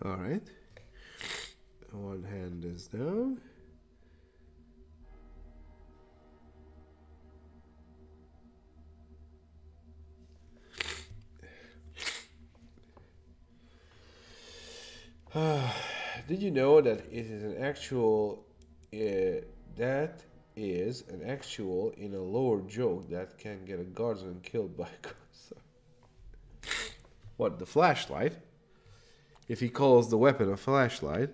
All right. One hand is down. Did you know that it is an actual that is an actual in a lower joke that can get a guardsman killed by what, the flashlight? If he calls the weapon a flashlight,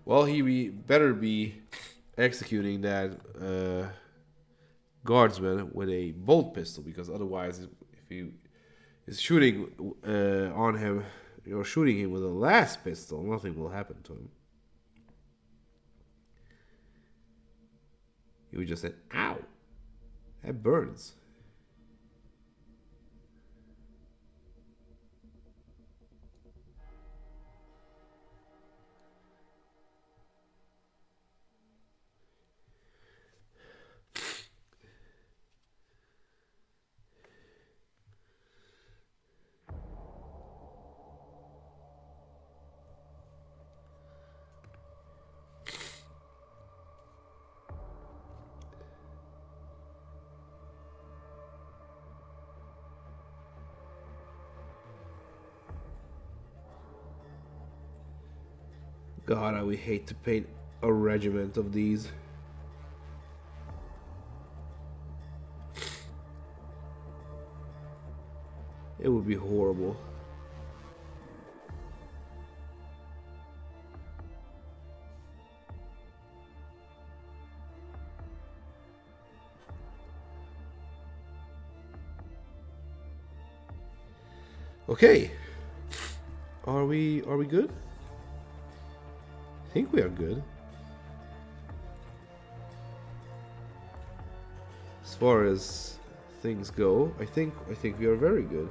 well, he better be executing that guardsman with a bolt pistol, because otherwise, if he is shooting on him, you're shooting him with a las pistol, nothing will happen to him. He would just say, "Ow, that burns." God, I would hate to paint a regiment of these. It would be horrible. Okay. Are we good? I think we are good. As far as things go, I think we are very good.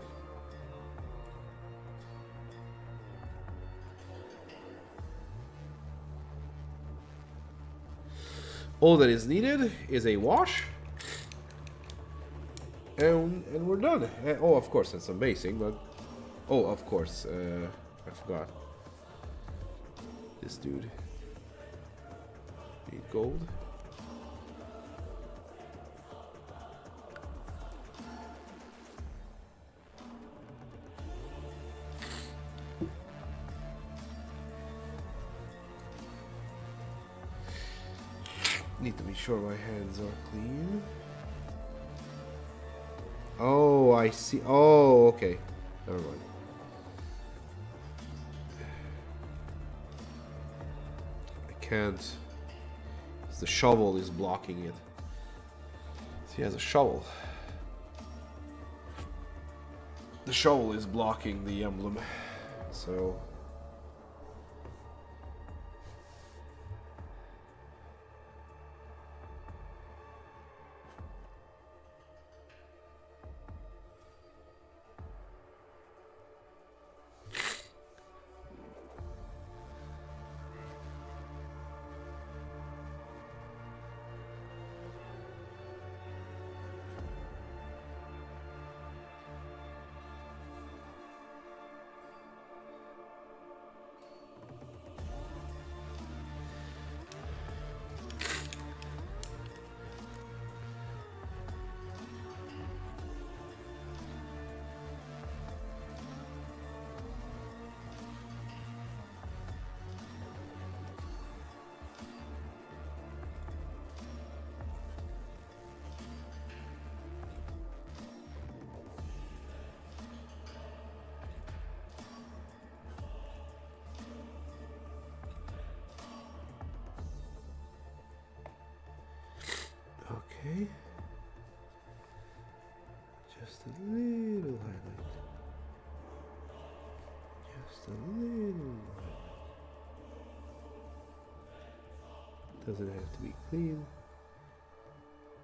All that is needed is a wash, and we're done. Oh, of course, and some basing, but oh, of course, I forgot this dude. Need gold. Need to be sure my hands are clean. Oh, I see. Oh, okay. Never mind. I can't. The shovel is blocking it. So he has a shovel. The shovel is blocking the emblem. So. Okay. Just a little highlight. Just a little highlight. Doesn't have to be clean.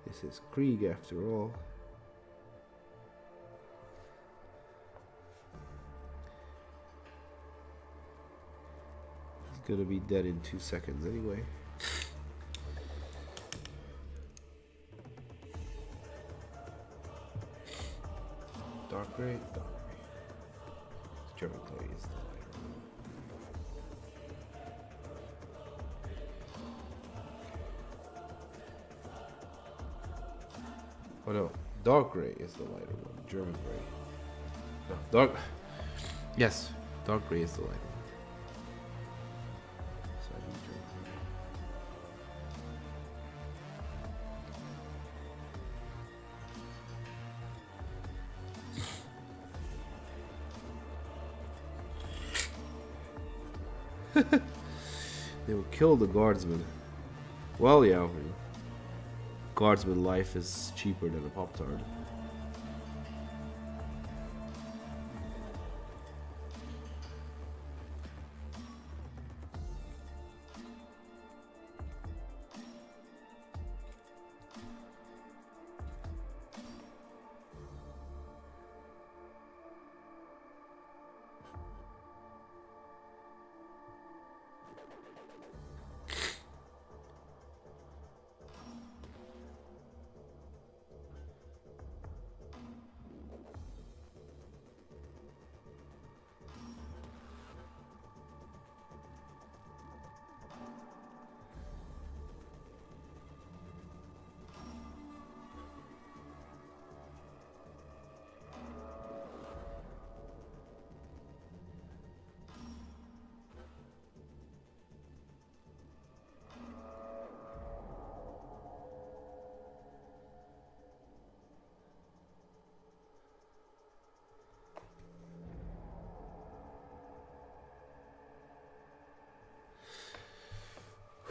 This is Krieg after all. He's gonna be dead in 2 seconds anyway. Dark gray, dark gray. German clay is the lighter. Oh no, dark gray is the lighter one. German gray. No, dark. Yes, dark gray is the lighter one. So I need German gray. They will kill the guardsman. Well, yeah, guardsman life is cheaper than a Pop-Tart.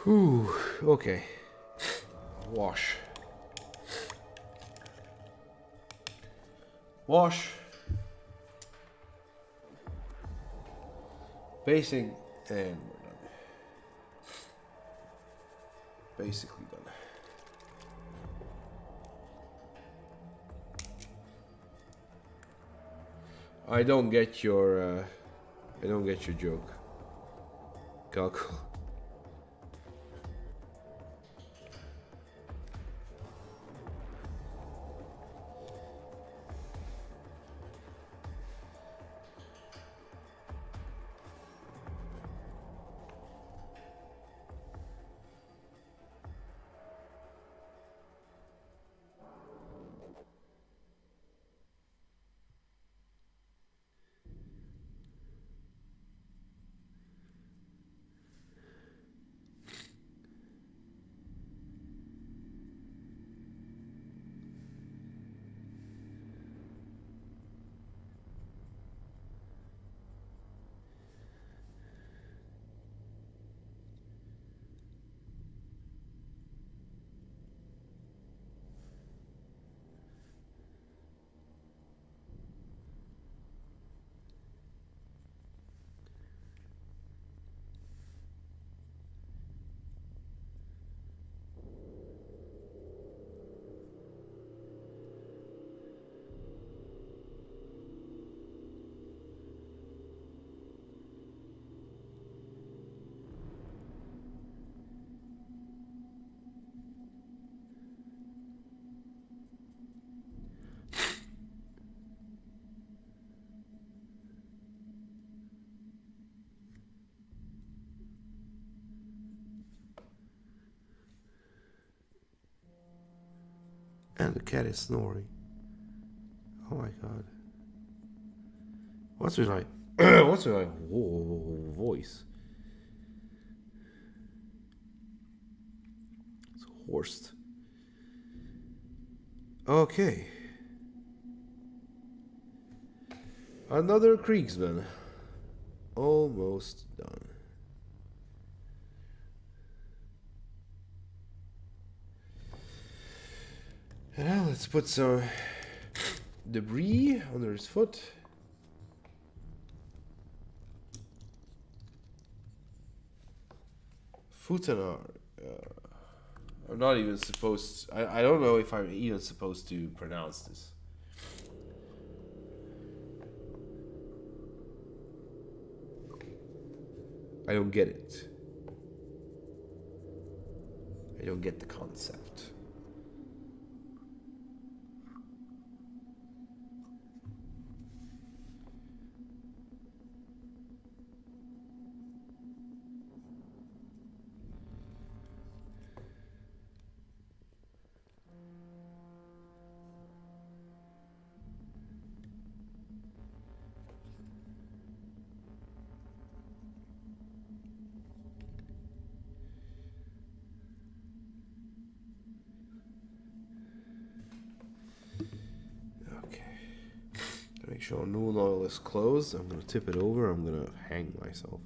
Whew, okay. Wash. Wash. Basic, and we're done. Basically done. I don't get your joke. Calcul. And the cat is snoring. Oh my god. What's with my what's with my voice? It's hoarse. Okay. Another Kriegsman. Almost done. And now let's put some debris under his foot. Futannar. I'm not even supposed to, I don't know if I'm even supposed to pronounce this. I don't get it. I don't get the concept. Make sure noon oil is closed. I'm gonna tip it over. I'm gonna hang myself.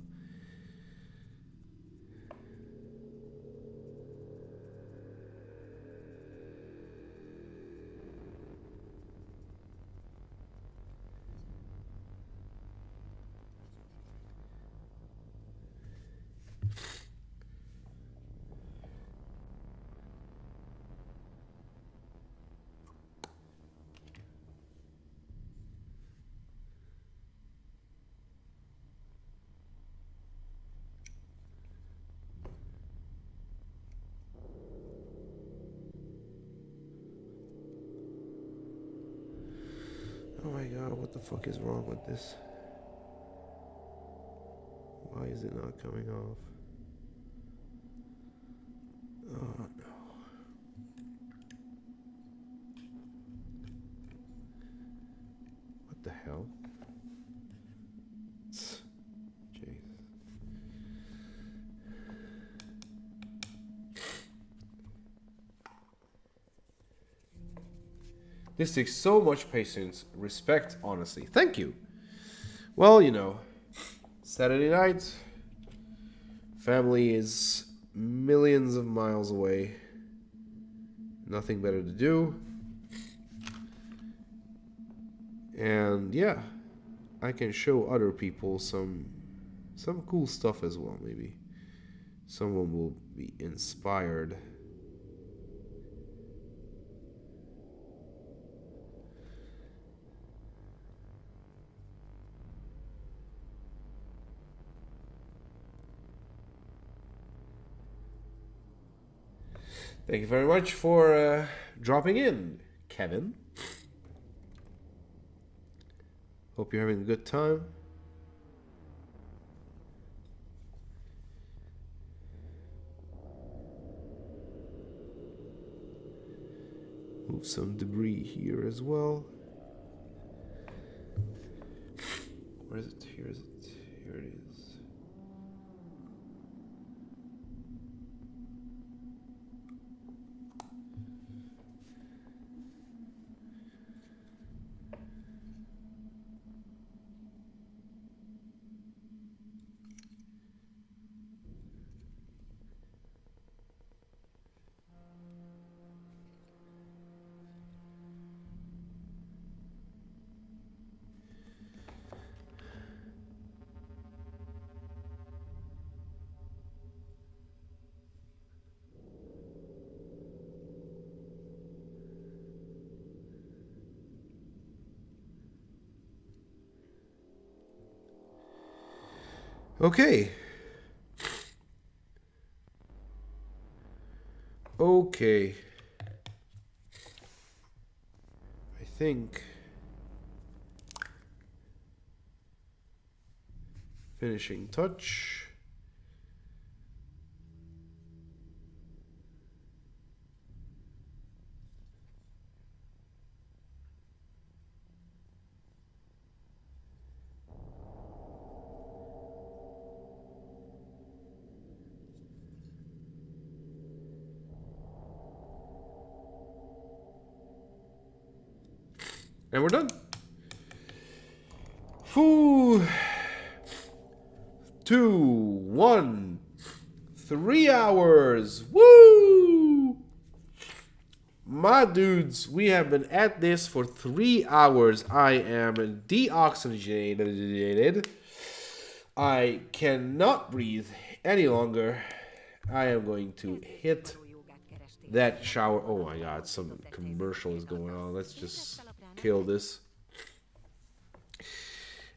Oh my god, what the fuck is wrong with this? Why is it not coming off? Oh no. What the hell? Jesus. This takes so much patience, respect, honestly. Thank you. Well, you know, Saturday night, family is millions of miles away. Nothing better to do. And yeah, I can show other people some cool stuff as well. Maybe someone will be inspired. Thank you very much for dropping in, Kevin. Hope you're having a good time. Move some debris here as well. Where is it? Here is it. Here it is. Okay. Okay. I think finishing touch. And we're done. Whew. 2, 1, 3 hours. Woo! My dudes, we have been at this for 3 hours. I am deoxygenated. I cannot breathe any longer. I am going to hit that shower. Oh my god, some commercial is going on. Let's just kill this.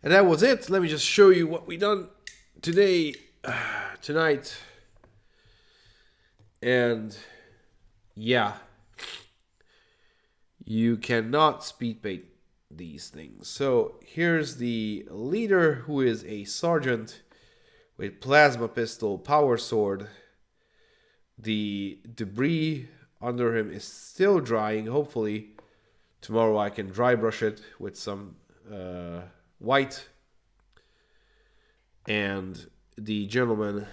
And that was it. Let me just show you what we done today, tonight. And yeah, you cannot speed bait these things. So here's the leader, who is a sergeant with plasma pistol, power sword. The debris under him is still drying. Hopefully tomorrow I can dry brush it with some white. And the gentleman,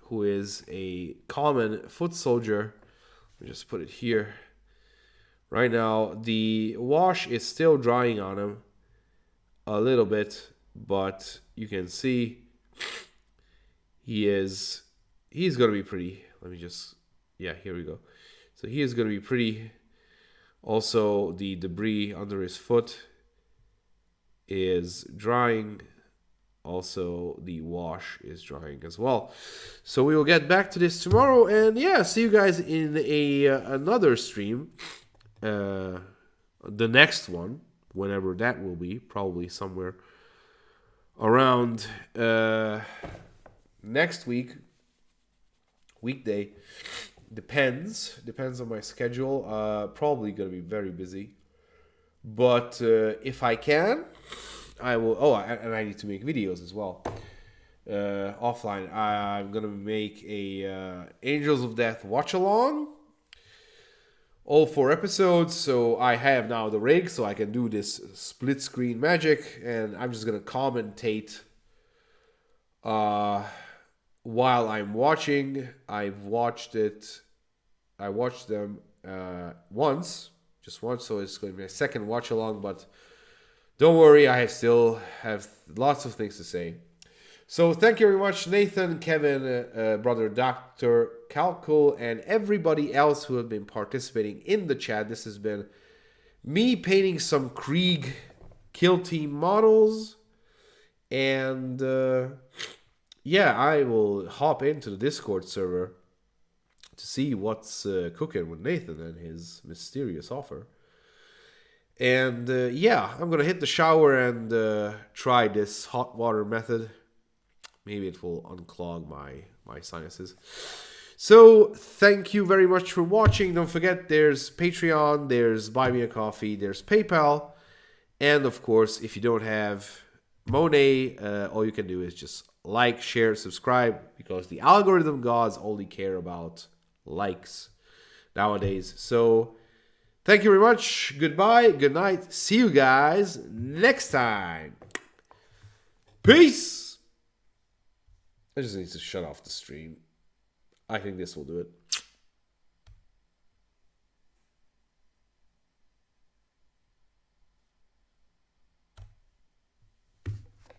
who is a common foot soldier, let me just put it here. Right now the wash is still drying on him a little bit, but you can see he's gonna be pretty. Let me just, yeah, here we go. So he is gonna be pretty. Also, the debris under his foot is drying. Also, the wash is drying as well. So we will get back to this tomorrow, and yeah, see you guys in another stream. The next one, whenever that will be, probably somewhere around next week, weekday. Depends on my schedule. Probably gonna be very busy, but if I can, I will. Oh, and I need to make videos as well. Offline, I'm gonna make a Angels of Death watch along, all 4 episodes. So I have now the rig, so I can do this split screen magic, and I'm just gonna commentate while I'm watching. I watched them just once, so it's going to be a second watch along, but don't worry, I still have lots of things to say. So thank you very much, Nathan, Kevin, brother Dr. Calcul, and everybody else who have been participating in the chat. This has been me painting some KRIEG kill team models. And yeah, I will hop into the Discord server to see what's cooking with Nathan and his mysterious offer. And yeah, I'm gonna hit the shower and try this hot water method. Maybe it will unclog my sinuses. So thank you very much for watching. Don't forget, there's Patreon, there's Buy Me a Coffee, there's PayPal, and of course, if you don't have Monet, all you can do is just like, share, subscribe, because the algorithm gods only care about likes nowadays. So thank you very much. Goodbye, good night. See you guys next time. Peace. I just need to shut off the stream. I think this will do it.